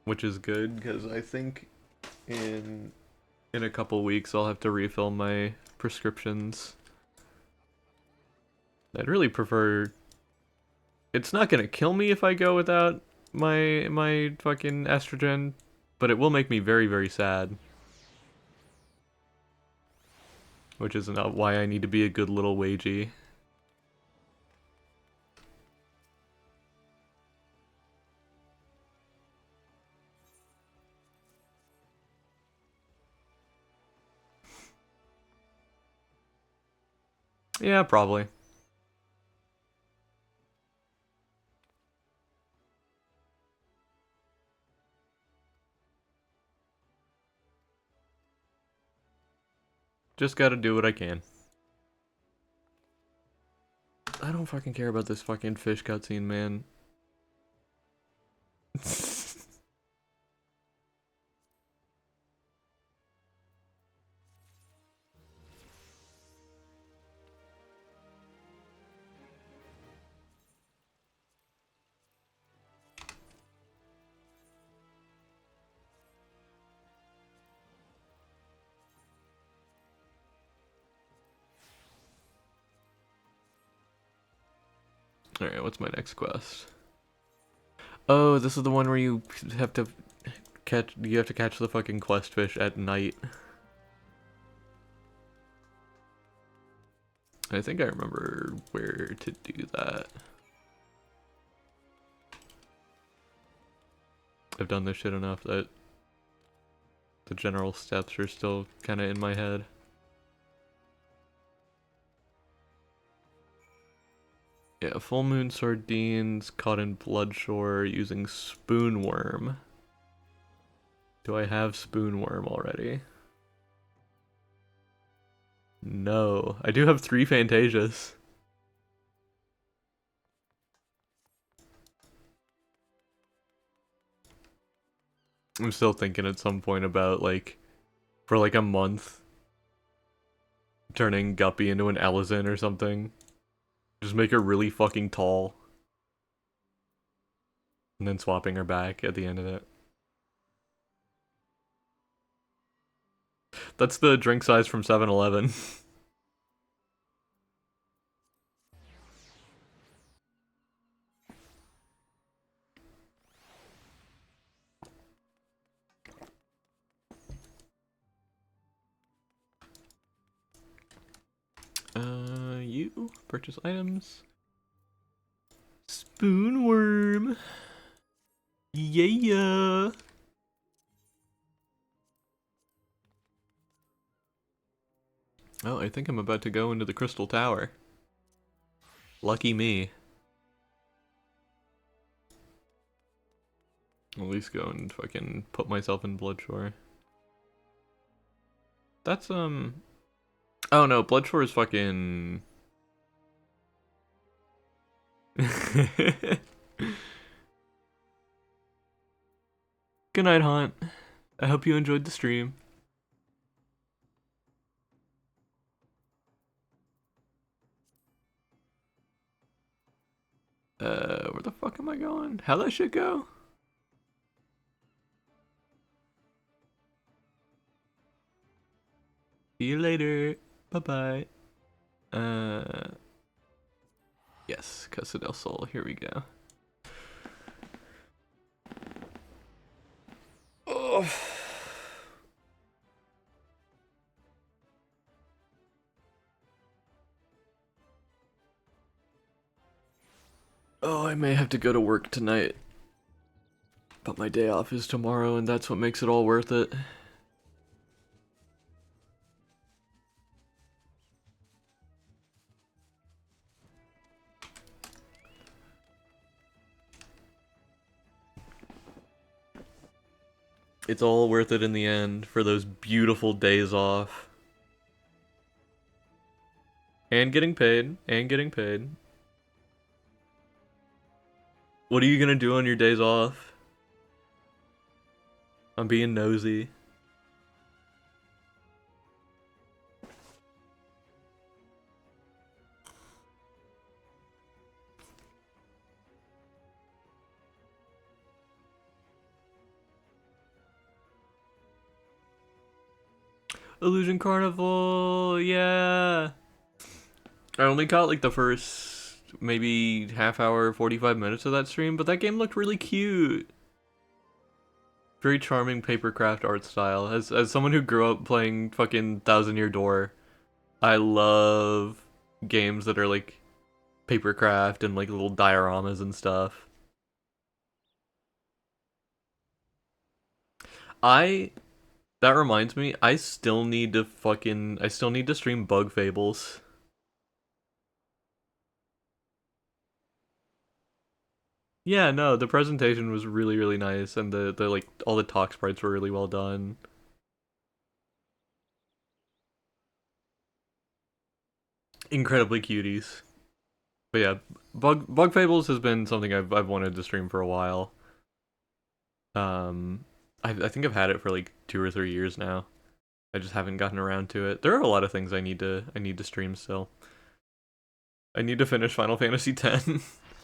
Which is good, because I think in a couple weeks I'll have to refill my prescriptions. I'd really prefer... It's not gonna kill me if I go without my fucking estrogen, but it will make me very, very sad. Which is not why I need to be a good little wagey. Yeah, probably. Just gotta do what I can. I don't fucking care about this fucking fish cutscene, man. Alright, what's my next quest? Oh, this is the one where you have to catch the fucking quest fish at night. I think I remember where to do that. I've done this shit enough that the general steps are still kind of in my head. Yeah, full moon sardines caught in bloodshore using spoonworm. Do I have spoonworm already? No. I do have 3 Fantasias. I'm still thinking at some point about, like, for like a month, turning Guppy into an Alizin or something. Just make her really fucking tall. And then swapping her back at the end of it. That's the drink size from 7-Eleven. You purchase items. Spoonworm. Yeah. Oh, I think I'm about to go into the Crystal Tower. Lucky me. I'll at least go and fucking put myself in Bloodshore. That's, Oh no, Bloodshore is fucking... Good night, Haunt. I hope you enjoyed the stream. Where the fuck am I going? How'd that shit go? See you later. Bye-bye. Yes, Casa del Sol. Here we go. Oh. Oh, I may have to go to work tonight. But my day off is tomorrow, and that's what makes it all worth it. It's all worth it in the end for those beautiful days off. And getting paid. And getting paid. What are you gonna do on your days off? I'm being nosy. Illusion Carnival, yeah. I only caught like the first maybe half hour, 45 minutes of that stream, but that game looked really cute. Very charming papercraft art style. As someone who grew up playing fucking Thousand Year Door, I love games that are like papercraft and like little dioramas and stuff. That reminds me, I still need to stream Bug Fables. Yeah, no, the presentation was really, really nice, and the like all the talk sprites were really well done. Incredibly cuties. But yeah, Bug Fables has been something I've wanted to stream for a while. I think I've had it for like 2 or 3 years now. I just haven't gotten around to it. There are a lot of things I need to stream still. I need to finish Final Fantasy X,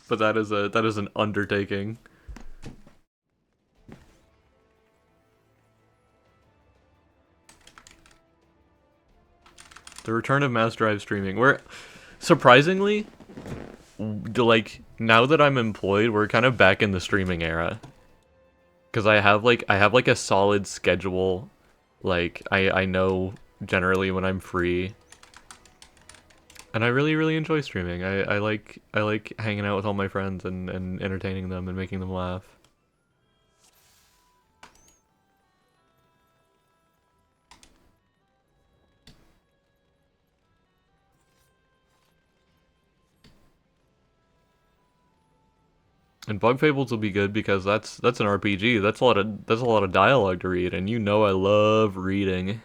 but that is an undertaking. The return of Mouse Drive streaming. Where, surprisingly, like now that I'm employed, we're kind of back in the streaming era. Cause I have like a solid schedule. Like I know generally when I'm free. And I really enjoy streaming. I like hanging out with all my friends and entertaining them and making them laugh. And Bug Fables will be good because that's an RPG. That's a lot of dialogue to read, and you know I love reading.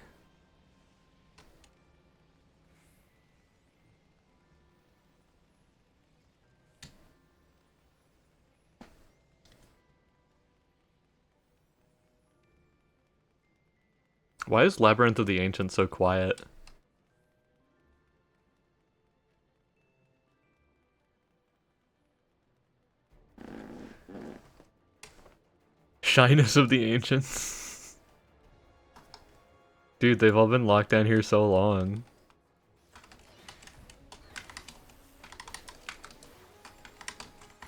Why is Labyrinth of the Ancients so quiet? Shyness of the Ancients. Dude, they've all been locked down here so long.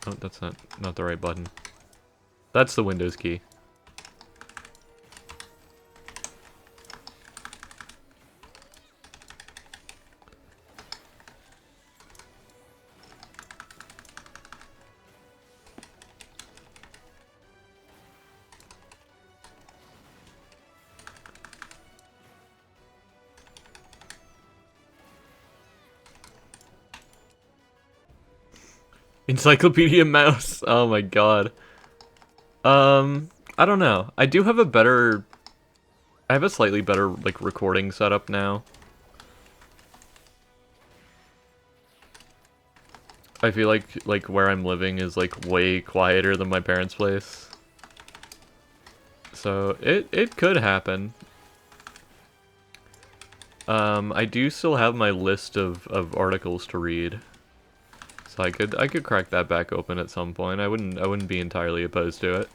Oh, that's not the right button. That's the Windows key. Encyclopedia Mouse. Oh my god. I don't know. I have a slightly better like recording setup now. I feel like where I'm living is like way quieter than my parents' place. So it could happen. I do still have my list of articles to read. So I could crack that back open at some point. I wouldn't be entirely opposed to it.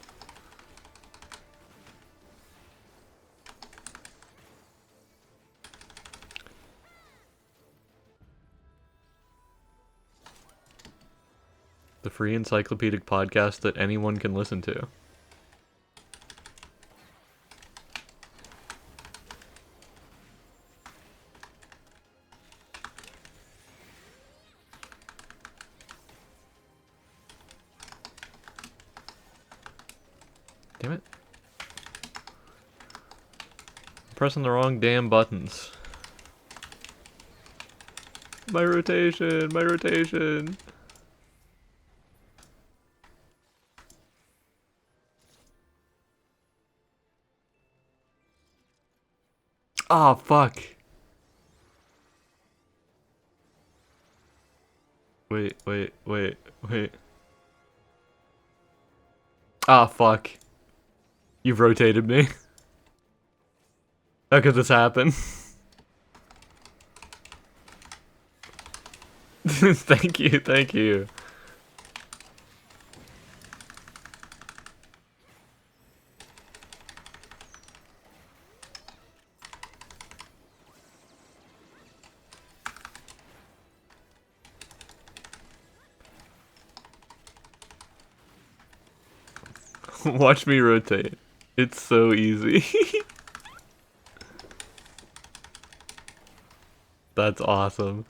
The free encyclopedic podcast that anyone can listen to. Damn it. I'm pressing the wrong damn buttons. My rotation, my rotation. Ah, fuck. Wait. Ah, fuck. You've rotated me. How could this happen? Thank you. Watch me rotate. It's so easy. That's awesome.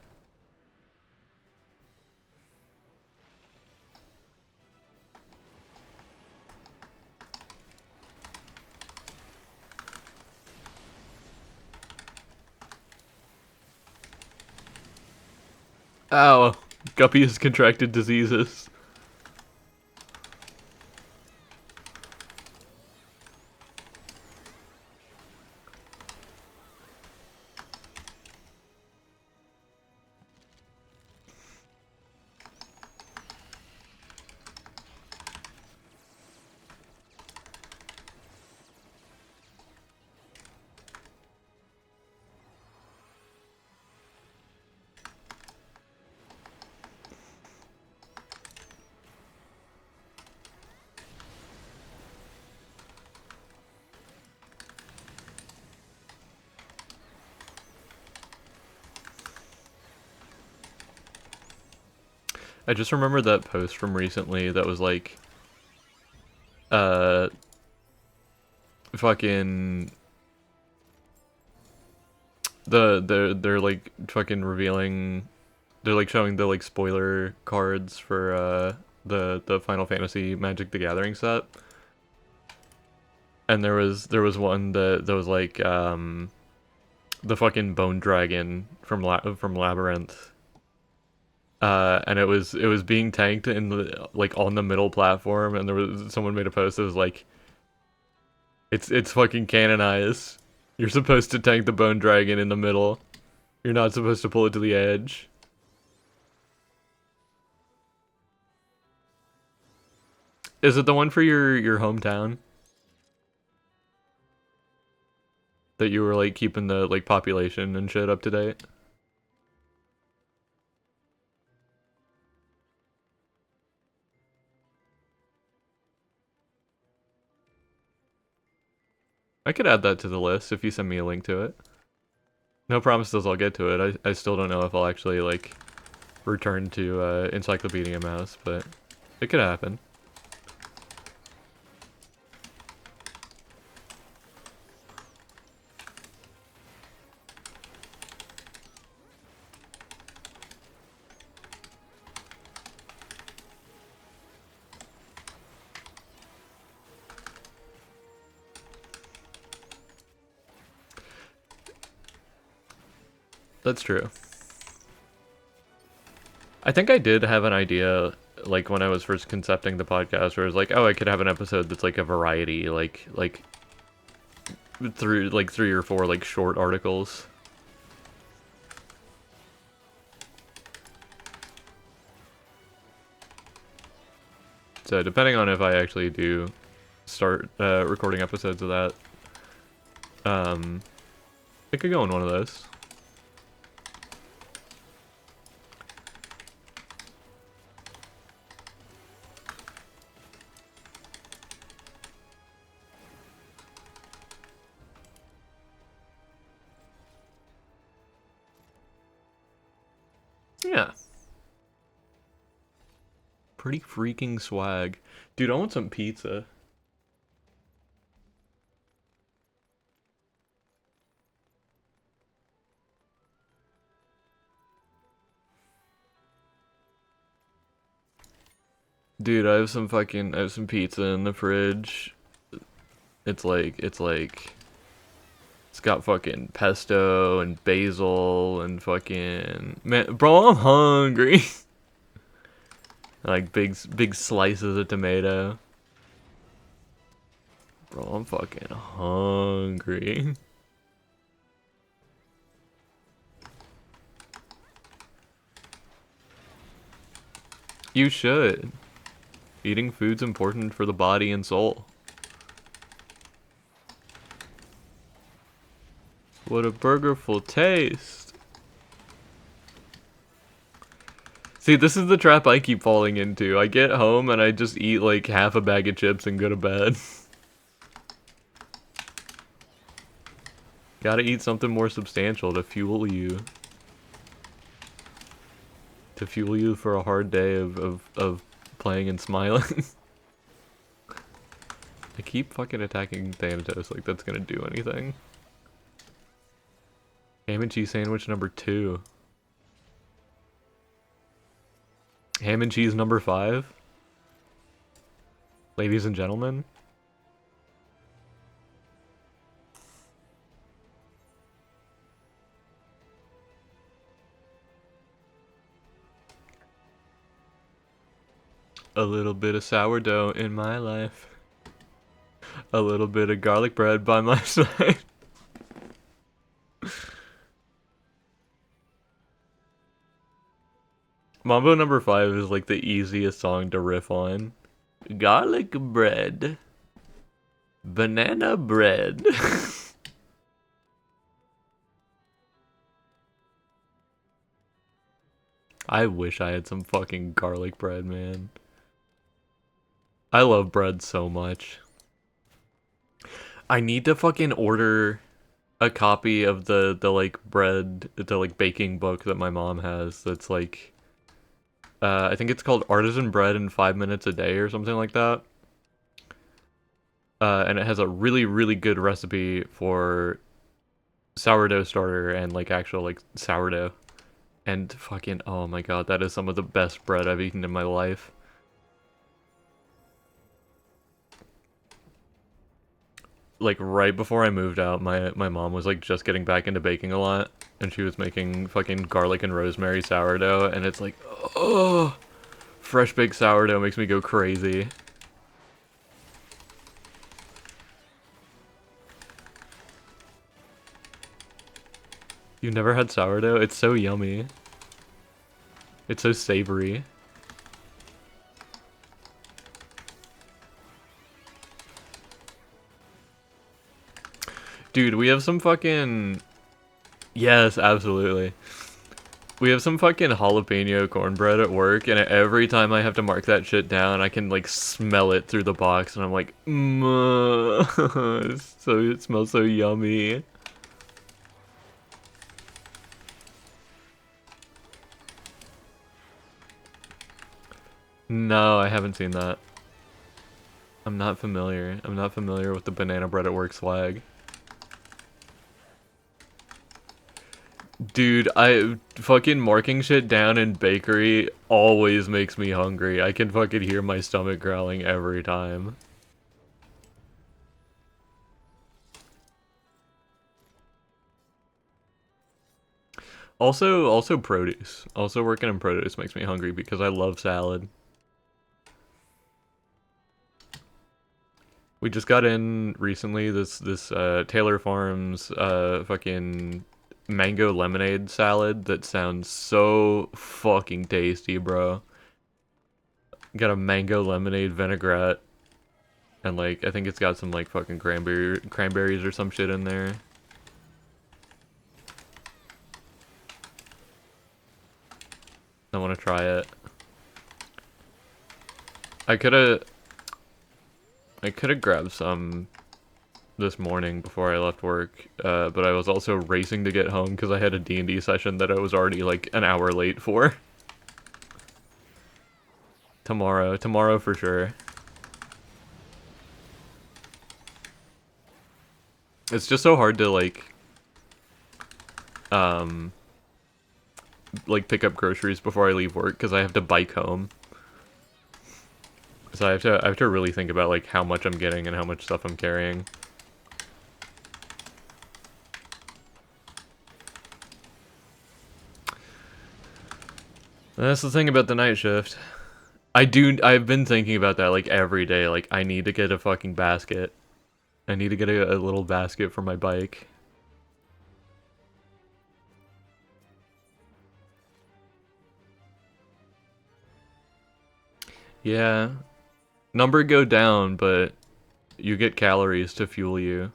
Ow. Guppy has contracted diseases. I just remember that post from recently that was like, fucking they're like fucking revealing, they're like showing the like spoiler cards for the Final Fantasy Magic the Gathering set, and there was one that was like the fucking bone dragon from Labyrinth. And it was being tanked in the like on the middle platform, and there was someone made a post that was like, it's fucking canonized. You're supposed to tank the bone dragon in the middle. You're not supposed to pull it to the edge. Is it the one for your hometown? That you were like keeping the like population and shit up to date? I could add that to the list if you send me a link to it. No promises I'll get to it. I still don't know if I'll actually, like, return to Encyclopedia Mouse, but it could happen. That's true. I think I did have an idea, like, when I was first concepting the podcast, where it was like, oh, I could have an episode that's, like, a variety, like, through, like, 3 or 4, like, short articles. So, depending on if I actually do start recording episodes of that, it could go in one of those. Yeah. Pretty freaking swag. Dude, I want some pizza. Dude, I have some pizza in the fridge. It's got fucking pesto and basil and fucking, man, bro, I'm hungry. Like big slices of tomato. Bro, I'm fucking hungry. You should. Eating food's important for the body and soul. What a burgerful taste. See, this is the trap I keep falling into. I get home and I just eat like half a bag of chips and go to bed. Gotta eat something more substantial to fuel you. To fuel you for a hard day of playing and smiling. I keep fucking attacking Thanatos like that's gonna do anything. Ham and cheese sandwich number 2. Ham and cheese number 5. Ladies and gentlemen. A little bit of sourdough in my life. A little bit of garlic bread by my side. Mambo number 5 is like the easiest song to riff on. Garlic bread. Banana bread. I wish I had some fucking garlic bread, man. I love bread so much. I need to fucking order a copy of the like bread, the like baking book that my mom has that's like I think it's called Artisan Bread in 5 minutes a day or something like that. And it has a really, really good recipe for sourdough starter and like actual like sourdough. And fucking, oh my god, that is some of the best bread I've eaten in my life. Like right before I moved out, my mom was like just getting back into baking a lot, and she was making fucking garlic and rosemary sourdough, and it's like, oh, fresh baked sourdough makes me go crazy. You've never had sourdough? It's so yummy. It's so savory. Dude, we have some fucking... Yes, absolutely. We have some fucking jalapeno cornbread at work, and every time I have to mark that shit down, I can like smell it through the box, and I'm like, so it smells so yummy. No, I haven't seen that. I'm not familiar. I'm not familiar with the banana bread at work swag. Dude, I fucking marking shit down in bakery always makes me hungry. I can fucking hear my stomach growling every time. Also produce. Also working in produce makes me hungry because I love salad. We just got in recently this Taylor Farms fucking mango lemonade salad that sounds so fucking tasty, bro. Got a mango lemonade vinaigrette, and like I think it's got some like fucking cranberries or some shit in there. I want to try it. I could have grabbed some this morning before I left work, but I was also racing to get home because I had a D&D session that I was already like an hour late for. Tomorrow for sure. It's just so hard to like pick up groceries before I leave work because I have to bike home. So I have to really think about like how much I'm getting and how much stuff I'm carrying. That's the thing about the night shift. I've been thinking about that like every day. Like I need to get a fucking basket. I need to get a little basket for my bike. Yeah. Number go down, but you get calories to fuel you.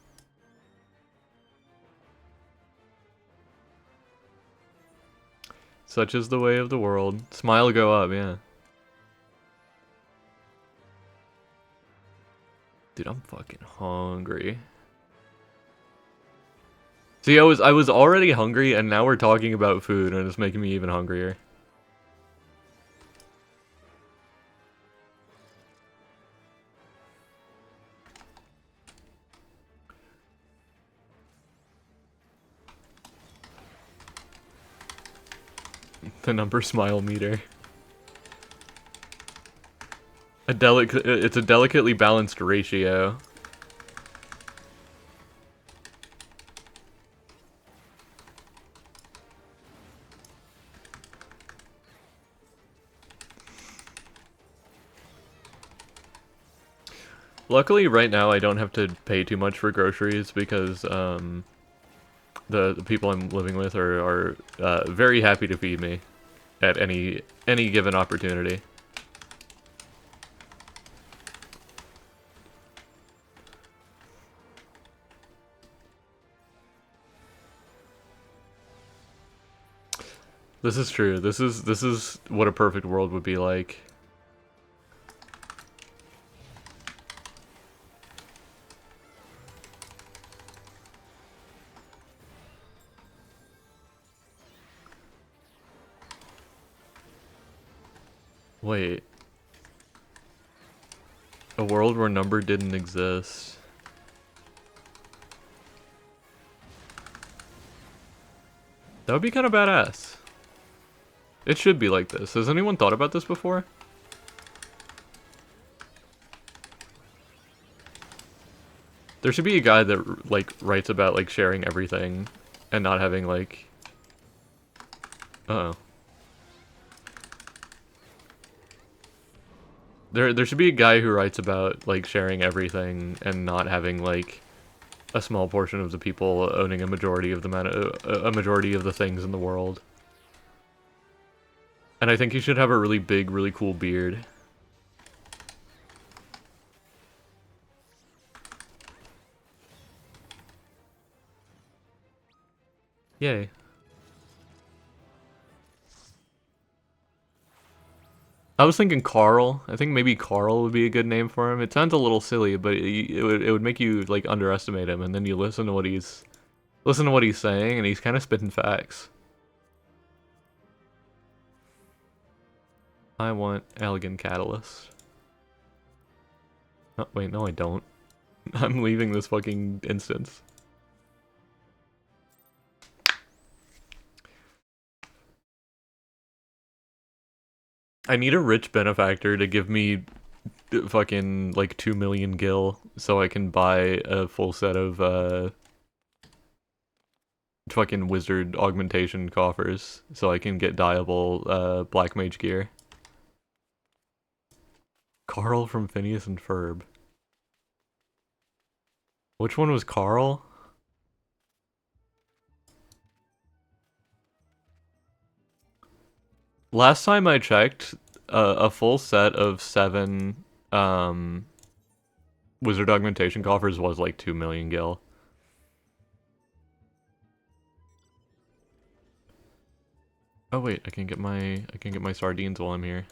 Such is the way of the world. Smile go up, yeah. Dude, I'm fucking hungry. See, I was already hungry, and now we're talking about food, and it's making me even hungrier. The number smile meter. It's a delicately balanced ratio. Luckily, right now I don't have to pay too much for groceries because the people I'm living with are very happy to feed me at any given opportunity. This is true. This is what a perfect world would be like. Wait. A world where number didn't exist. That would be kind of badass. It should be like this. Has anyone thought about this before? There should be a guy that like writes about like sharing everything and not having like uh-oh. There should be a guy who writes about like sharing everything and not having like a small portion of the people owning a majority of a majority of the things in the world. And I think he should have a really big, really cool beard. Yay. I was thinking Carl. I think maybe Carl would be a good name for him. It sounds a little silly, but it would make you like underestimate him, and then you listen to what he's saying, and he's kind of spitting facts. I want elegant catalyst. Oh, wait, no I don't. I'm leaving this fucking instance. I need a rich benefactor to give me fucking like 2 million gil so I can buy a full set of fucking wizard augmentation coffers so I can get dyeable black mage gear. Carl from Phineas and Ferb. Which one was Carl? Last time I checked, a full set of 7 wizard augmentation coffers was like 2 million gil. Oh wait, I can get my sardines while I'm here.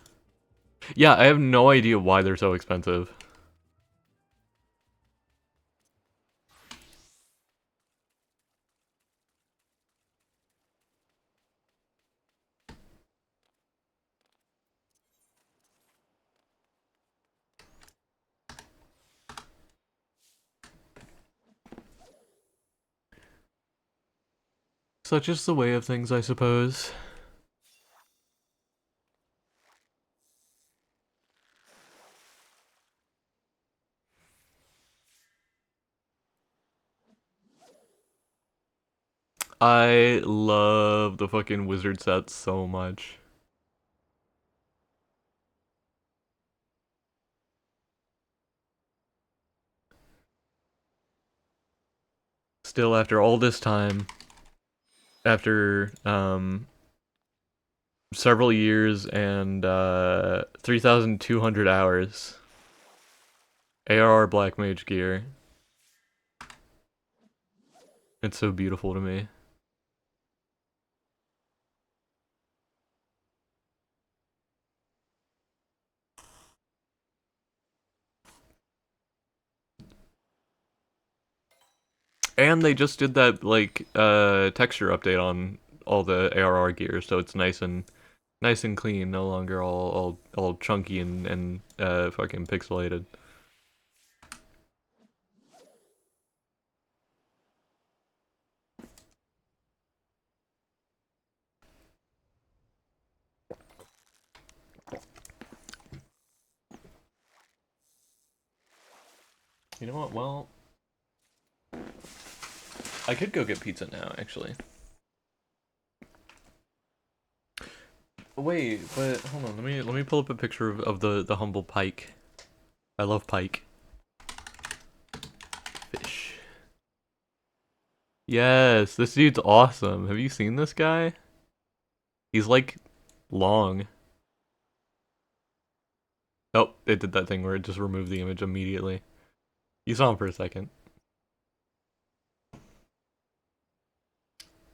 Yeah, I have no idea why they're so expensive. Such is the way of things, I suppose. I love the fucking wizard sets so much. Still, after all this time, after several years and 3,200 hours, ARR Black Mage gear. It's so beautiful to me. And they just did that like texture update on all the ARR gear, so it's nice and clean, no longer all chunky and fucking pixelated. You know what? Well, I could go get pizza now, actually. Wait, but hold on. Let me pull up a picture of the humble pike. I love pike. Fish. Yes, this dude's awesome. Have you seen this guy? He's like long. Oh, it did that thing where it just removed the image immediately. You saw him for a second.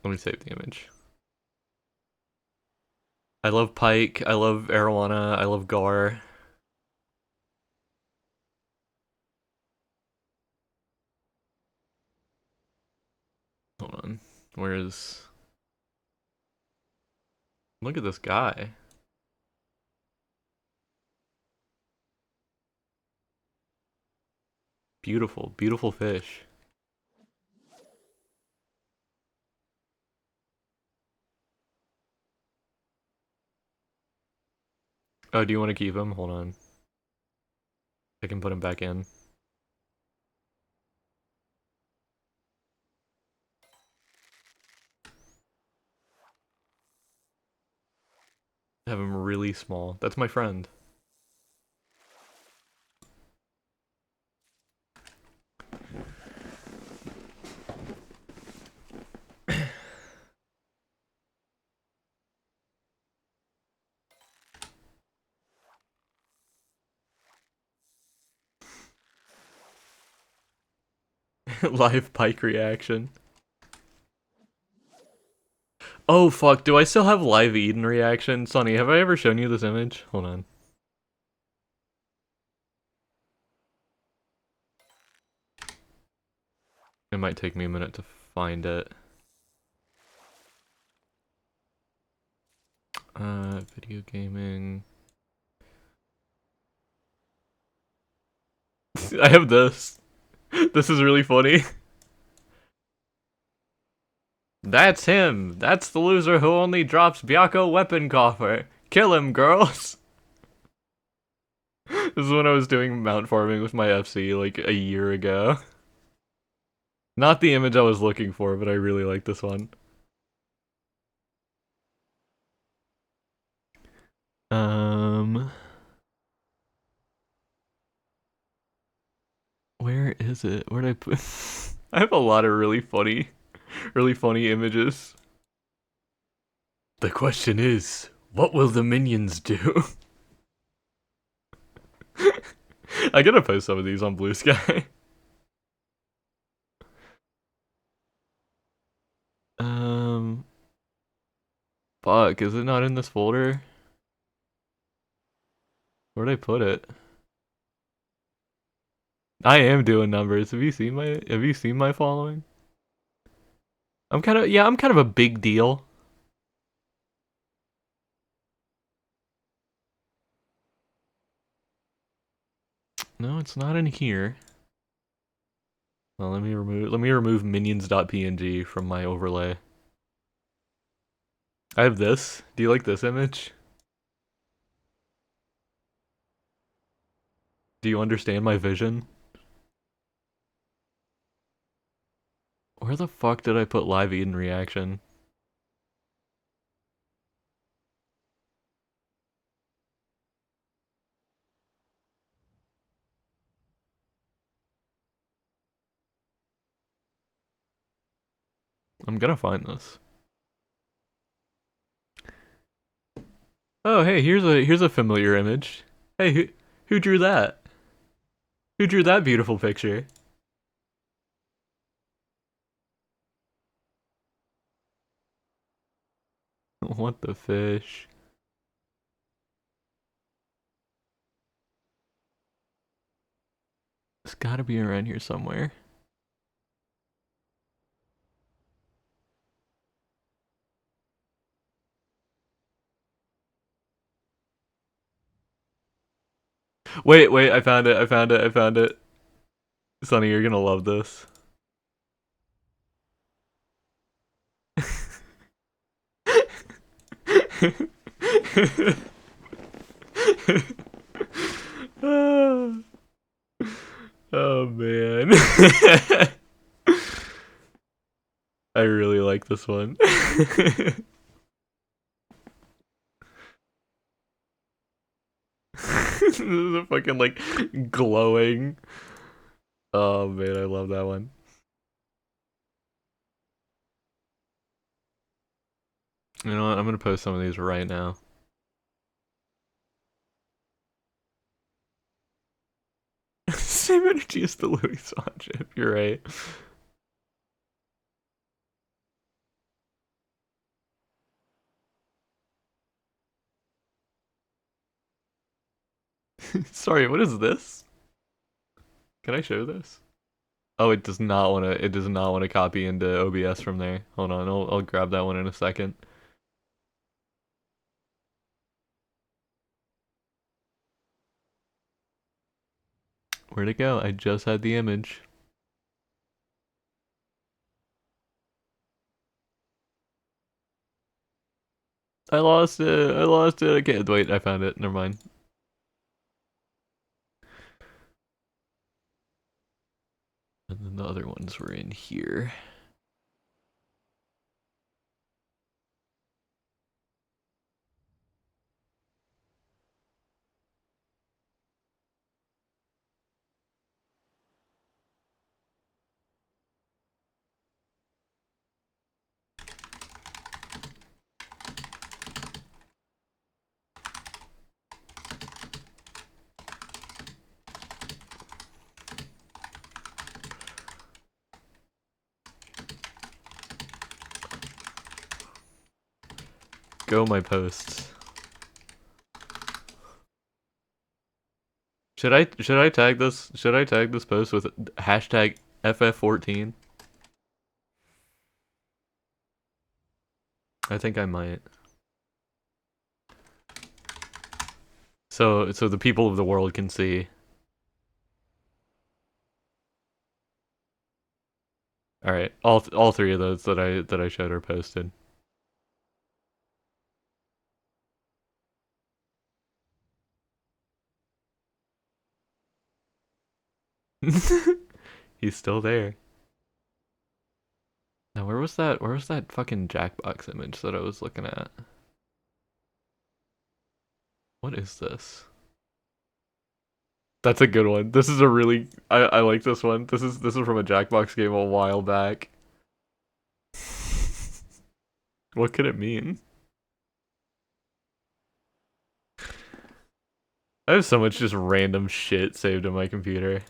Let me save the image. I love pike. I love arowana. I love gar. Hold on. Where's... Look at this guy. Beautiful, beautiful fish. Oh, do you want to keep him? Hold on. I can put him back in. Have him really small. That's my friend. Live pike reaction. Oh fuck, do I still have live Eden reaction? Sonny, have I ever shown you this image? Hold on. It might take me a minute to find it. Video gaming. I have this. This is really funny. That's him. That's the loser who only drops Byakko weapon coffer. Kill him, girls. This is when I was doing mount farming with my FC like a year ago. Not the image I was looking for, but I really like this one. Where is it? Where did I put? I have a lot of really funny images. The question is, what will the minions do? I gotta post some of these on Blue Sky. Fuck, is it not in this folder? Where'd I put it? I am doing numbers. Have you seen my following? I'm kind of a big deal. No, it's not in here. Well, let me remove minions.png from my overlay. I have this. Do you like this image? Do you understand my vision? Where the fuck did I put live Eden reaction? I'm gonna find this. Oh, hey, here's a familiar image. Hey, who drew that? Who drew that beautiful picture? What the fish? It's gotta be around here somewhere. Wait, I found it. Sonny, you're gonna love this. Oh man. I really like this one. This is a fucking like glowing. Oh man, I love that one. You know what? I'm gonna post some of these right now. Same energy as the Louis Vuitton chip, you're right. Sorry, what is this? Can I show this? Oh, it does not want to copy into OBS from there. Hold on, I'll grab that one in a second. Where'd it go? I just had the image. I lost it. I lost it. I can't wait. I found it. Never mind. And then the other ones were in here. Go my posts. Should I tag this? Should I tag this post with hashtag FF14? I think I might. So the people of the world can see. All right, all three of those that I showed are posted. He's still there. Now where was that fucking Jackbox image that I was looking at? What is this? That's a good one. This is a really I like this one. This is from a Jackbox game a while back. What could it mean? I have so much just random shit saved on my computer.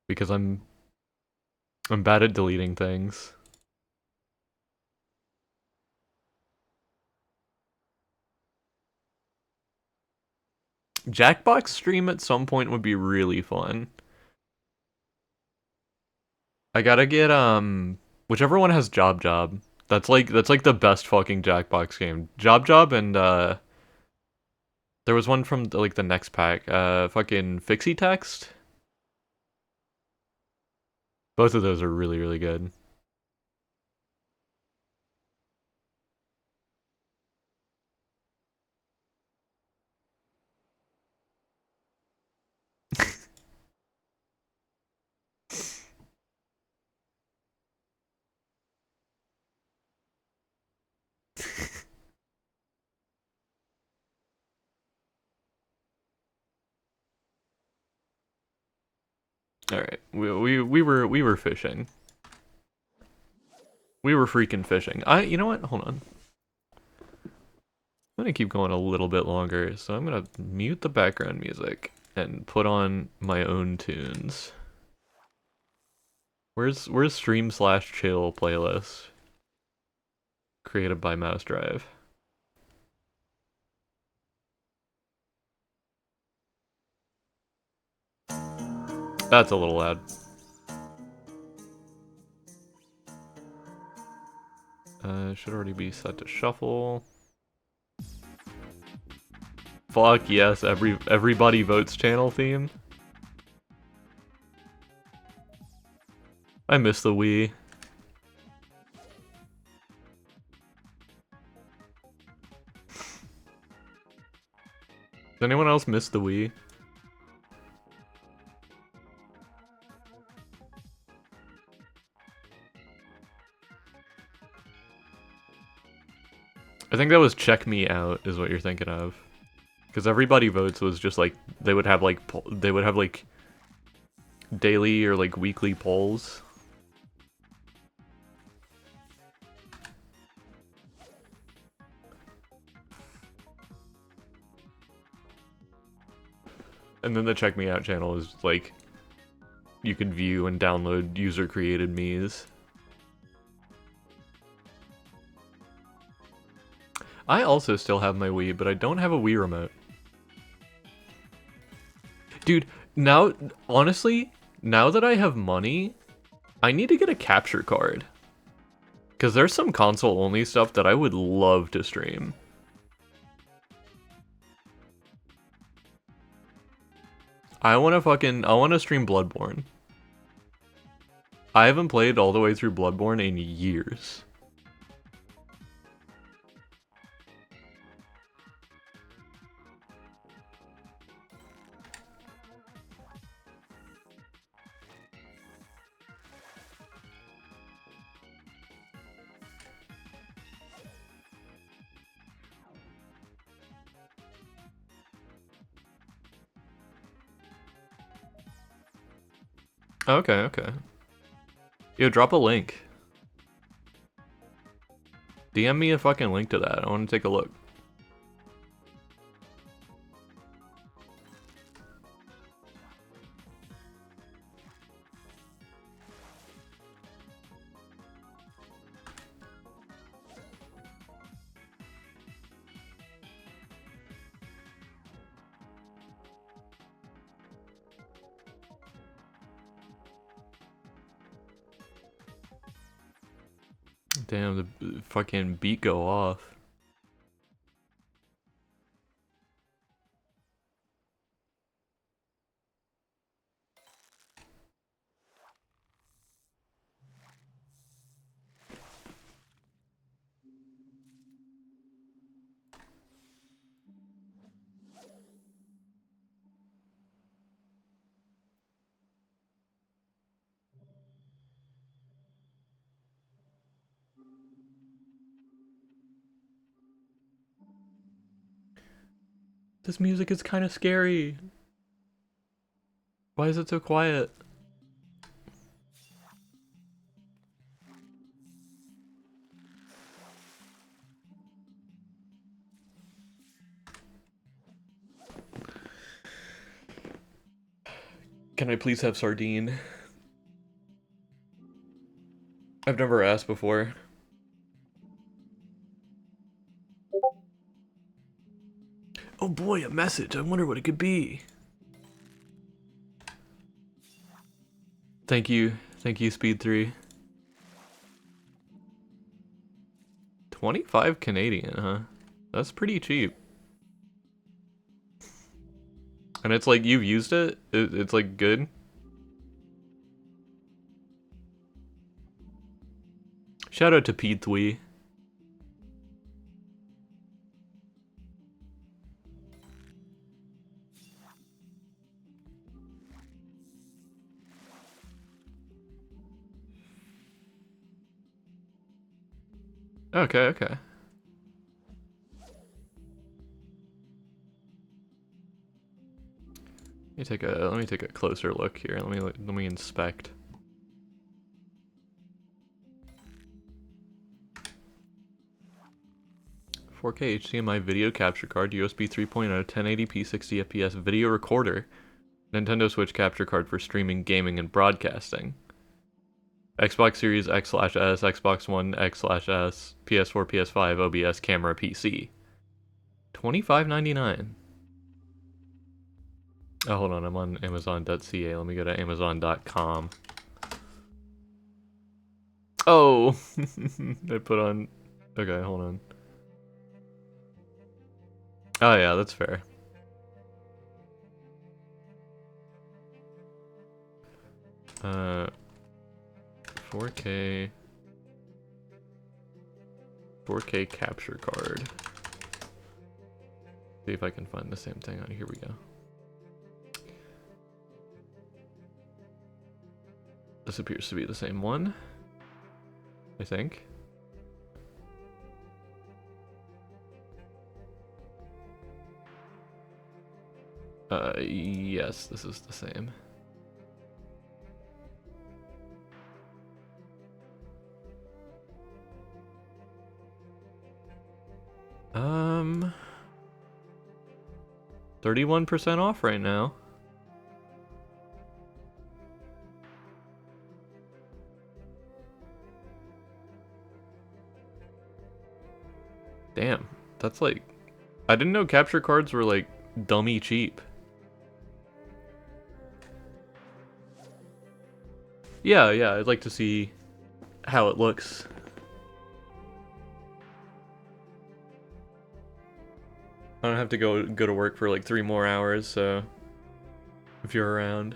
Because I'm bad at deleting things. Jackbox stream at some point would be really fun. I gotta get whichever one has Job Job. That's like the best fucking Jackbox game. Job Job and there was one from like the next pack. Fucking Fixie Text. Both of those are really, really good. All right, we were fishing. We were freaking fishing. You know what? Hold on. I'm gonna keep going a little bit longer, so I'm gonna mute the background music and put on my own tunes. Where's stream/chill playlist? Created by MouseDrive. That's a little loud. Should already be set to shuffle. Fuck yes, everybody votes channel theme. I miss the Wii. Does anyone else miss the Wii? I think that was Check Me Out is what you're thinking of. Because Everybody Votes was just like they would have like daily or like weekly polls. And then the Check Me Out channel is like you could view and download user created me's. I also still have my Wii, but I don't have a Wii remote. Dude, now, honestly, now that I have money, I need to get a capture card. Because there's some console-only stuff that I would love to stream. I wanna stream Bloodborne. I haven't played all the way through Bloodborne in years. Okay, okay. Yo, drop a link. DM me a fucking link to that. I want to take a look. Damn, the fucking beat go off. This music is kind of scary. Why is it so quiet? Can I please have sardine? I've never asked before. Oh boy, a message. I wonder what it could be. Thank you, Pt.3. 25 Canadian, huh? That's pretty cheap. And it's like, you've used it? It's like good? Shout out to Pt.3. Okay, okay. Let me take a closer look here. Let me inspect. "4K HDMI video capture card, USB 3.0, 1080p 60 FPS video recorder, Nintendo Switch capture card for streaming, gaming, and broadcasting. Xbox Series X/S, Xbox One X/S, PS4, PS5, OBS camera, PC. $25.99. Oh, hold on, I'm on Amazon.ca. Let me go to Amazon.com. Oh, I put on. Okay, hold on. Oh yeah, that's fair. Uh, 4K capture card. See if I can find the same thing. Here we go. This appears to be the same one, I think. Yes, this is the same. Um, 31% off right now. Damn, that's like, I didn't know capture cards were like dummy cheap. Yeah, I'd like to see how it looks. I don't have to go to work for like 3 more hours, so if you're around.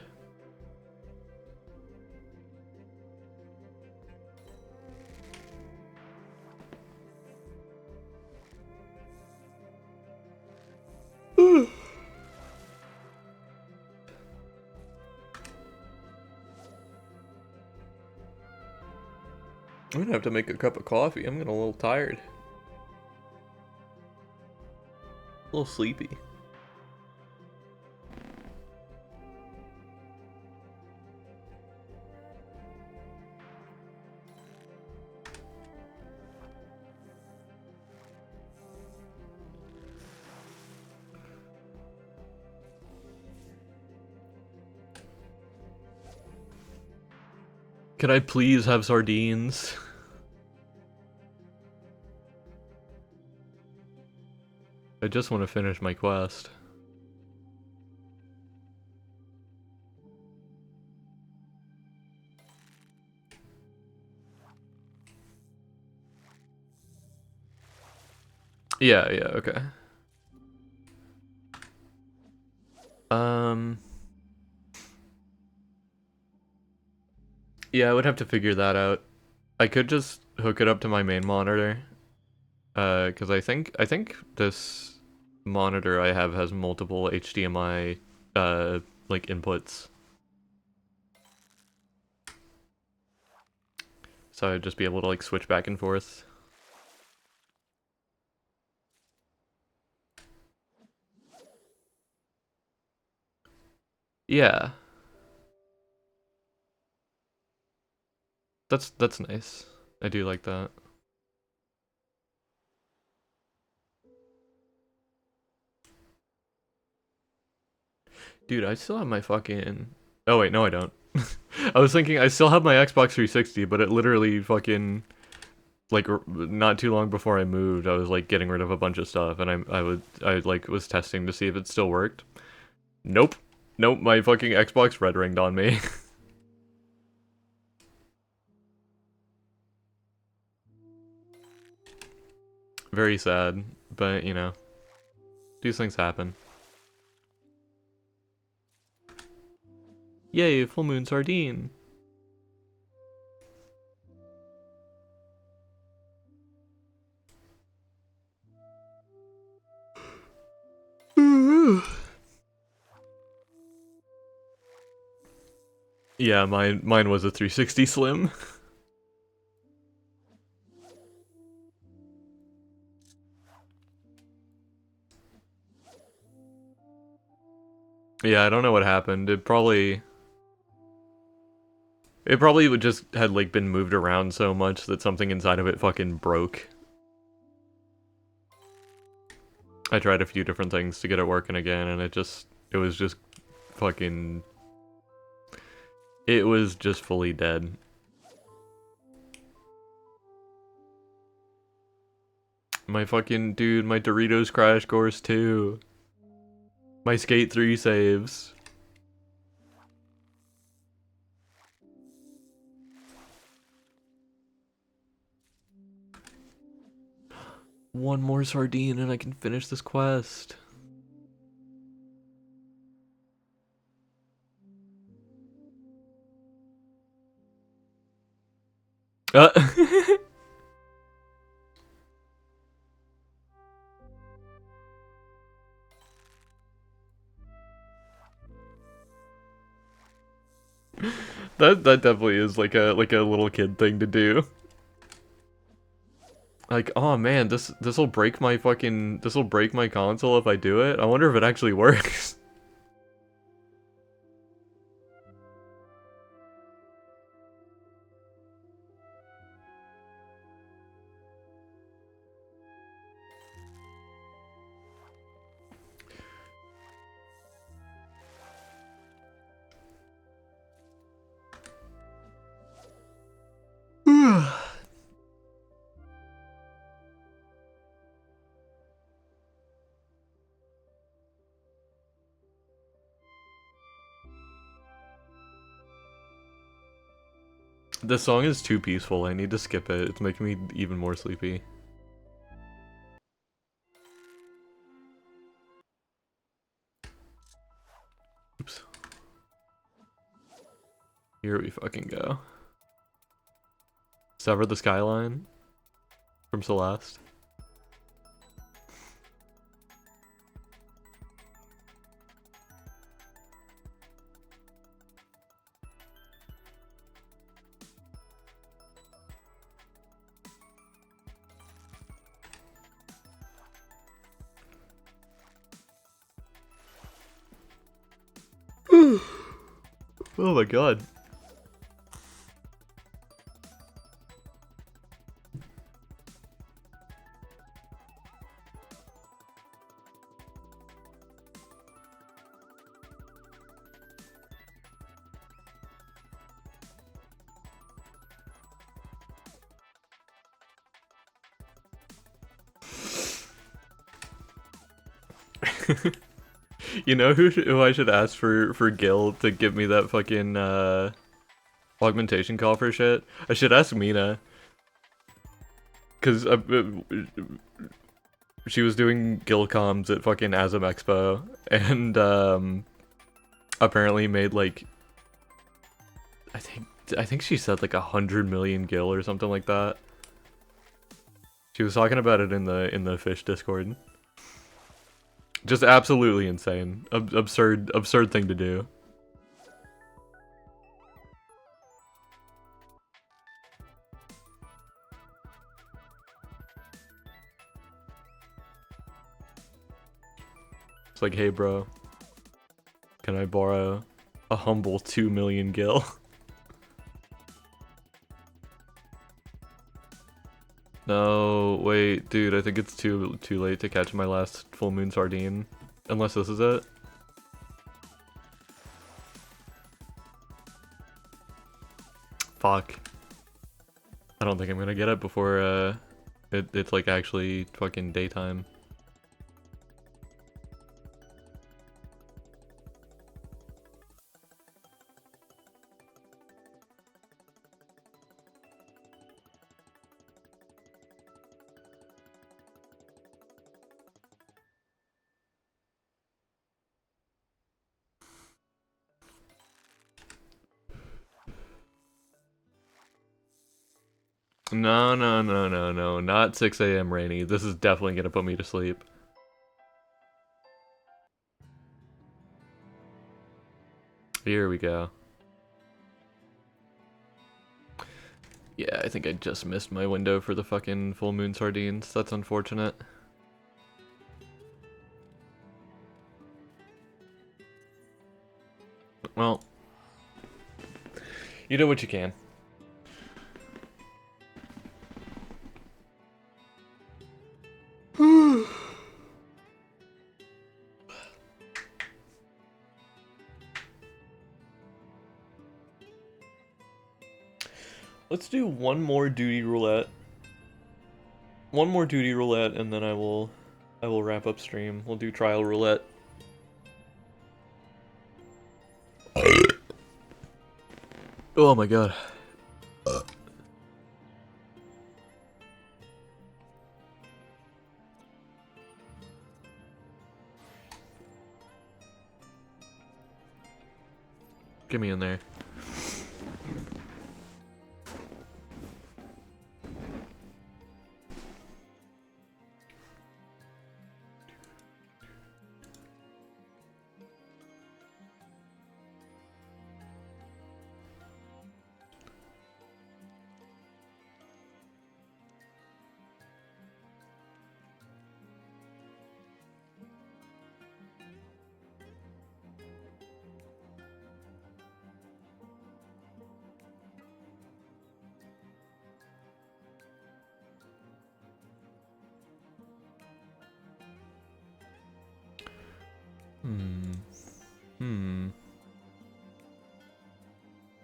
I'm gonna have to make a cup of coffee. I'm getting a little tired. A little sleepy. Can I please have sardines? I just want to finish my quest. Yeah, okay. Yeah, I would have to figure that out. I could just hook it up to my main monitor. Because I think this monitor I have has multiple HDMI like inputs. So I'd just be able to like switch back and forth. Yeah. That's nice. I do like that. Dude, I still have my fucking... Oh wait, no I don't. I was thinking I still have my Xbox 360, but it literally fucking... Like, not too long before I moved, I was like getting rid of a bunch of stuff, and I like was testing to see if it still worked. Nope. Nope, my fucking Xbox red ringed on me. Very sad, but you know, these things happen. Yay, full moon sardine. Yeah, mine was a 360 Slim. Yeah, I don't know what happened. It probably would just had like been moved around so much that something inside of it fucking broke. I tried a few different things to get it working again, and it was just fucking... It was just fully dead. My fucking... Dude, my Doritos Crash Course 2. My Skate 3 saves. One more sardine and I can finish this quest. That definitely is like a little kid thing to do. Like, oh man, this'll break my fucking this'll break my console if I do it. I wonder if it actually works. This song is too peaceful. I need to skip it. It's making me even more sleepy. Oops. Here we fucking go. Sever the skyline from Celeste. Oh my god. You know who I should ask for Gil to give me that fucking augmentation call for shit? I should ask Mina. Cause she was doing Gil comms at fucking Asm Expo and apparently made like I think she said like 100 million Gil or something like that. She was talking about it in the fish Discord. Just absolutely insane. Absurd thing to do. It's like, hey bro, can I borrow a humble 2 million Gil? No, wait, dude, I think it's too late to catch my last full moon sardine. Unless this is it. Fuck. I don't think I'm gonna get it before it's like actually fucking daytime. No, not 6 a.m. rainy. This is definitely gonna put me to sleep. Here we go. Yeah, I think I just missed my window for the fucking full moon sardines. That's unfortunate. Well, you do what you can. Let's do one more duty roulette. One more duty roulette, and then I will wrap up stream. We'll do trial roulette. Oh my god. Get me in there.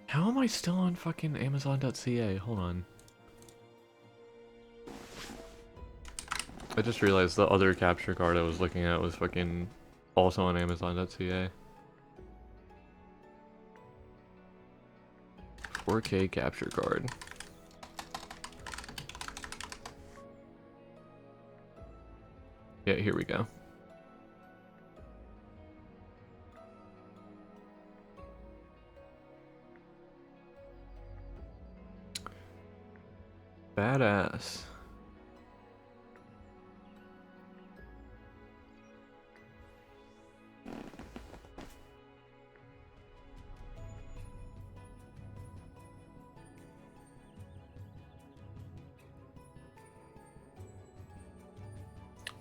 How am I still on fucking Amazon.ca? Hold on. I just realized the other capture card I was looking at was fucking also on Amazon.ca. 4K capture card. Yeah, here we go. Badass.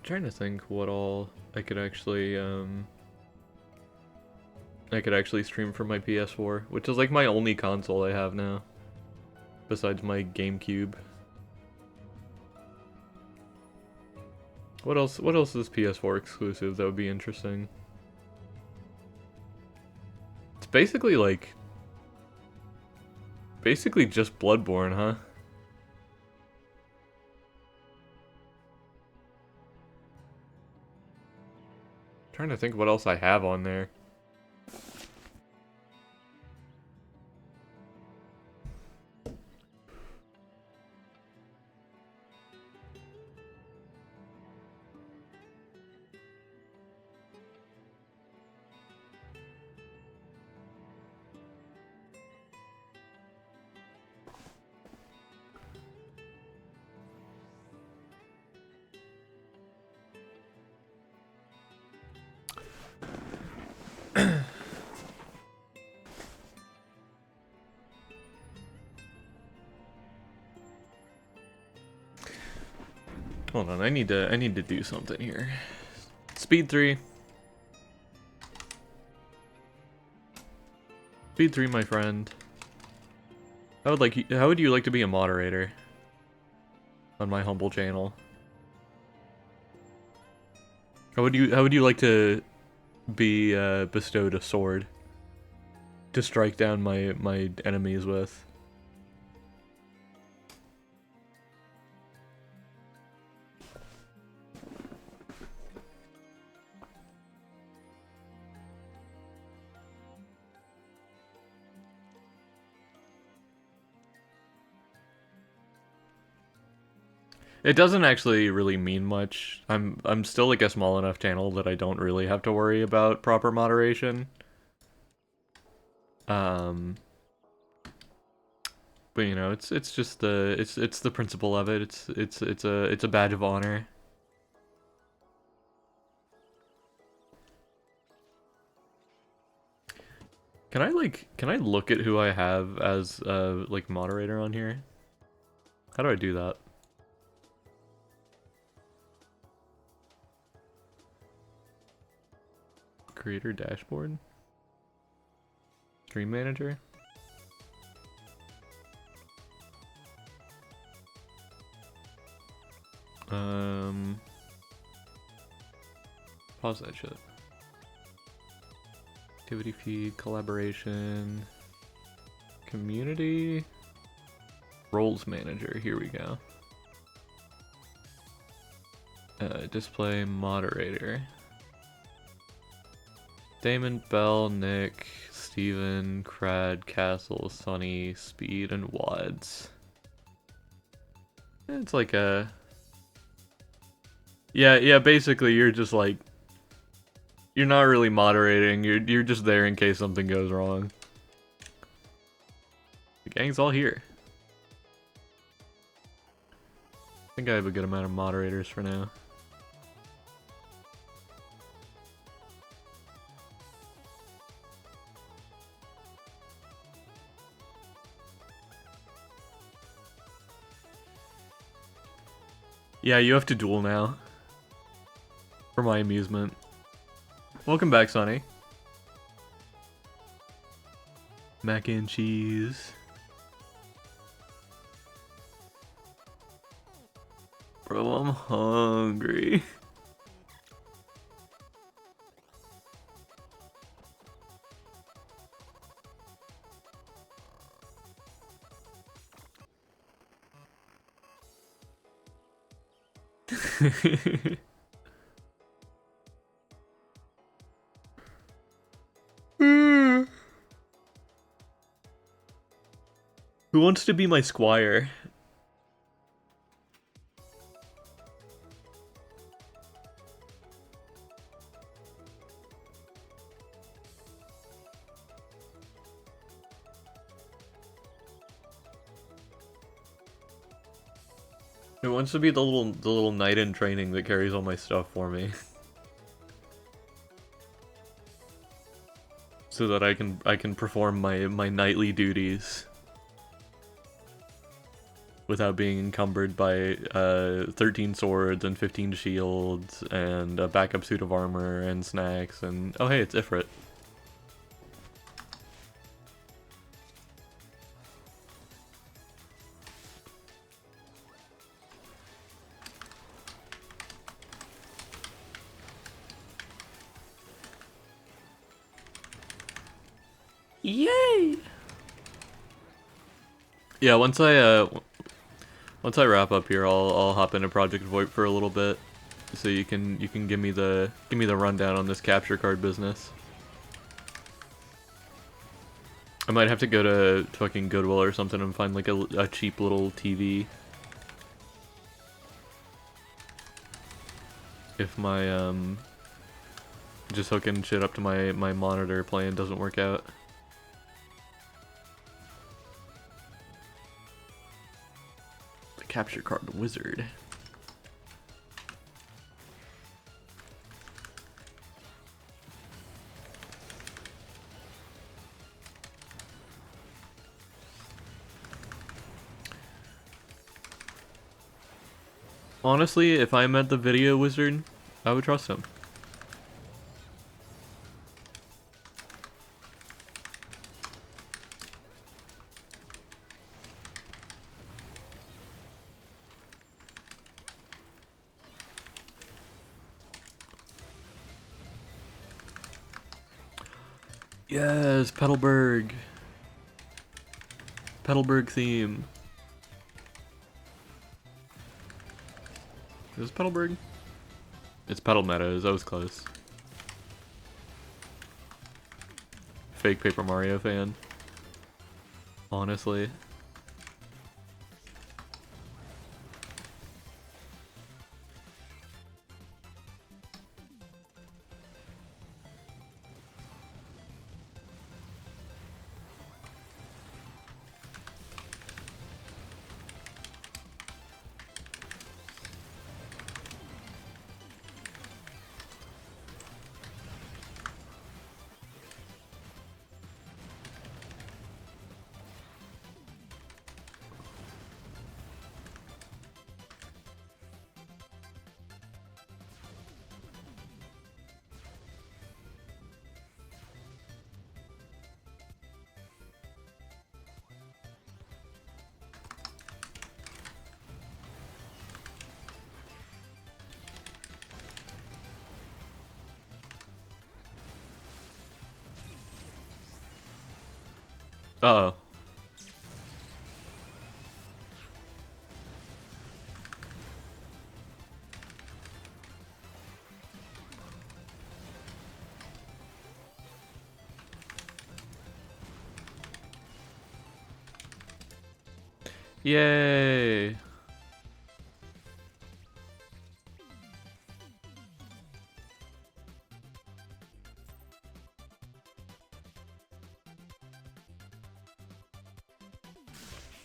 Trying to think what all I could actually stream from my PS4, which is like my only console I have now, besides my GameCube. What else is PS4 exclusive that would be interesting? It's basically just Bloodborne, huh? Trying to think what else I have on there. Hold on, I need to do something here. Pt.3. Pt.3, my friend. How would you like to be a moderator on my humble channel? How would you like to be bestowed a sword to strike down my enemies with? It doesn't actually really mean much. I'm still like a small enough channel that I don't really have to worry about proper moderation. But you know, it's just it's the principle of it. It's a badge of honor. Can I look at who I have as like moderator on here? How do I do that? Creator dashboard? Stream manager? Pause that shit. Activity feed, collaboration, community, roles manager, here we go. Display moderator. Damon, Bell, Nick, Steven, Crad, Castle, Sunny, Speed, and Wads. It's like a... Yeah, basically you're just like... You're not really moderating, you're just there in case something goes wrong. The gang's all here. I think I have a good amount of moderators for now. Yeah, you have to duel now. For my amusement. Welcome back, Sonny. Mac and cheese. Bro, I'm hungry. Who wants to be my squire? It wants to be the little knight in training that carries all my stuff for me. So that I can perform my knightly duties without being encumbered by 13 swords and 15 shields and a backup suit of armor and snacks and oh hey, it's Ifrit.
Yay!
Yeah, once I wrap up here, I'll hop into Project VoIP for a little bit, so you can give me the rundown on this capture card business. I might have to go to fucking Goodwill or something and find like a cheap little TV. If my just hooking shit up to my monitor plan doesn't work out. Capture card wizard. Honestly, if I met the video wizard, I would trust him. Yes, Petalburg. Petalburg theme. Is this Petalburg? It's Petal Meadows, I was close. Fake Paper Mario fan. Honestly. Uh-oh. Yay!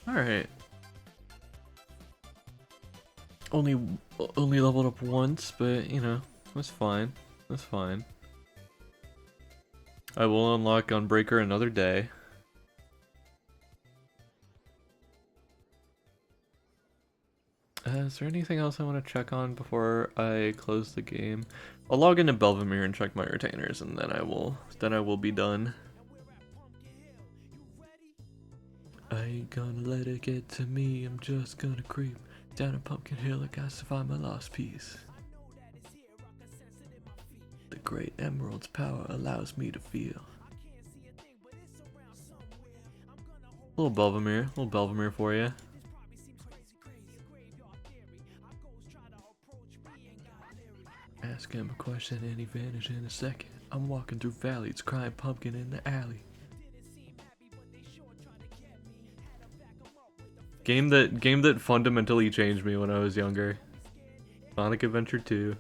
Alright. Only leveled up once, but you know, that's fine. That's fine. I will unlock Gunbreaker another day. Is there anything else I want to check on before I close the game? I'll log into Belvamere and check my retainers, and then I will be done. I ain't gonna let it get to me. I'm just gonna creep down a pumpkin hill. I got to find my lost piece. The great emerald's power allows me to feel. Little Belvamere for you. Ask him a question and he vanished in a second. I'm walking through valleys, crying pumpkin in the alley. Game that fundamentally changed me when I was younger. Sonic Adventure 2.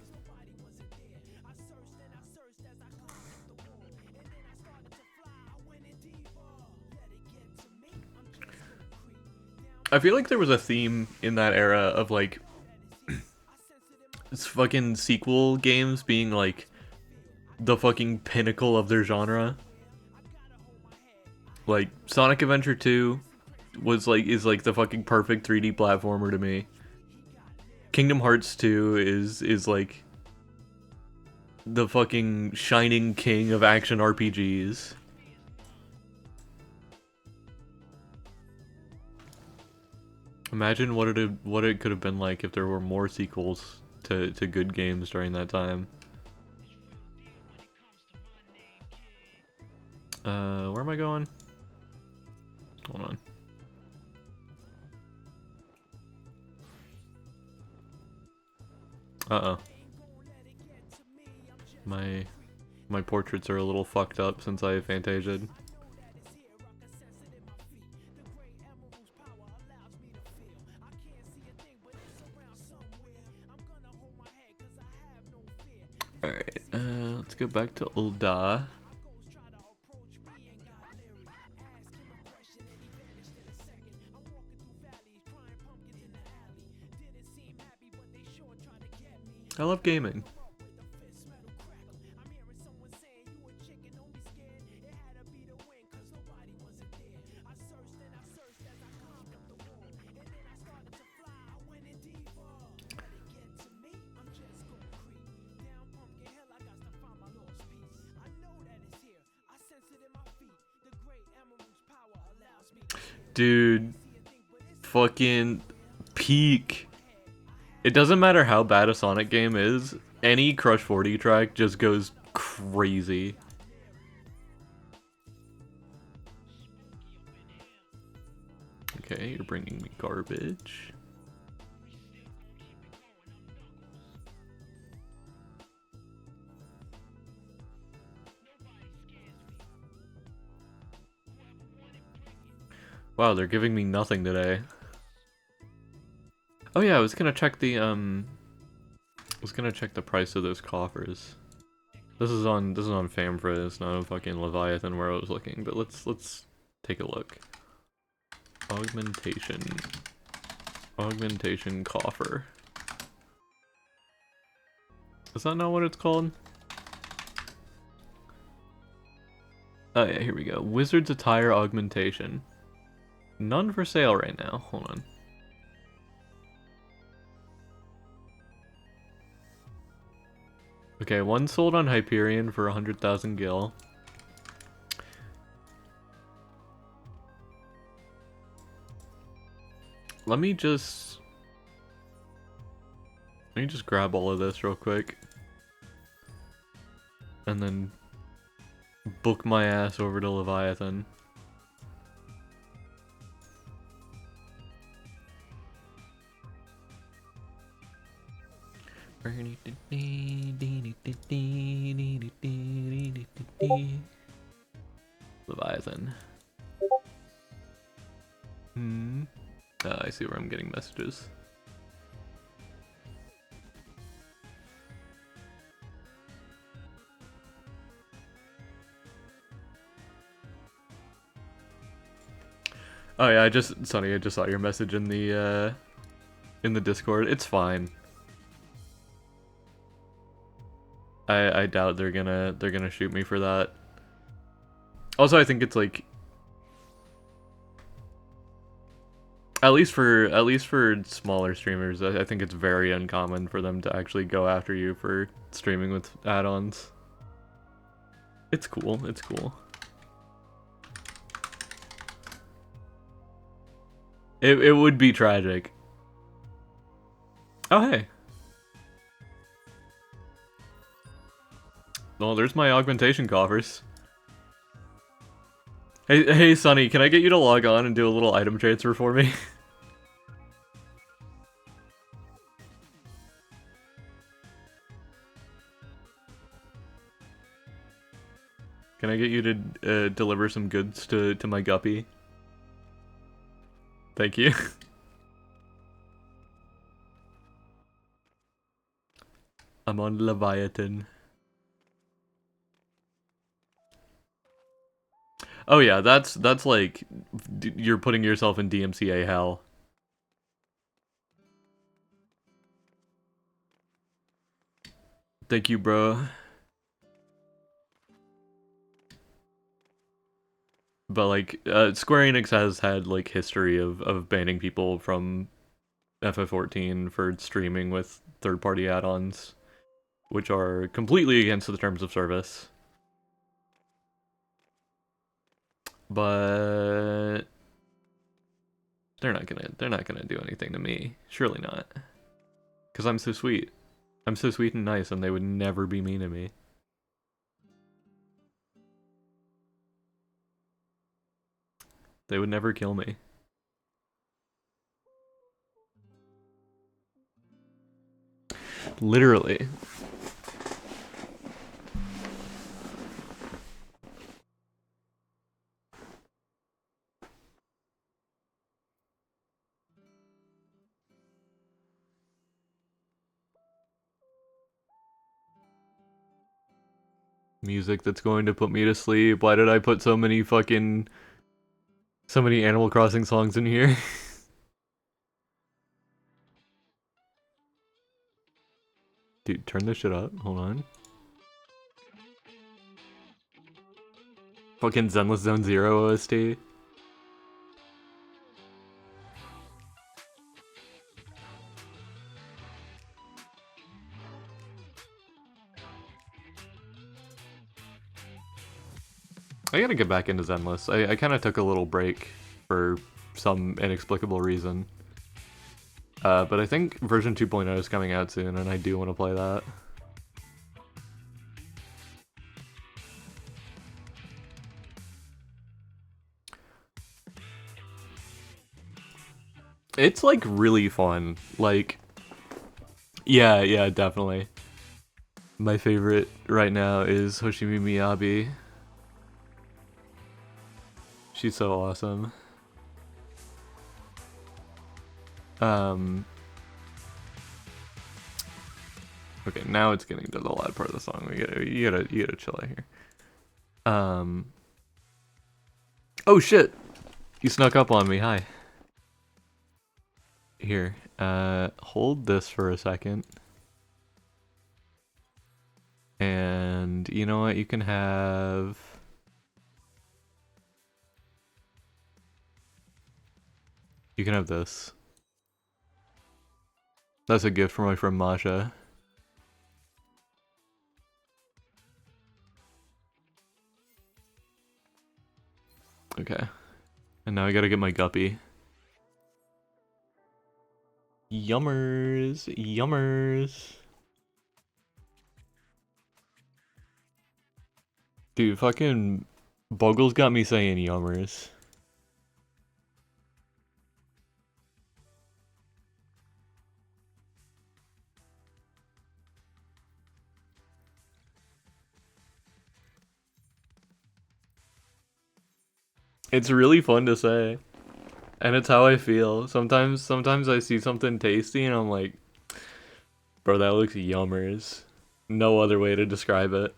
I feel like there was a theme in that era of like fucking sequel games being like the fucking pinnacle of their genre. Like Sonic Adventure 2 is like the fucking perfect 3D platformer to me. Kingdom Hearts 2 is like the fucking shining king of action RPGs. Imagine what it could have been like if there were more sequels to good games during that time. Where am I going? Hold on. Uh-oh. My portraits are a little fucked up since I Fantasia'd. Alright, let's go back to Ul'dah. I love gaming. Dude, fucking peak. It doesn't matter how bad a Sonic game is, any Crush 40 track just goes crazy. Okay, you're bringing me garbage. Wow, they're giving me nothing today. Oh yeah, I was gonna check the price of those coffers. This is on Famfra, it's not on fucking Leviathan where I was looking, but let's take a look. Augmentation coffer. Is that not what it's called? Oh yeah, here we go. Wizard's Attire Augmentation. None for sale right now. Hold on. Okay, one sold on Hyperion for 100,000 gil. Let me just grab all of this real quick. And then book my ass over to Leviathan. Leviathan. I see where I'm getting messages. Oh yeah, Sonny, I just saw your message in the Discord. It's fine. I doubt they're gonna shoot me for that. Also, I think it's like at least for smaller streamers, I think it's very uncommon for them to actually go after you for streaming with add-ons. It's cool. It's cool. It would be tragic. Oh hey. Well, there's my augmentation coffers. Hey, Sonny, can I get you to log on and do a little item transfer for me? Can I get you to deliver some goods to my Guppy? Thank you. I'm on Leviathan. Oh yeah, that's like you're putting yourself in DMCA hell. Thank you, bro. But like, Square Enix has had like history of banning people from FF14 for streaming with third-party add-ons, which are completely against the terms of service. But they're not gonna do anything to me. Surely not. Cause I'm so sweet. I'm so sweet and nice, and they would never be mean to me. They would never kill me. Literally. Music that's going to put me to sleep. Why did I put so many Animal Crossing songs in here? Dude, turn this shit up. Hold on. Fucking Zenless Zone Zero OST. I gotta get back into Zenless. I kind of took a little break for some inexplicable reason. But I think version 2.0 is coming out soon, and I do want to play that. It's like really fun. Like, yeah, definitely. My favorite right now is Hoshimi Miyabi. She's so awesome. Okay, now it's getting to the loud part of the song. You gotta chill out here. Oh shit! You snuck up on me. Hi. Here, hold this for a second. And you know what? You can have... You can have this. That's a gift from my friend Masha. Okay. And now I gotta get my Guppy. Yummers. Yummers. Dude, fucking Bogle's got me saying yummers. It's really fun to say. And it's how I feel. Sometimes I see something tasty and I'm like, bro, that looks yummers. No other way to describe it.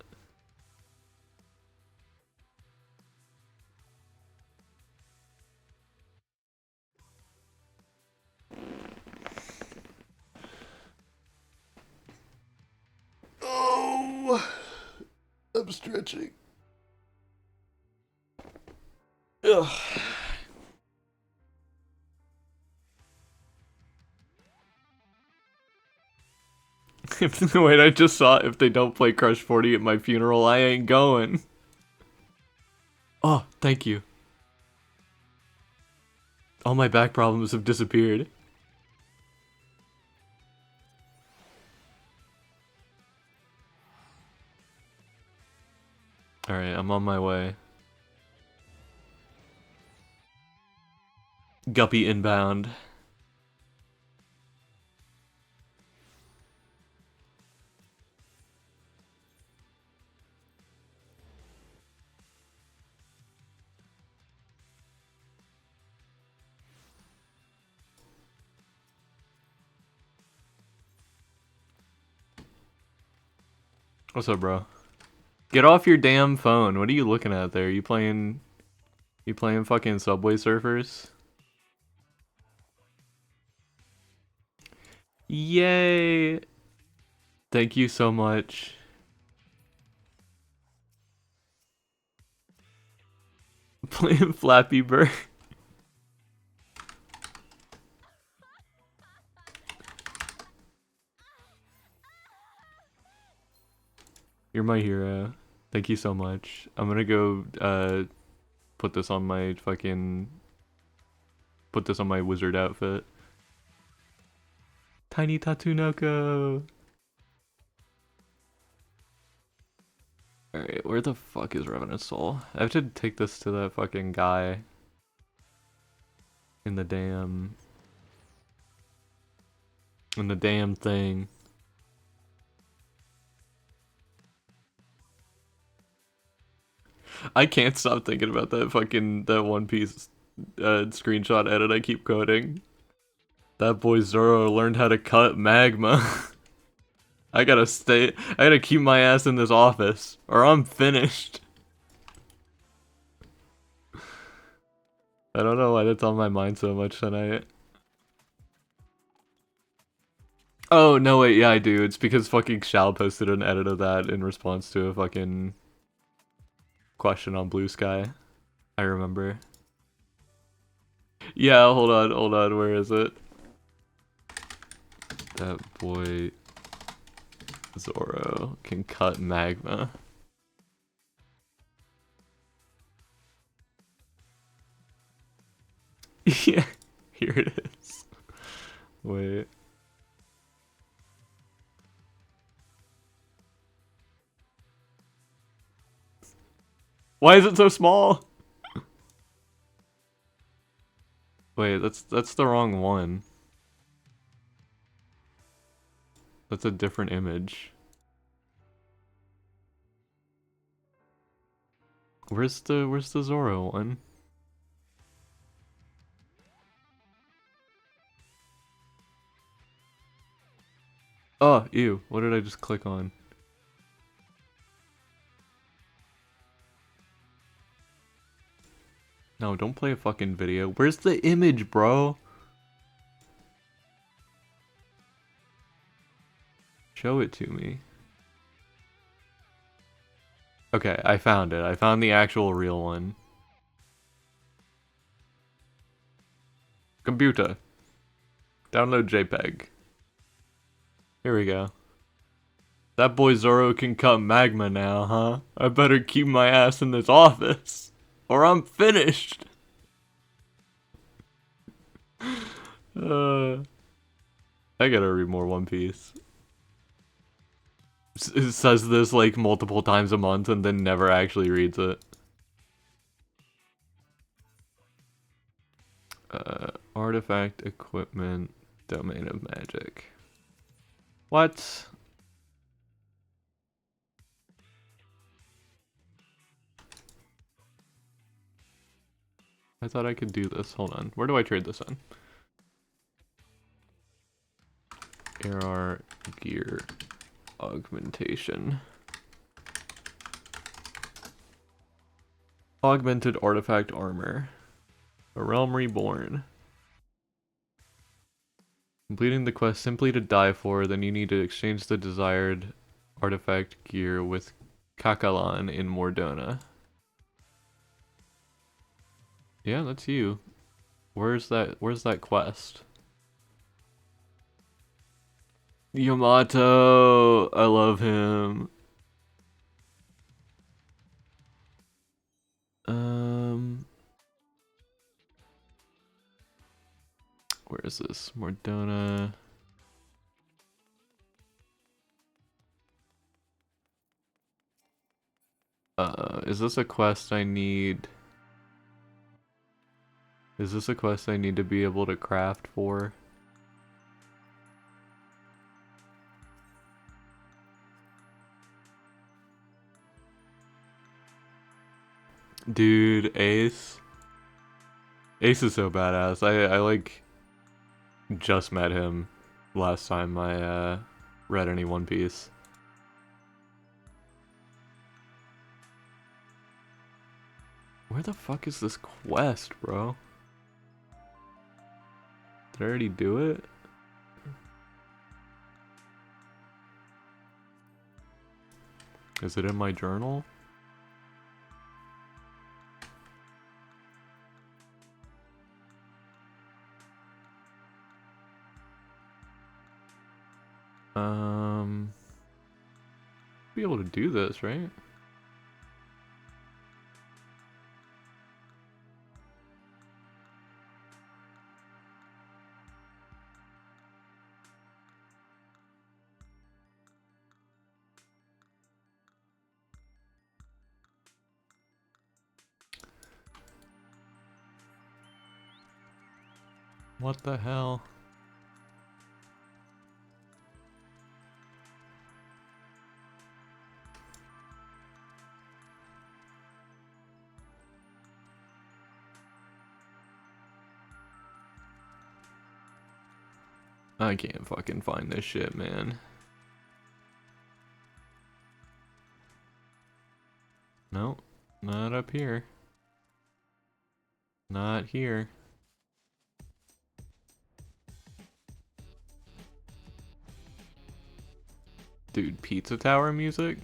Oh, I'm stretching. Ugh. Wait, I just saw if they don't play Crush 40 at my funeral, I ain't going. Oh, thank you. All my back problems have disappeared. Alright, I'm on my way. Guppy inbound. What's up, bro? Get off your damn phone. What are you looking at there? You playing fucking Subway Surfers? Yay! Thank you so much. Playing Flappy Bird. You're my hero. Thank you so much. I'm gonna go put this on my wizard outfit. Tiny Tatsunoko. Alright, where the fuck is Revenant Soul? I have to take this to that fucking guy in the damn thing. I can't stop thinking about that One Piece screenshot edit I keep quoting. That boy Zoro learned how to cut magma. I gotta keep my ass in this office, or I'm finished. I don't know why that's on my mind so much tonight. Oh, no wait, yeah I do. It's because fucking Shao posted an edit of that in response to a fucking question on Blue Sky. I remember. Yeah, hold on, where is it? That boy Zoro can cut magma. Yeah, here it is. Wait. Why is it so small? Wait, that's the wrong one. That's a different image. Where's the Zoro one? Oh, ew. What did I just click on? No, don't play a fucking video. Where's the image, bro? Show it to me. Okay, I found it. I found the actual real one. Computer. Download JPEG. Here we go. That boy Zoro can cut magma now, huh? I better keep my ass in this office, or I'm finished. I gotta read more One Piece. It says this like multiple times a month and then never actually reads it. Artifact, equipment, domain of magic. What? I thought I could do this. Hold on. Where do I trade this in? AR gear augmentation. Augmented artifact armor. A realm reborn. Completing the quest simply to die for, then you need to exchange the desired artifact gear with Kakalan in Mordona. Yeah, that's you. Where's that quest? Yamato! I love him. Where is this? Mordona. Is this a quest I need? Is this a quest I need to be able to craft for? Dude, Ace. Ace is so badass. I like just met him last time I read any One Piece. Where the fuck is this quest, bro? Did I already do it? Is it in my journal? Be able to do this, right? What the hell? I can't fucking find this shit, man. Nope, not up here. Not here. Dude, Pizza Tower music?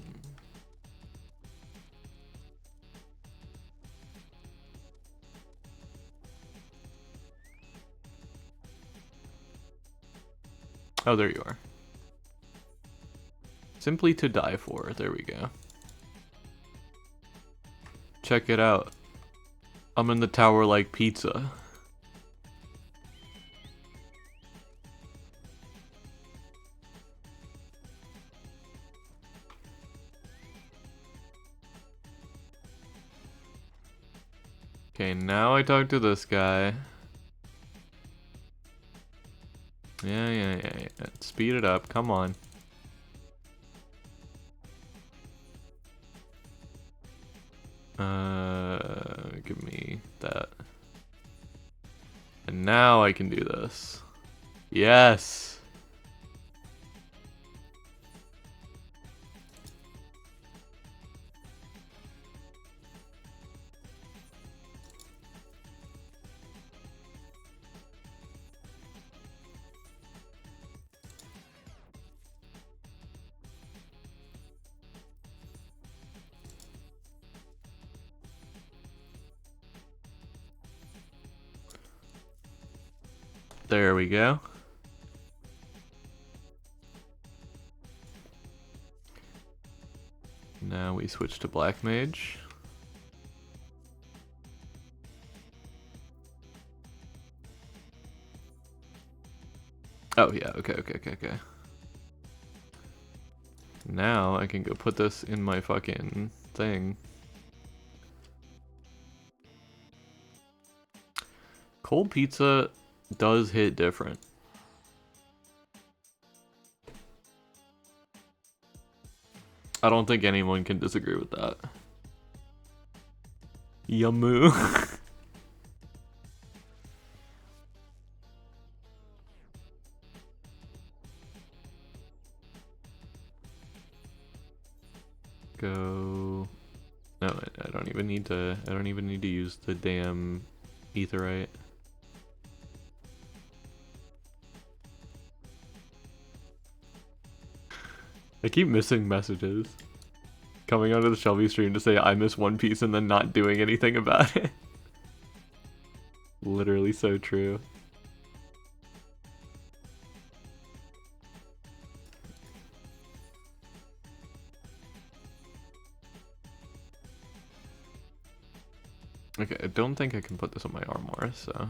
Oh, there you are. Simply to die for. There we go. Check it out. I'm in the tower like pizza. Okay, now I talk to this guy. Yeah. Speed it up, come on. Give me that. And now I can do this. Yes! There we go. Now we switch to Black Mage. Oh yeah, okay. Now I can go put this in my fucking thing. Cold pizza does hit different. I don't think anyone can disagree with that. Yamu. Go. No, I don't even need to. I don't even need to use the damn etherite. I keep missing messages coming onto the Shelby stream to say I miss One Piece and then not doing anything about it. Literally so true. Okay, I don't think I can put this on my armor, so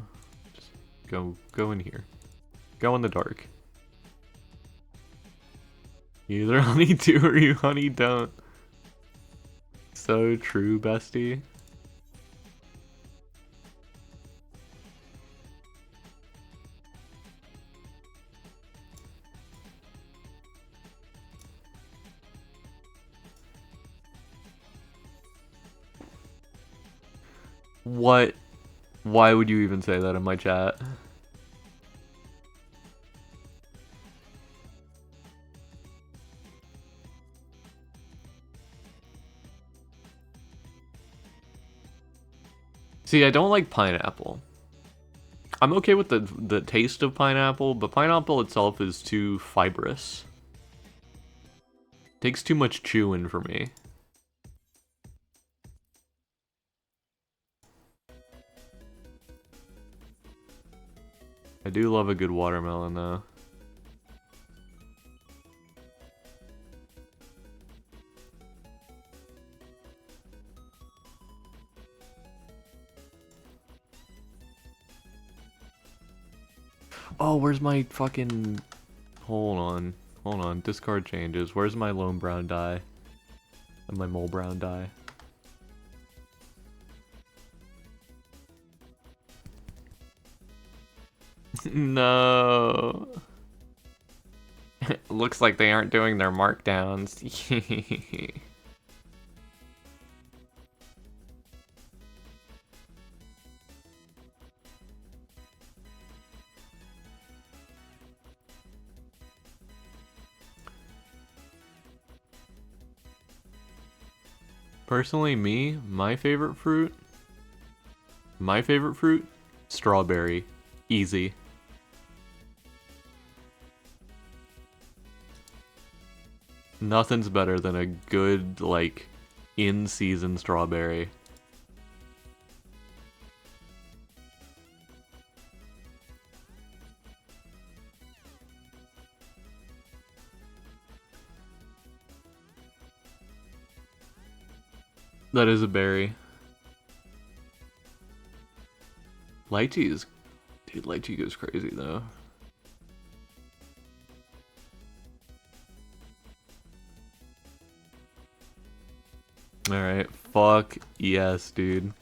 just go in here. Go in the dark. You either honey do or you honey don't. So true, bestie. What? Why would you even say that in my chat? See, I don't like pineapple. I'm okay with the taste of pineapple, but pineapple itself is too fibrous. Takes too much chewing for me. I do love a good watermelon though. Oh, where's my fucking... Hold on, discard changes. Where's my lone brown die? And my mole brown die? No. Looks like they aren't doing their markdowns. Personally, my favorite fruit, strawberry. Easy. Nothing's better than a good, like, in-season strawberry. That is a berry. Lychee is... Dude, lychee goes crazy, though. Alright, fuck yes, dude.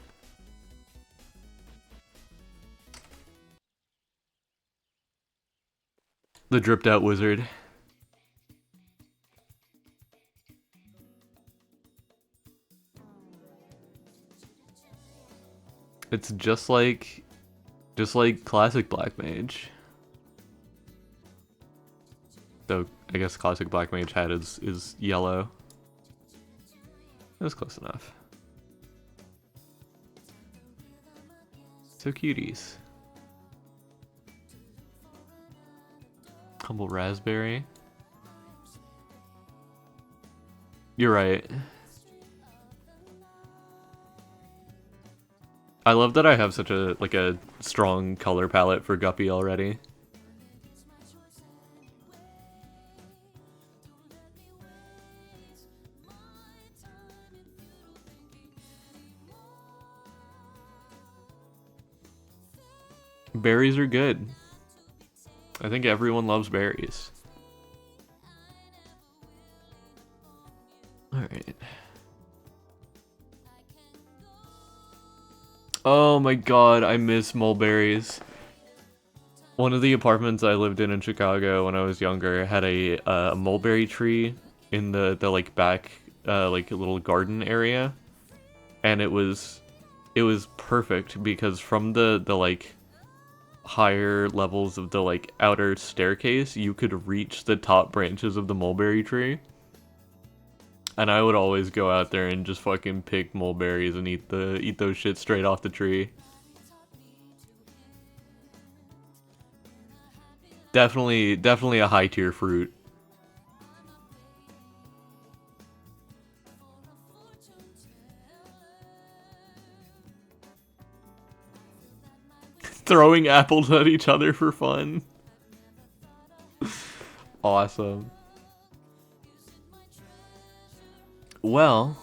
The dripped out wizard. It's just like classic Black Mage. Though I guess classic Black Mage hat is yellow. That's close enough. So cuties. Humble raspberry. You're right. I love that I have such a strong color palette for Guppy already. Berries are good. I think everyone loves berries. Alright. Oh my god, I miss mulberries. One of the apartments I lived in Chicago when I was younger had a mulberry tree in the like back like little garden area, and it was perfect because from the like higher levels of the like outer staircase you could reach the top branches of the mulberry tree. And I would always go out there and just fucking pick mulberries and eat those shit straight off the tree. Definitely a high tier fruit. Throwing apples at each other for fun. Awesome. Well,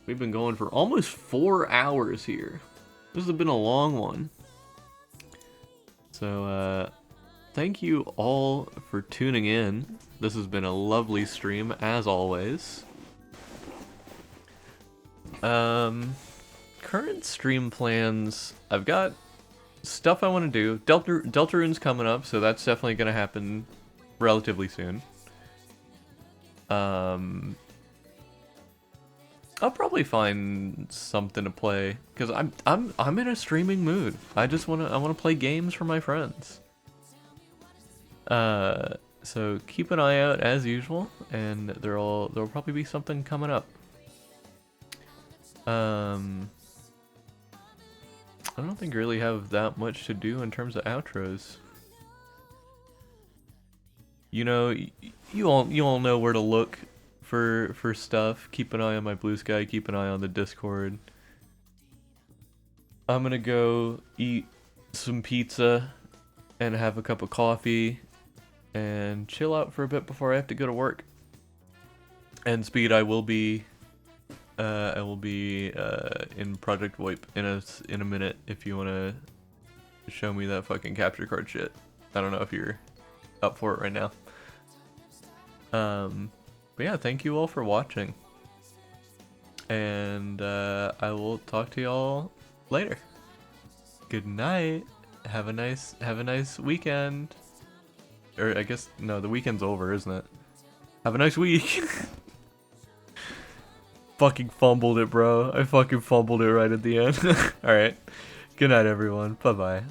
we've been going for almost 4 hours here. This has been a long one. So, thank you all for tuning in. This has been a lovely stream, as always. Current stream plans, I've got stuff I want to do. Deltarune's coming up, so that's definitely going to happen relatively soon. I'll probably find something to play because I'm in a streaming mood. I wanna play games for my friends. So keep an eye out as usual, and there'll probably be something coming up. I don't think I really have that much to do in terms of outros. you know, you all know where to look for stuff. Keep an eye on my Blue Sky. Keep an eye on the Discord. I'm gonna go eat some pizza and have a cup of coffee and chill out for a bit before I have to go to work. And Speed, I will be in Project VoIP in a minute if you wanna show me that fucking capture card shit. I don't know if you're up for it right now. But yeah, thank you all for watching, and I will talk to y'all later. Good night. Have a nice weekend. Or I guess no, the weekend's over, isn't it? Have a nice week. Fucking fumbled it, bro. I fucking fumbled it right at the end. Alright. Good night, everyone. Bye-bye.